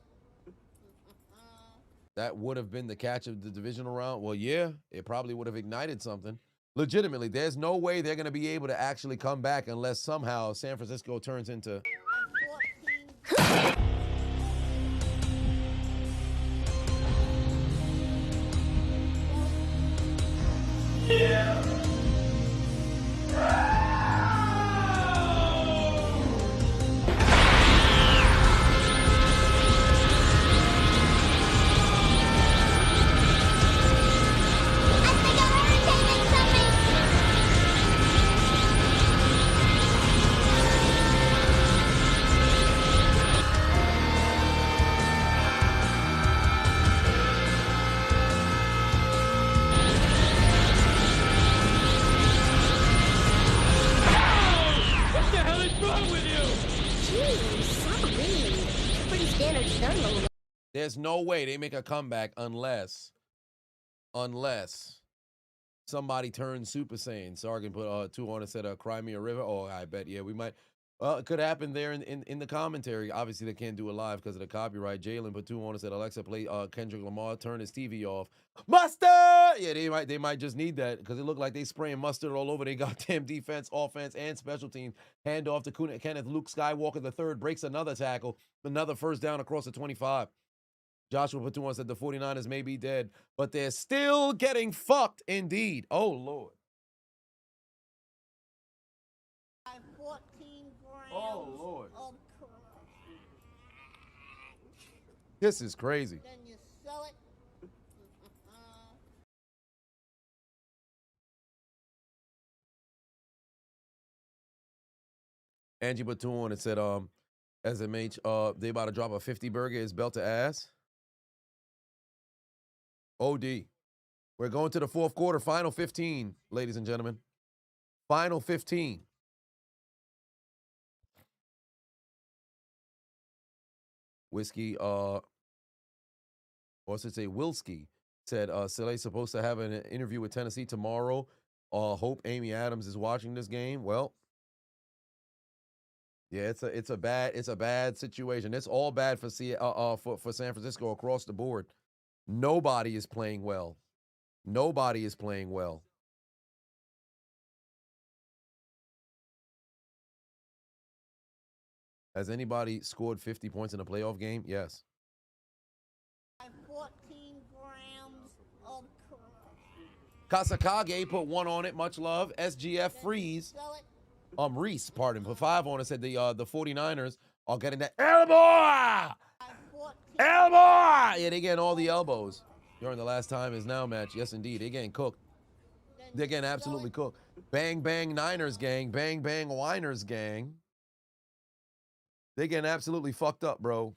That would have been the catch of the divisional round. Well, yeah, it probably would have ignited something. Legitimately, there's no way they're going to be able to actually come back unless somehow San Francisco turns into... Yeah. There's no way they make a comeback unless somebody turns Super Saiyan. Sargent put 2 on and said Crimea River. Oh, I bet. Yeah, we might. Well, it could happen there in the commentary. Obviously, they can't do it live because of the copyright. Jalen put 2 on and said, Alexa, play Kendrick Lamar, turn his TV off. Mustard! Yeah, they might just need that because it looked like they spraying mustard all over their goddamn defense, offense, and special teams. Hand off to Kenneth Luke Skywalker the third, breaks another tackle, another first down across the 25. Joshua put 2 on said the 49ers may be dead, but they're still getting fucked indeed. Oh, Lord. 14 grams Oh, Lord. of crack. This is crazy. Then you sell it. Angie put 2 on and said, SMH, they about to drop a 50 burger. Is belt to ass. OD. We're going to the fourth quarter. Final 15, ladies and gentlemen. Final 15. Whiskey, or I should say Wilski, said, Silly's supposed to have an interview with Tennessee tomorrow. Hope Amy Adams is watching this game. Well, yeah, it's a bad situation. It's all bad for San Francisco across the board. Nobody is playing well. Nobody is playing well. Has anybody scored 50 points in a playoff game? Yes. 14 grams of crack. Kasakage put 1 on it. Much love. SGF Freeze. Reese, pardon, put 5 on it. Said the 49ers are getting that elbow. Elbow! Yeah, they getting all the elbows during the last time is now match. Yes, indeed. They're getting cooked. They're getting absolutely cooked. Bang, bang, Niners gang. Bang, bang, Winers gang. They getting absolutely fucked up, bro.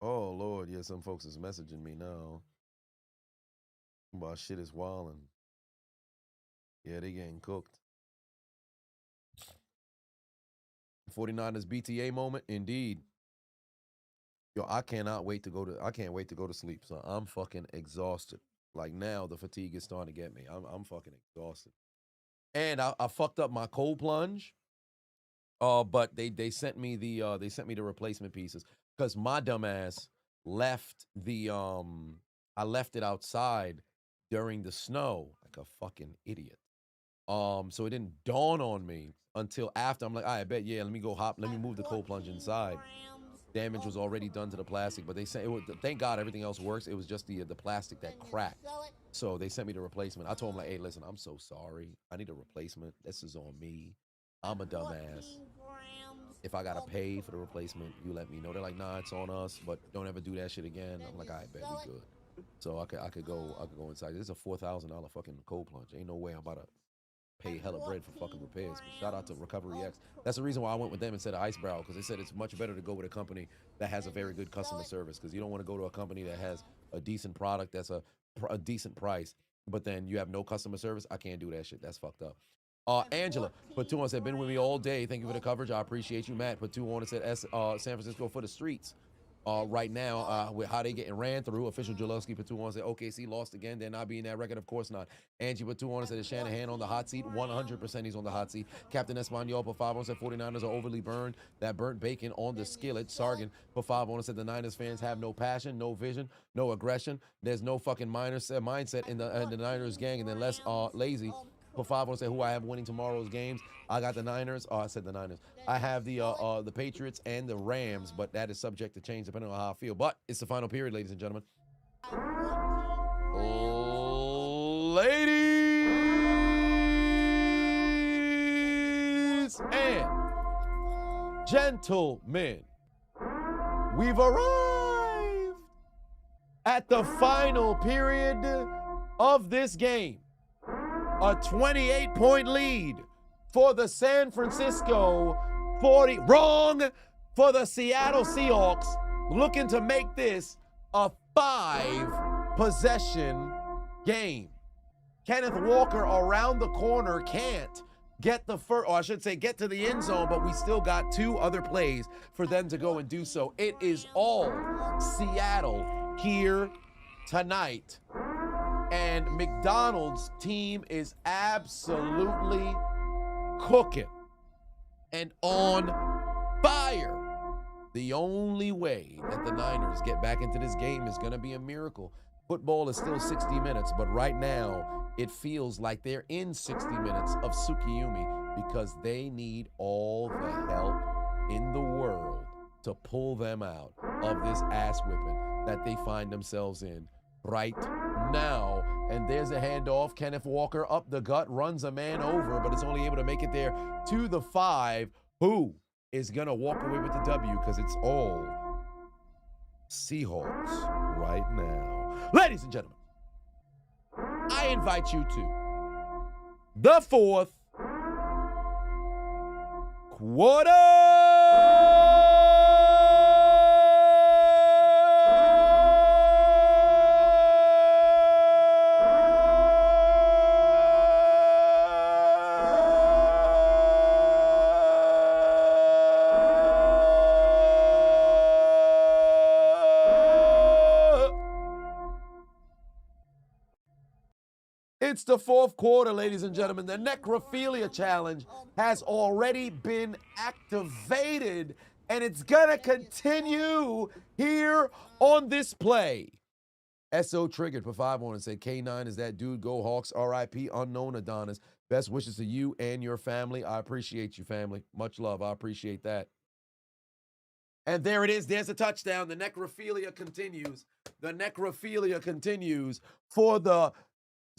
Oh, Lord. Yeah, some folks is messaging me now. About shit is wildin'. Yeah, they getting cooked. 49ers BTA moment, indeed. Yo, I can't wait to go to sleep. So I'm fucking exhausted. Like now, the fatigue is starting to get me. I'm fucking exhausted. And I fucked up my cold plunge. But they sent me the replacement pieces because my dumbass left I left it outside during the snow like a fucking idiot. So it didn't dawn on me until after. I'm like, I bet, yeah, let me move the cold plunge inside. Damage was already done to the plastic, but they said thank God everything else works. It was just the plastic that cracked. So they sent me the replacement. I told them, like, hey, listen, I'm so sorry. I need a replacement. This is on me. I'm a dumbass. If I gotta pay for the replacement, you let me know. They're like, nah, it's on us, but don't ever do that shit again. I'm like, I bet we good. So I could go inside. This is a $4,000 fucking cold plunge. Ain't no way I'm about to pay hella bread for fucking repairs. But shout out to Recovery X. That's the reason why I went with them instead of Icebrow, because they said it's much better to go with a company that has a very good customer service, because you don't want to go to a company that has a decent product that's a decent price, but then you have no customer service. I can't do that shit. That's fucked up. Angela put 2 on, said, been with me all day. Thank you for the coverage. I appreciate you. Matt put 2 on and said, San Francisco for the streets. Right now, with how they getting ran through. Official Jalowski put 2 on, said, OKC lost again. They're not being that record. Of course not. Angie put 2 on and said, is Shanahan on the hot seat? 100% he's on the hot seat. Captain Espanol put 5 on, said 49ers are overly burned. That burnt bacon on the skillet. Sargon put 5 on and said the Niners fans have no passion, no vision, no aggression. There's no fucking mindset in the Niners gang, and they're less lazy. Put 5 on, say who I have winning tomorrow's games. I got the Niners. I said the Niners. I have the Patriots and the Rams, but that is subject to change depending on how I feel. But it's the final period, ladies and gentlemen. Ladies and gentlemen, we've arrived at the final period of this game. A 28-point lead for the San Francisco 40. Wrong for the Seattle Seahawks, looking to make this a 5-possession game. Kenneth Walker around the corner can't get the first, or I should say get to the end zone, but we still got 2 other plays for them to go and do so. It is all Seattle here tonight. And McDonald's team is absolutely cooking and on fire. The only way that the Niners get back into this game is going to be a miracle. Football is still 60 minutes, but right now it feels like they're in 60 minutes of Tsukiyumi because they need all the help in the world to pull them out of this ass whipping that they find themselves in right now. And there's a handoff. Kenneth Walker up the gut, runs a man over, but it's only able to make it there to the 5. Who is going to walk away with the W because it's all Seahawks right now. Ladies and gentlemen, I invite you to the fourth quarter. It's the fourth quarter, ladies and gentlemen. The Necrophilia Challenge has already been activated, and it's gonna continue here on this play. SO triggered for 5 on and said, K9 is that dude, go Hawks, RIP, unknown Adonis. Best wishes to you and your family. I appreciate you, family. Much love, I appreciate that. And there it is, there's a touchdown. The Necrophilia continues. The Necrophilia continues for the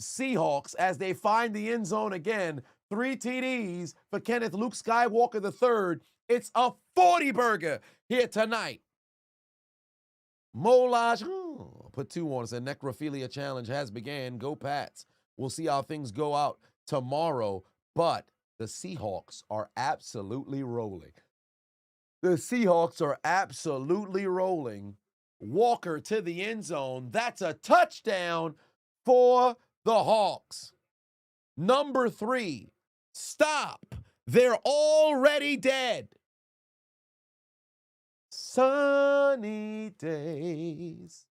Seahawks as they find the end zone again. 3 TDs for Kenneth Luke Skywalker III. It's a 40-burger here tonight. Molage put 2 on. Said Necrophilia Challenge has began. Go Pats. We'll see how things go out tomorrow, but the Seahawks are absolutely rolling. The Seahawks are absolutely rolling. Walker to the end zone. That's a touchdown for the Hawks. Number 3, stop. They're already dead. Sunny days.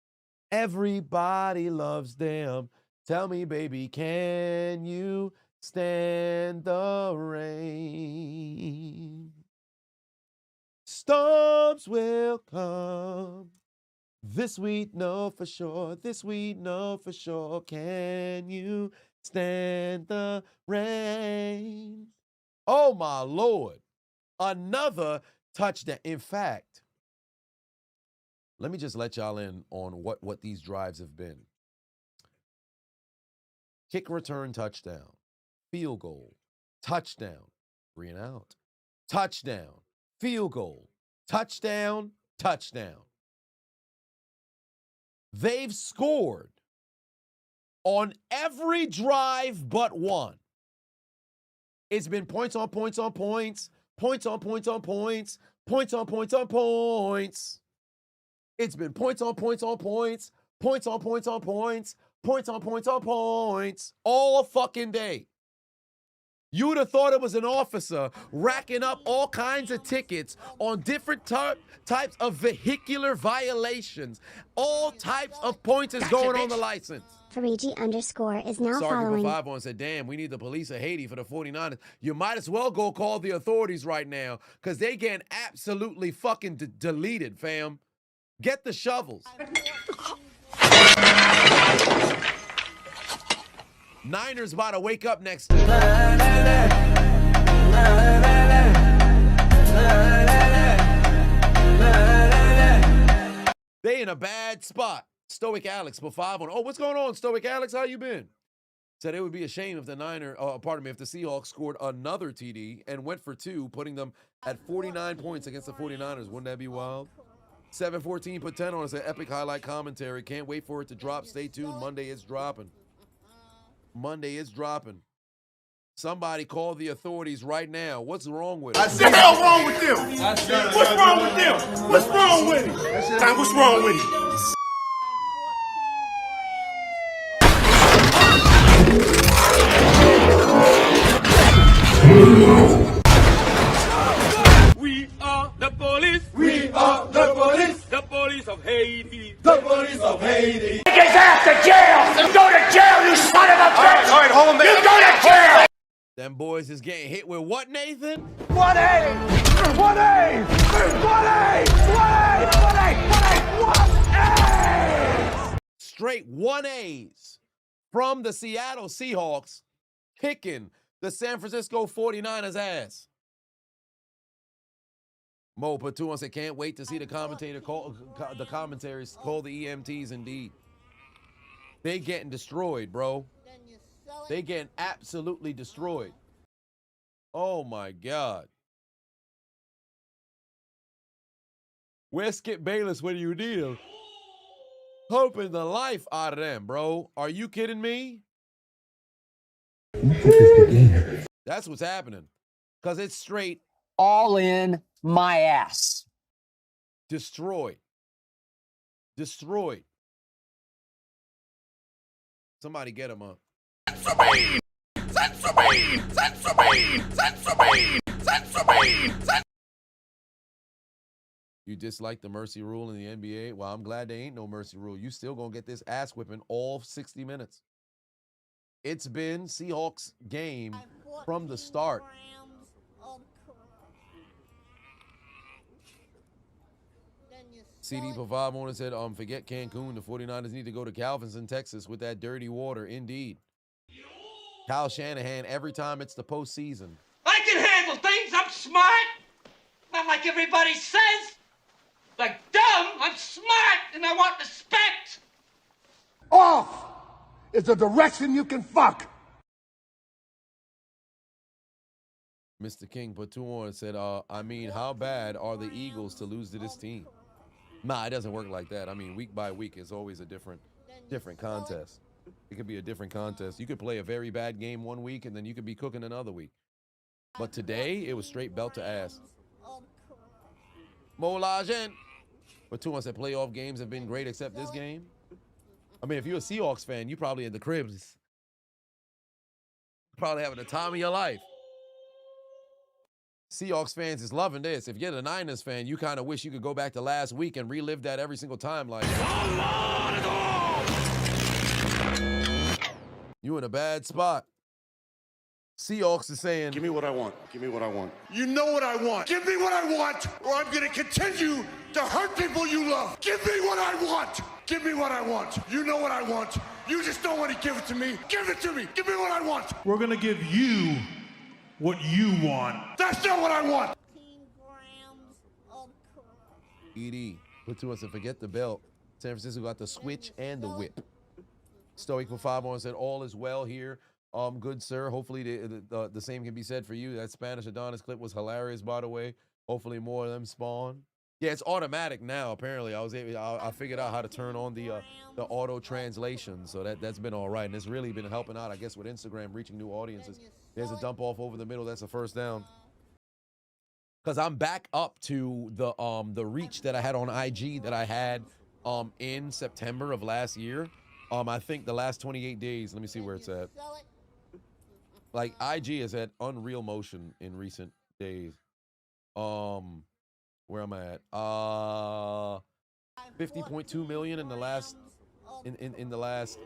Everybody loves them. Tell me, baby, can you stand the rain? Storms will come. This we know for sure, this we know for sure. Can you stand the rain? Oh, my Lord. Another touchdown. In fact, let me just let y'all in on what these drives have been. Kick return touchdown. Field goal. Touchdown. 3 and out. Touchdown. Field goal. Touchdown. Touchdown. They've scored on every drive but one. It's been points on points on points, points on points on points, points on points on points. It's been points on points on points, points on points on points, points on points on points, all fucking day. You would have thought it was an officer racking up all kinds of tickets on different types of vehicular violations. All types of points is going on the license. Farigi_ is now Sergeant following. for 5 on said, damn, we need the police of Haiti for the 49ers. You might as well go call the authorities right now because they getting absolutely fucking deleted, fam. Get the shovels. Niners about to wake up next to They in a bad spot. Stoic Alex for 5 on. Oh, what's going on, Stoic Alex? How you been? Said it would be a shame if the if the Seahawks scored another TD and went for 2, putting them at 49 points against the 49ers. Wouldn't that be wild? 714 put 10 on us. An epic highlight commentary. Can't wait for it to drop. Stay tuned. Monday is dropping. Monday is dropping. Somebody call the authorities right now. What's wrong with it? What the hell wrong with them? What's wrong with them? What's wrong with it? Time, what's wrong with it? We are the police. We are the police. The police of Haiti. The police of Haiti. Take his ass to jail and go to jail. Them boys is getting hit with what, Nathan? 1A! 1A! 1A! 1A! 1A! 1A! Straight 1As from the Seattle Seahawks kicking the San Francisco 49ers ass. Mo Patuan said, can't wait to see the commentators call the EMTs indeed. They getting destroyed, bro. They getting absolutely destroyed. Oh my God. Where's Skip Bayless when you need him? Hoping the life out of them, bro. Are you kidding me? That's what's happening. Because it's straight all in my ass. Destroyed. Destroyed. Somebody get him up. Sensubine! Sensubine! Sensubine! Sensubine! Sensubine! You dislike the mercy rule in the NBA? Well, I'm glad there ain't no mercy rule. You still gonna get this ass whipping all 60 minutes. It's been Seahawks game from the start. CD Pavavona said, forget Cancun. The 49ers need to go to Galveston, Texas with that dirty water. Indeed. Kyle Shanahan, every time it's the postseason. I can handle things. I'm smart. Not like everybody says. Like dumb, I'm smart and I want respect. Off is the direction you can fuck. Mr. King put two on and said, I mean, how bad are the Eagles to lose to this team? Nah, it doesn't work like that. I mean, week by week is always a different contest. It could be a different contest. You could play a very bad game one week and then you could be cooking another week. But today, it was straight belt to ass. Molagen. But two on said playoff games have been great except this game. I mean, if you're a Seahawks fan, you probably at the cribs. Probably having the time of your life. Seahawks fans is loving this. If you're the Niners fan, you kind of wish you could go back to last week and relive that every single time. Like, you in a bad spot. Seahawks is saying, give me what I want. Give me what I want. You know what I want. Give me what I want, or I'm going to continue to hurt people you love. Give me what I want. Give me what I want. You know what I want. You just don't want to give it to me. Give it to me. Give me what I want. We're going to give you what you want. That's not what I want. ED, put to us and forget the belt. San Francisco got the switch and the whip. Stoic for 5 on said, all is well here. Good sir. Hopefully the same can be said for you. That Spanish Adonis clip was hilarious, by the way. Hopefully more of them spawn. Yeah, it's automatic now. Apparently, I figured out how to turn on the auto translation, so that's been all right, and it's really been helping out, I guess, with Instagram reaching new audiences. There's a dump off over the middle. That's a first down. Because I'm back up to the reach that I had on IG that I had in September of last year. I think the last 28 days. Let me see where it's at. Like, IG is at unreal motion in recent days. Where am I at? 50.2 million in the last in the last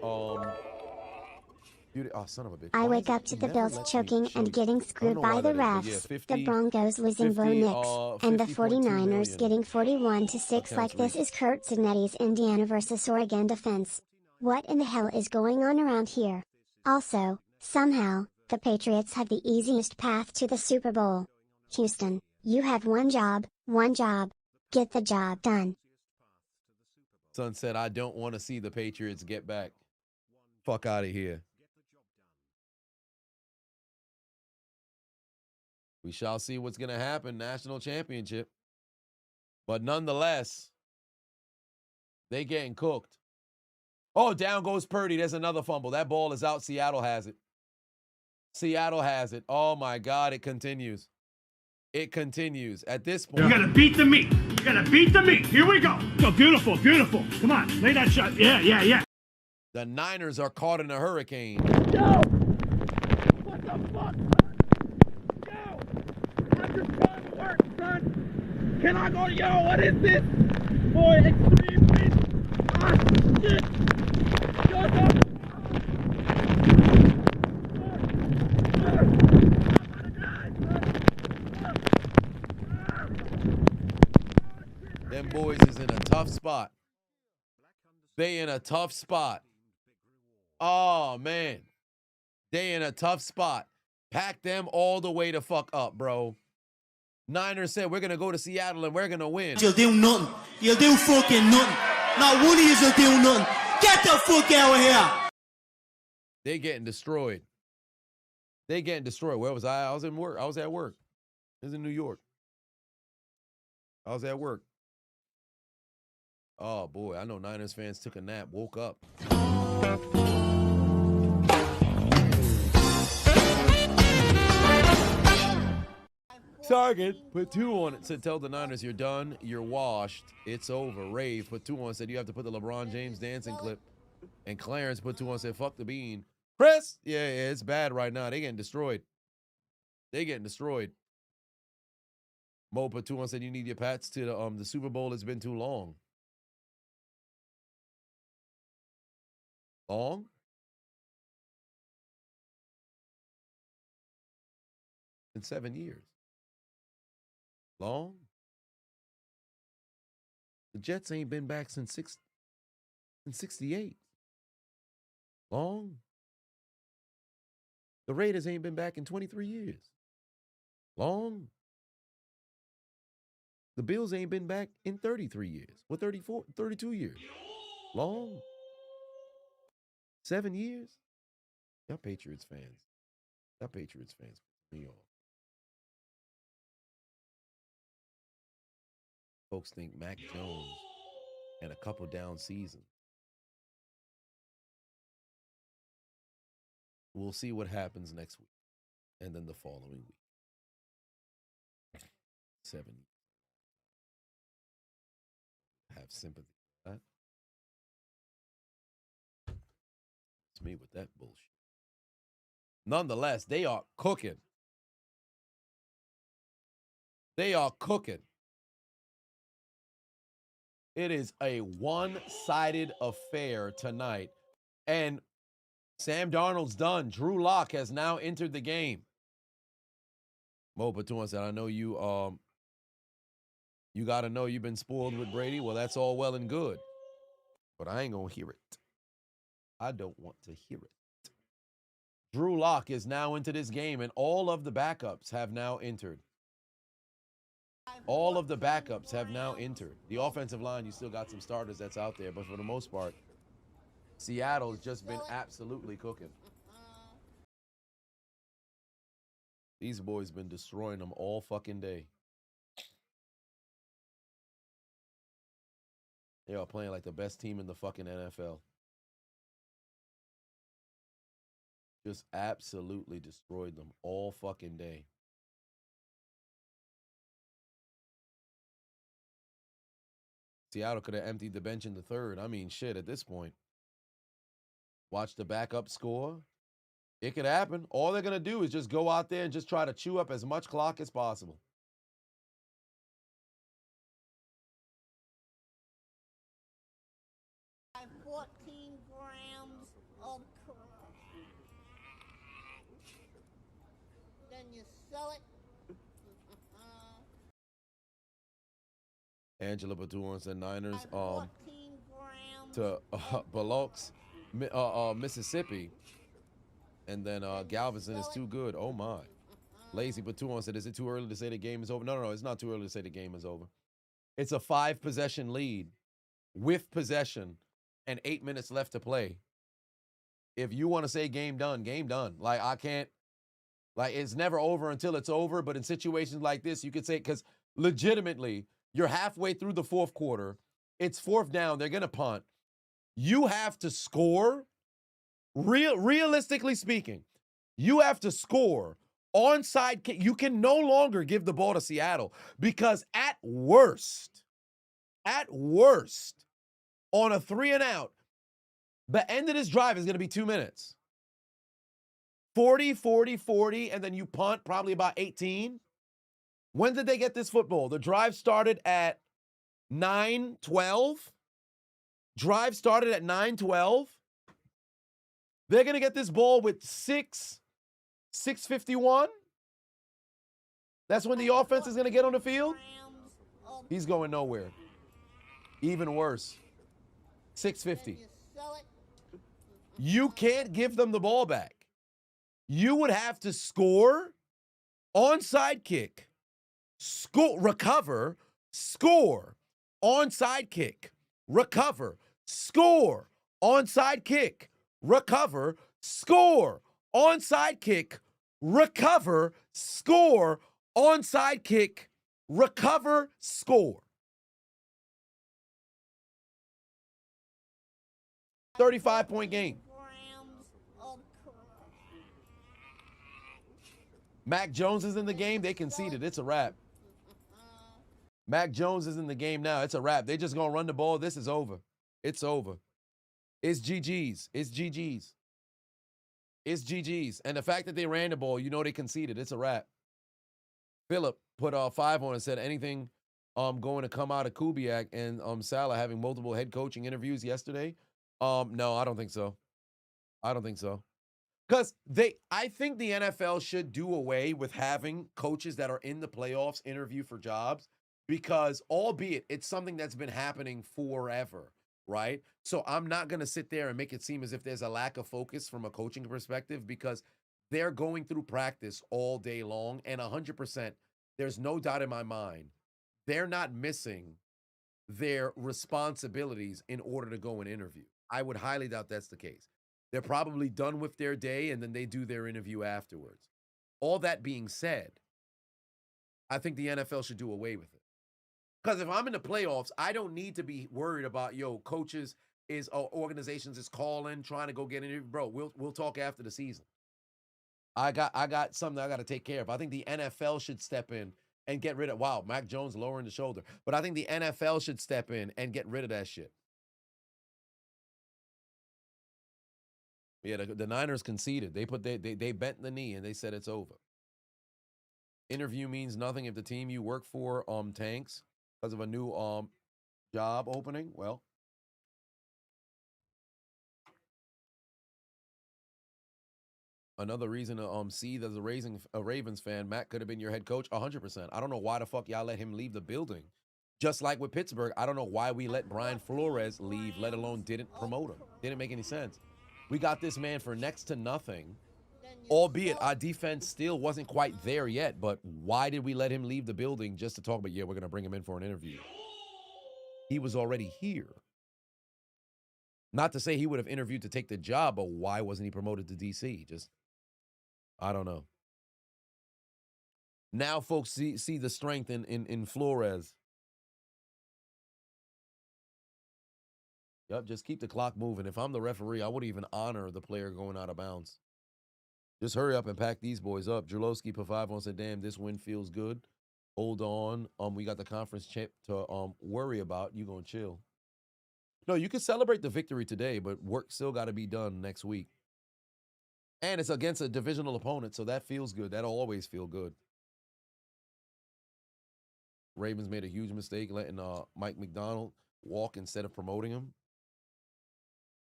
beauty. Oh, son of a bitch. I wake up to the Bills choking and getting screwed by the refs, the Broncos losing Bo Nix, and the 49ers getting 41-6. Like, this is Kurt Signetti's Indiana versus Oregon defense. What in the hell is going on around here? Also, somehow, the Patriots have the easiest path to the Super Bowl. Houston, you have one job. Get the job done. Son said, I don't want to see the Patriots get back. Fuck out of here. We shall see what's going to happen. National championship. But nonetheless, they getting cooked. Oh, down goes Purdy. There's another fumble. That ball is out. Seattle has it. Seattle has it. Oh, my God. It continues. It continues. At this point. You got to beat the meat. You got to beat the meat. Here we go. Oh, beautiful, beautiful. Come on. Lay that shot. Yeah. The Niners are caught in a hurricane. Yo! What the fuck, son? Yo! I'm just trying to work, son. Can I go? Yo, what is this? Boy, extreme fish. Ah, shit. Shut up. tough spot. They in a tough spot. Oh, man. They in a tough spot. Pack them all the way to fuck up, bro. Niners said, we're going to go to Seattle and we're going to win. You'll do nothing. You'll do fucking nothing. Not one of you will do nothing. Get the fuck out of here. They getting destroyed. They getting destroyed. Where was I? I was in work. I was at work. I was in New York. I was at work. Oh, boy. I know Niners fans took a nap, woke up. Target put 2 on it. Said, tell the Niners you're done. You're washed. It's over. Rave put 2 on. Said, you have to put the LeBron James dancing clip. And Clarence put 2 on. Said, fuck the bean. Chris, yeah, it's bad right now. They getting destroyed. They getting destroyed. Mo put 2 on. Said, you need your Pats to the Super Bowl. It's been too long. Long? In 7 years. Long? The Jets ain't been back since 68. Long? The Raiders ain't been back in 23 years. Long? The Bills ain't been back in 33 years. Or 34, 32 years. Long? 7 years? Y'all Patriots fans. Y'all Patriots fans. Me off. Folks think Mac Jones and a couple down seasons. We'll see what happens next week and then the following week. 7. Have sympathy for that. It's me with that bullshit. Nonetheless, they are cooking. They are cooking. It is a one-sided affair tonight. And Sam Darnold's done. Drew Lock has now entered the game. Mo Patouan said, I know you got to know you've been spoiled with Brady. Well, that's all well and good. But I ain't going to hear it. I don't want to hear it. Drew Lock is now into this game, and all of the backups have now entered. All of the backups have now entered. The offensive line, you still got some starters that's out there, but for the most part, Seattle's just been absolutely cooking. These boys been destroying them all fucking day. They are playing like the best team in the fucking NFL. Just absolutely destroyed them all fucking day. Seattle could have emptied the bench in the third. I mean, shit, at this point. Watch the backup score. It could happen. All they're going to do is just go out there and just try to chew up as much clock as possible. Buy 14 grams of crack. Then you sell it. Angela Batuan said Niners to Bilox, Mississippi. And then Galveston is too good. Oh, my. Lazy Batuan said, is it too early to say the game is over? No, it's not too early to say the game is over. It's a 5-possession lead with possession and 8 minutes left to play. If you want to say game done, game done. Like, I can't. Like, it's never over until it's over. But in situations like this, you could say, because legitimately, you're halfway through the fourth quarter. It's 4th down. They're going to punt. You have to score. Realistically speaking, you have to score onside kick. You can no longer give the ball to Seattle because at worst, on a 3-and-out, the end of this drive is going to be 2 minutes. 40, 40, 40, and then you punt probably about 18. When did they get this football? The drive started at 9:12. Drive started at 9:12. They're going to get this ball with 6:51. That's when the offense is going to get on the field. He's going nowhere. Even worse. 650. You can't give them the ball back. You would have to score, onside kick, recover, score, onside kick, recover, score, onside kick, recover, score, onside kick, recover, score, onside kick, recover, score. 35-point game. Mac Jones is in the game. They conceded. It's a wrap. Mac Jones is in the game now. It's a wrap. They're just going to run the ball. This is over. It's over. It's GG's. It's GG's. It's GG's. And the fact that they ran the ball, you know they conceded. It's a wrap. Phillip put 5 on and said anything going to come out of Kubiak and Salah having multiple head coaching interviews yesterday. No, I don't think so. I don't think so. Because I think the NFL should do away with having coaches that are in the playoffs interview for jobs because, albeit it's something that's been happening forever, right? So I'm not going to sit there and make it seem as if there's a lack of focus from a coaching perspective because they're going through practice all day long, and 100%, there's no doubt in my mind, they're not missing their responsibilities in order to go and interview. I would highly doubt that's the case. They're probably done with their day, and then they do their interview afterwards. All that being said, I think the NFL should do away with it. Because if I'm in the playoffs, I don't need to be worried about, coaches organizations is calling, trying to go get an interview. Bro, we'll talk after the season. I got something I got to take care of. I think the NFL should step in and get rid of, Mac Jones lowering the shoulder. But I think the NFL should step in and get rid of that shit. Yeah, the Niners conceded. They bent the knee and they said it's over. Interview means nothing if the team you work for tanks because of a new job opening. Well, another reason to see as a Ravens fan, Matt could have been your head coach 100%. I don't know why the fuck y'all let him leave the building. Just like with Pittsburgh, I don't know why we let Brian Flores leave, let alone didn't promote him. Didn't make any sense. We got this man for next to nothing, albeit our defense still wasn't quite there yet. But why did we let him leave the building just to talk about, we're going to bring him in for an interview? He was already here. Not to say he would have interviewed to take the job, but why wasn't he promoted to DC? I don't know. Now folks see the strength in Flores. Yep, just keep the clock moving. If I'm the referee, I wouldn't even honor the player going out of bounds. Just hurry up and pack these boys up. Jurlowski put 5 on, said, damn, this win feels good. Hold on. We got the conference champ to worry about. You gonna chill. No, you can celebrate the victory today, but work still got to be done next week. And it's against a divisional opponent, so that feels good. That'll always feel good. Ravens made a huge mistake letting Mike McDonald walk instead of promoting him.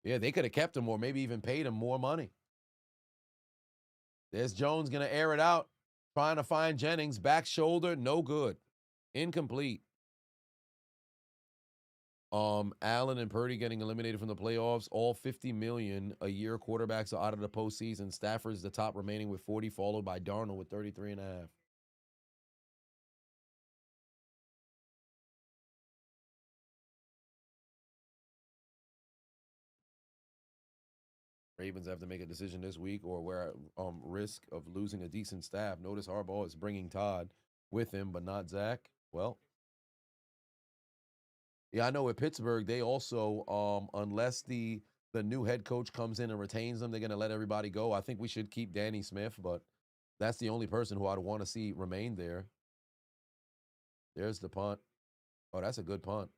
Yeah, they could have kept him or maybe even paid him more money. There's Jones going to air it out, trying to find Jennings. Back shoulder, no good. Incomplete. Allen and Purdy getting eliminated from the playoffs. All $50 million a year quarterbacks are out of the postseason. Stafford's the top remaining with 40, followed by Darnold with 33.5. Ravens have to make a decision this week or we're at risk of losing a decent staff. Notice Harbaugh is bringing Todd with him, but not Zach. Well, yeah, I know at Pittsburgh, they also, unless the new head coach comes in and retains them, they're going to let everybody go. I think we should keep Danny Smith, but that's the only person who I'd want to see remain there. There's the punt. Oh, that's a good punt.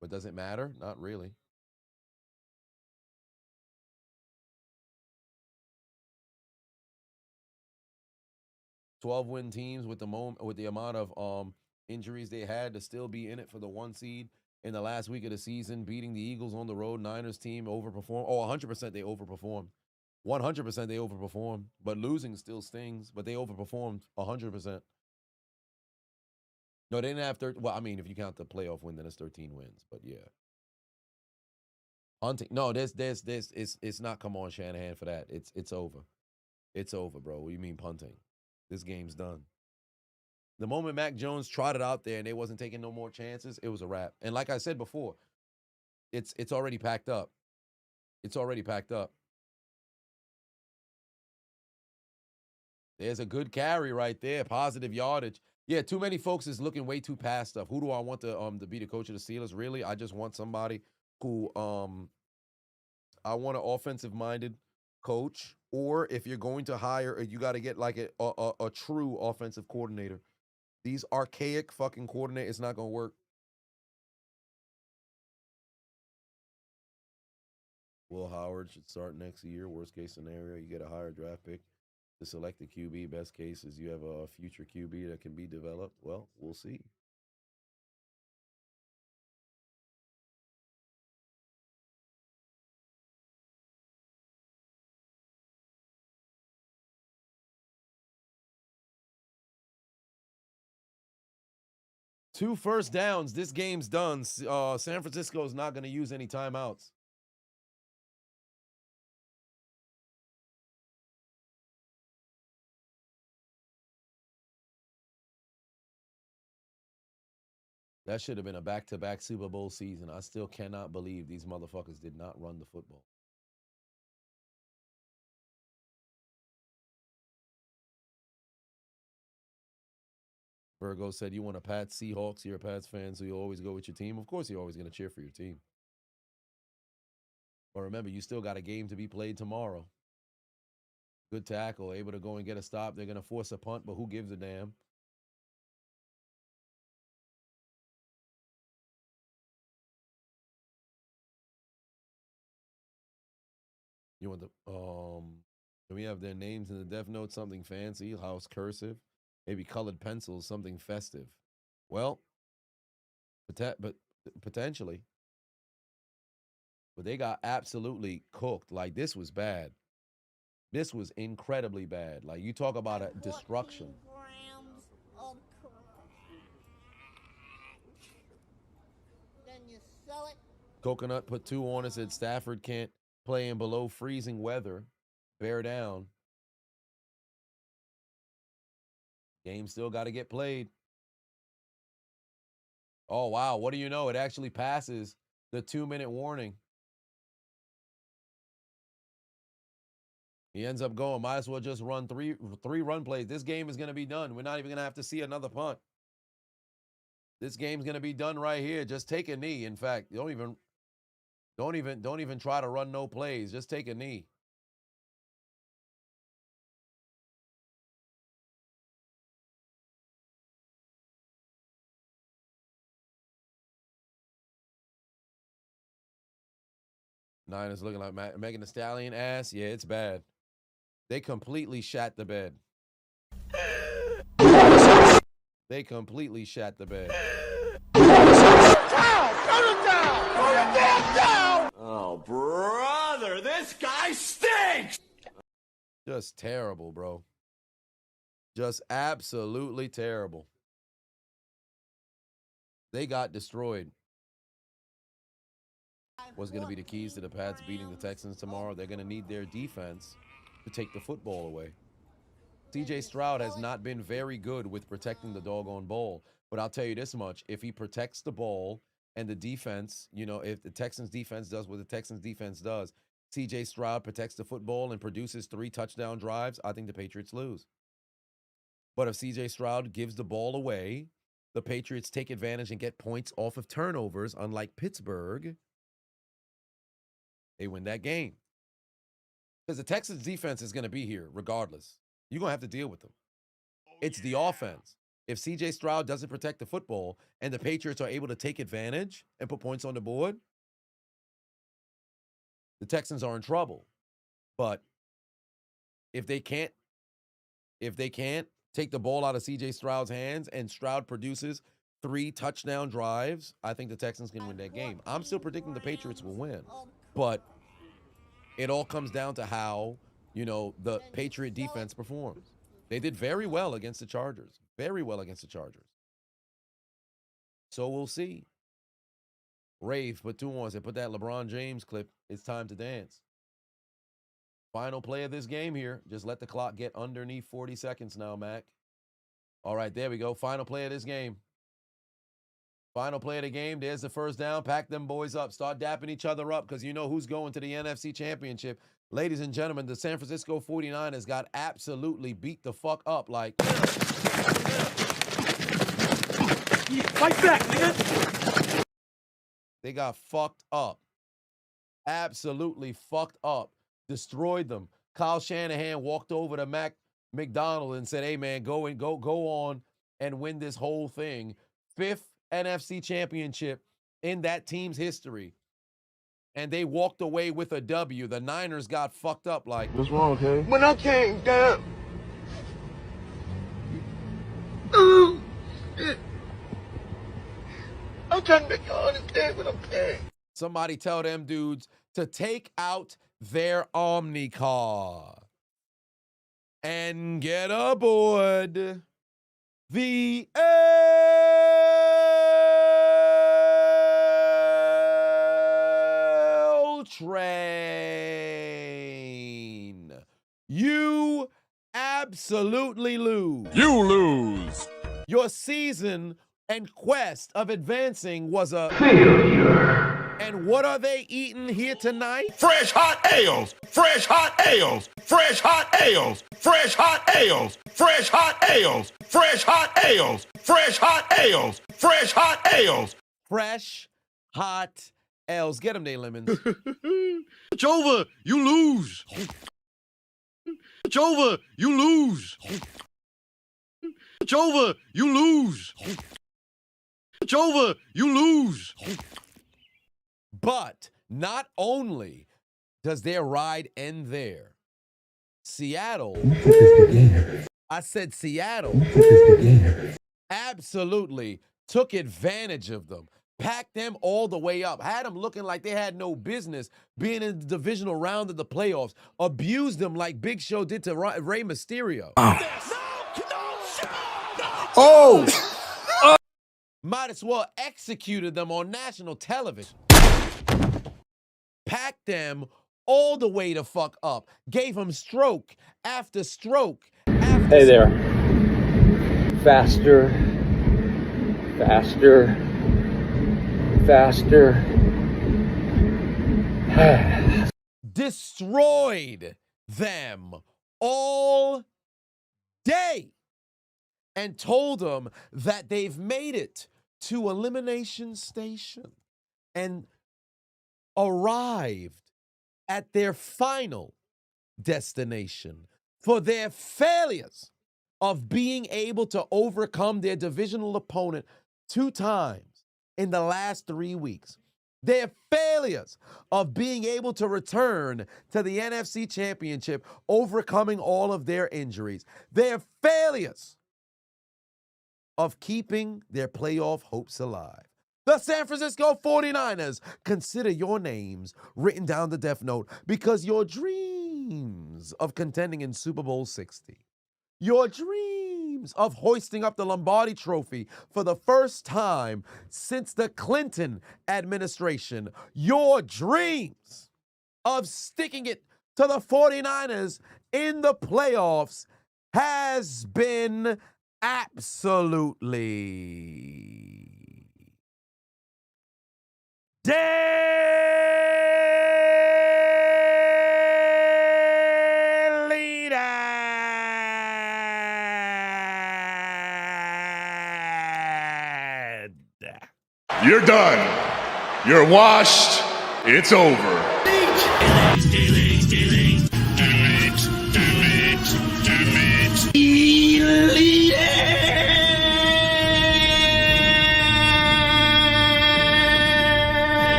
But does it matter? Not really. $12-win teams with the amount of injuries they had to still be in it for the 1 seed in the last week of the season, beating the Eagles on the road. Niners team overperformed. Oh, 100% they overperformed. 100% they overperformed. But losing still stings. But they overperformed 100%. No, they didn't have 13. Well, I mean, if you count the playoff win, then it's 13 wins. But yeah. Punting. No, it's not come on Shanahan for that. It's over. It's over, bro. What do you mean punting? This game's done. The moment Mac Jones trotted out there and they wasn't taking no more chances, it was a wrap. And like I said before, it's already packed up. It's already packed up. There's a good carry right there. Positive yardage. Yeah, too many folks is looking way too past stuff. Who do I want to be the coach of the Steelers? Really? I just want somebody who I want an offensive-minded coach. Or if you're going to hire, you got to get like a true offensive coordinator. These archaic fucking coordinators, it's not going to work. Will Howard should start next year. Worst case scenario, you get a higher draft pick to select the QB. Best case is you have a future QB that can be developed. Well, we'll see. Two first downs. This game's done. San Francisco is not going to use any timeouts. That should have been a back-to-back Super Bowl season. I still cannot believe these motherfuckers did not run the football. Virgo said, you want a Pats Seahawks? You're a Pats fan, so you always go with your team. Of course, you're always going to cheer for your team. But remember, you still got a game to be played tomorrow. Good tackle, able to go and get a stop. They're going to force a punt, but who gives a damn? You want the do we have their names in the death note? Something fancy, house cursive, maybe colored pencils, something festive. Well, but potentially. But they got absolutely cooked. Like, this was bad. This was incredibly bad. Like, you talk about a destruction. Grams of crack. Then you sell it. Coconut put 2 on it, said Stafford can't play in below freezing weather. Bear down. Game still got to get played. Oh, wow. What do you know? It actually passes the 2-minute warning. He ends up going, might as well just run three run plays. This game is going to be done. We're not even going to have to see another punt. This game's going to be done right here. Just take a knee. In fact, don't even try to run no plays. Just take a knee. Niners looking like Megan Thee Stallion ass. Yeah, it's bad. They completely shat the bed. They completely shat the bed. Oh, brother, this guy stinks! Just terrible, bro. Just absolutely terrible. They got destroyed. What's going to be the keys to the Pats beating the Texans tomorrow? They're going to need their defense to take the football away. CJ Stroud has not been very good with protecting the doggone ball. But I'll tell you this much. If he protects the ball and the defense, you know, if the Texans defense does what the Texans defense does, CJ Stroud protects the football and produces 3 touchdown drives, I think the Patriots lose. But if CJ Stroud gives the ball away, the Patriots take advantage and get points off of turnovers, unlike Pittsburgh. They win that game. Because the Texans defense is going to be here regardless. You're going to have to deal with them. It's the offense. If CJ Stroud doesn't protect the football and the Patriots are able to take advantage and put points on the board, the Texans are in trouble. But if they can't take the ball out of CJ Stroud's hands and Stroud produces 3 touchdown drives, I think the Texans can win that game. I'm still predicting the Patriots will win. But it all comes down to how, you know, the Patriot defense performs. They did very well against the Chargers. Very well against the Chargers. So we'll see. Rave put 2 on. Said, put that LeBron James clip. It's time to dance. Final play of this game here. Just let the clock get underneath 40 seconds now, Mac. All right, there we go. Final play of this game. Final play of the game. There's the first down. Pack them boys up. Start dapping each other up because you know who's going to the NFC Championship. Ladies and gentlemen, the San Francisco 49ers got absolutely beat the fuck up. Like, fight back, nigga. They got fucked up. Absolutely fucked up. Destroyed them. Kyle Shanahan walked over to Mac McDonald and said, hey, man, go on and win this whole thing. 5th NFC championship in that team's history. And they walked away with a W. The Niners got fucked up like. What's wrong, okay? When I came down. I'm trying to make y'all understand what I'm saying. Somebody tell them dudes to take out their Omni car and get aboard the L train. You absolutely lose. You lose. Your season and quest of advancing was a failure. And what are they eating here tonight? Fresh hot ales, fresh hot ales, fresh hot ales, fresh hot ales, fresh hot ales, fresh hot ales, fresh hot ales, fresh hot ales. Fresh hot ales. Get them, they lemons. It's over. You lose. It's over. You lose. It's over. You lose. It's over. You lose. But not only does their ride end there, Seattle, I said Seattle, absolutely took advantage of them, packed them all the way up, had them looking like they had no business being in the divisional round of the playoffs, abused them like Big Show did to Rey Mysterio. Might as well executed them on national television. Packed them all the way to fuck up. Gave them stroke after stroke. Hey there. Faster. Faster. Faster. Destroyed them all day. And told them that they've made it to Elimination Station and arrived at their final destination for their failures of being able to overcome their divisional opponent 2 times in the last 3 weeks. Their failures of being able to return to the NFC Championship, overcoming all of their injuries. Their failures of keeping their playoff hopes alive. The San Francisco 49ers, consider your names written down the death note because your dreams of contending in Super Bowl 60, your dreams of hoisting up the Lombardi Trophy for the first time since the Clinton administration, your dreams of sticking it to the 49ers in the playoffs has been absolutely deleted. You're done. You're washed. It's over.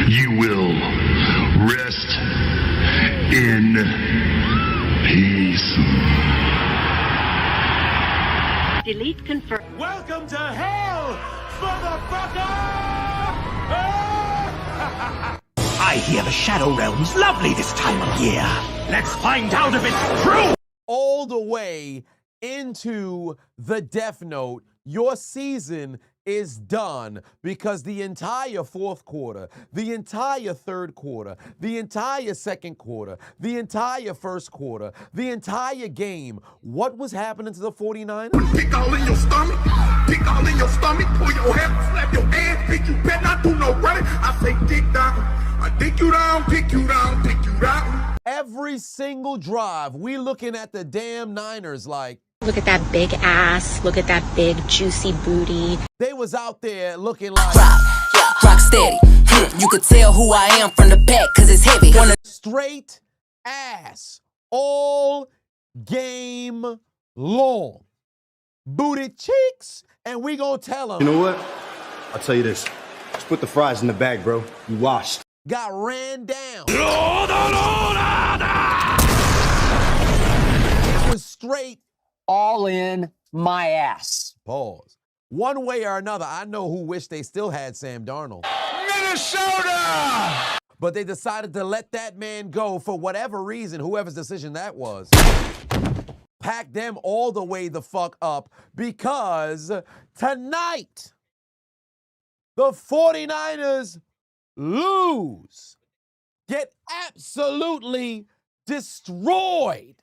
You will rest in peace. Delete confirm. Welcome to hell, motherfucker! I hear the Shadow Realm's lovely this time of year. Let's find out if it's true! All the way into the Death Note, your season is done because the entire fourth quarter, the entire third quarter, the entire second quarter, the entire first quarter, the entire game, what was happening to the 49ers? Pick all in your stomach, pick all in your stomach, pull your hair, slap your ass, pick you better not do no running. I say dick down, I dick you down, pick you down, pick you down. Every single drive, we looking at the damn Niners like, look at that big ass. Look at that big juicy booty. They was out there looking like Rock steady. You could tell who I am from the back cause it's heavy. Straight ass all game long. Booty cheeks, and we gonna tell them. You know what? I'll tell you this. Just put the fries in the bag, bro. You washed. Got ran down. It was straight all in my ass. Pause. One way or another, I know who wished they still had Sam Darnold. Minnesota! But they decided to let that man go for whatever reason, whoever's decision that was. Pack them all the way the fuck up because tonight, the 49ers lose, get absolutely destroyed.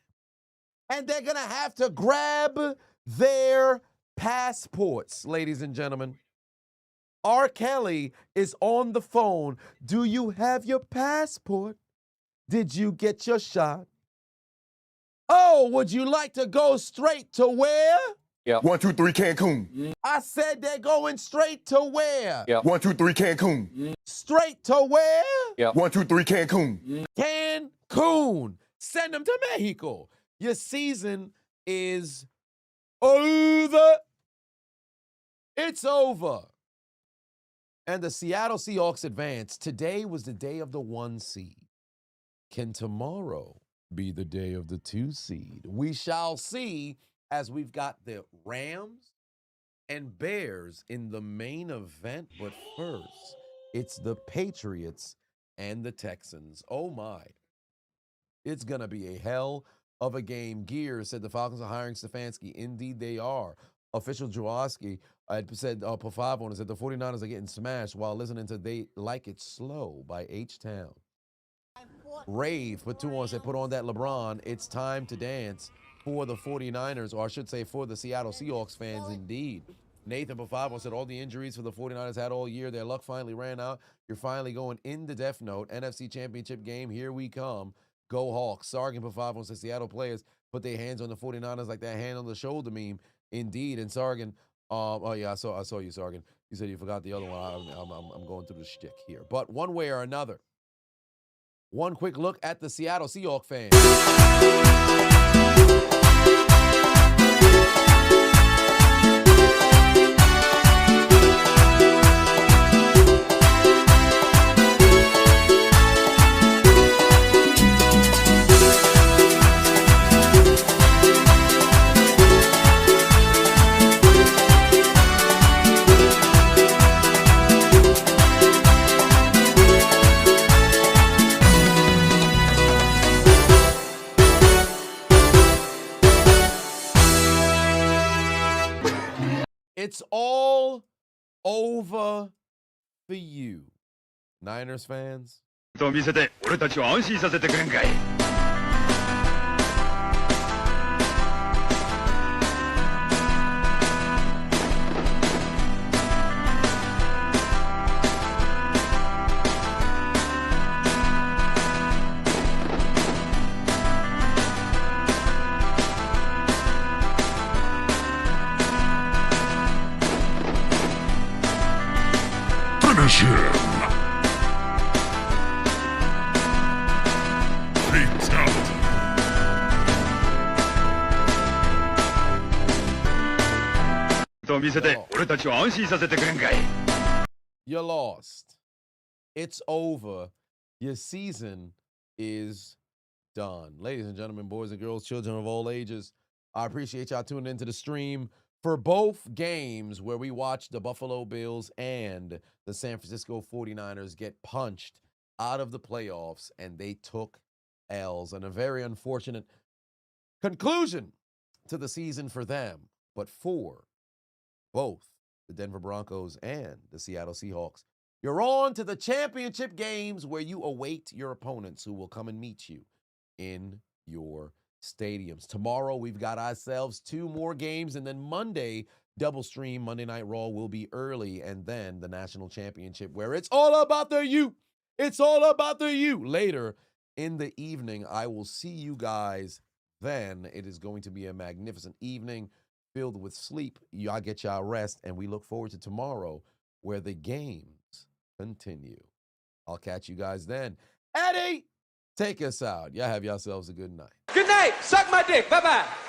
And they're going to have to grab their passports, ladies and gentlemen. R. Kelly is on the phone. Do you have your passport? Did you get your shot? Oh, would you like to go straight to where? Yeah. 1, 2, 3, Cancun. I said they're going straight to where? Yeah. 1, 2, 3, Cancun. Straight to where? Yeah. 1, 2, 3, Cancun. Cancun. Send them to Mexico. Your season is over. It's over. And the Seattle Seahawks advance. Today was the day of the 1 seed. Can tomorrow be the day of the 2 seed? We shall see, as we've got the Rams and Bears in the main event. But first, it's the Patriots and the Texans. Oh my. It's going to be a hell of a game. Gears said the Falcons are hiring Stefanski. Indeed, they are. Official Jaworski had said, per 5 on it, said the 49ers are getting smashed while listening to They Like It Slow by H-Town. Rave put 2 on, said, put on that LeBron. It's time to dance for the 49ers, or I should say for the Seattle Seahawks fans, indeed. Nathan Pafavo said all the injuries for the 49ers had all year. Their luck finally ran out. You're finally going in the Death Note. NFC Championship game, here we come. Go Hawks. Sargent Pafavo said Seattle players put their hands on the 49ers like that hand on the shoulder meme. Indeed. And Sargent, oh yeah, I saw you, Sargent. You said you forgot the other one. I'm going through the shtick here. But one way or another, one quick look at the Seattle Seahawks fans. It's all over for you, Niners fans. と見せて俺たちを安心させてくれんかい。Finish him! Fatality. You lost. It's over. Your season is done. Ladies and gentlemen, boys and girls, children of all ages, I appreciate y'all tuning into the stream for both games where we watched the Buffalo Bills and the San Francisco 49ers get punched out of the playoffs, and they took L's, and a very unfortunate conclusion to the season for them. But for both the Denver Broncos and the Seattle Seahawks, you're on to the championship games where you await your opponents who will come and meet you in your stadiums. Tomorrow, we've got ourselves 2 more games, and then Monday, double stream Monday Night Raw will be early, and then the national championship where it's all about the U. It's all about the U. Later in the evening, I will see you guys then. It is going to be a magnificent evening filled with sleep. Y'all get y'all rest, and we look forward to tomorrow where the games continue. I'll catch you guys then. Eddie, take us out. Y'all have yourselves a good night. Good night. Suck my dick. Bye-bye.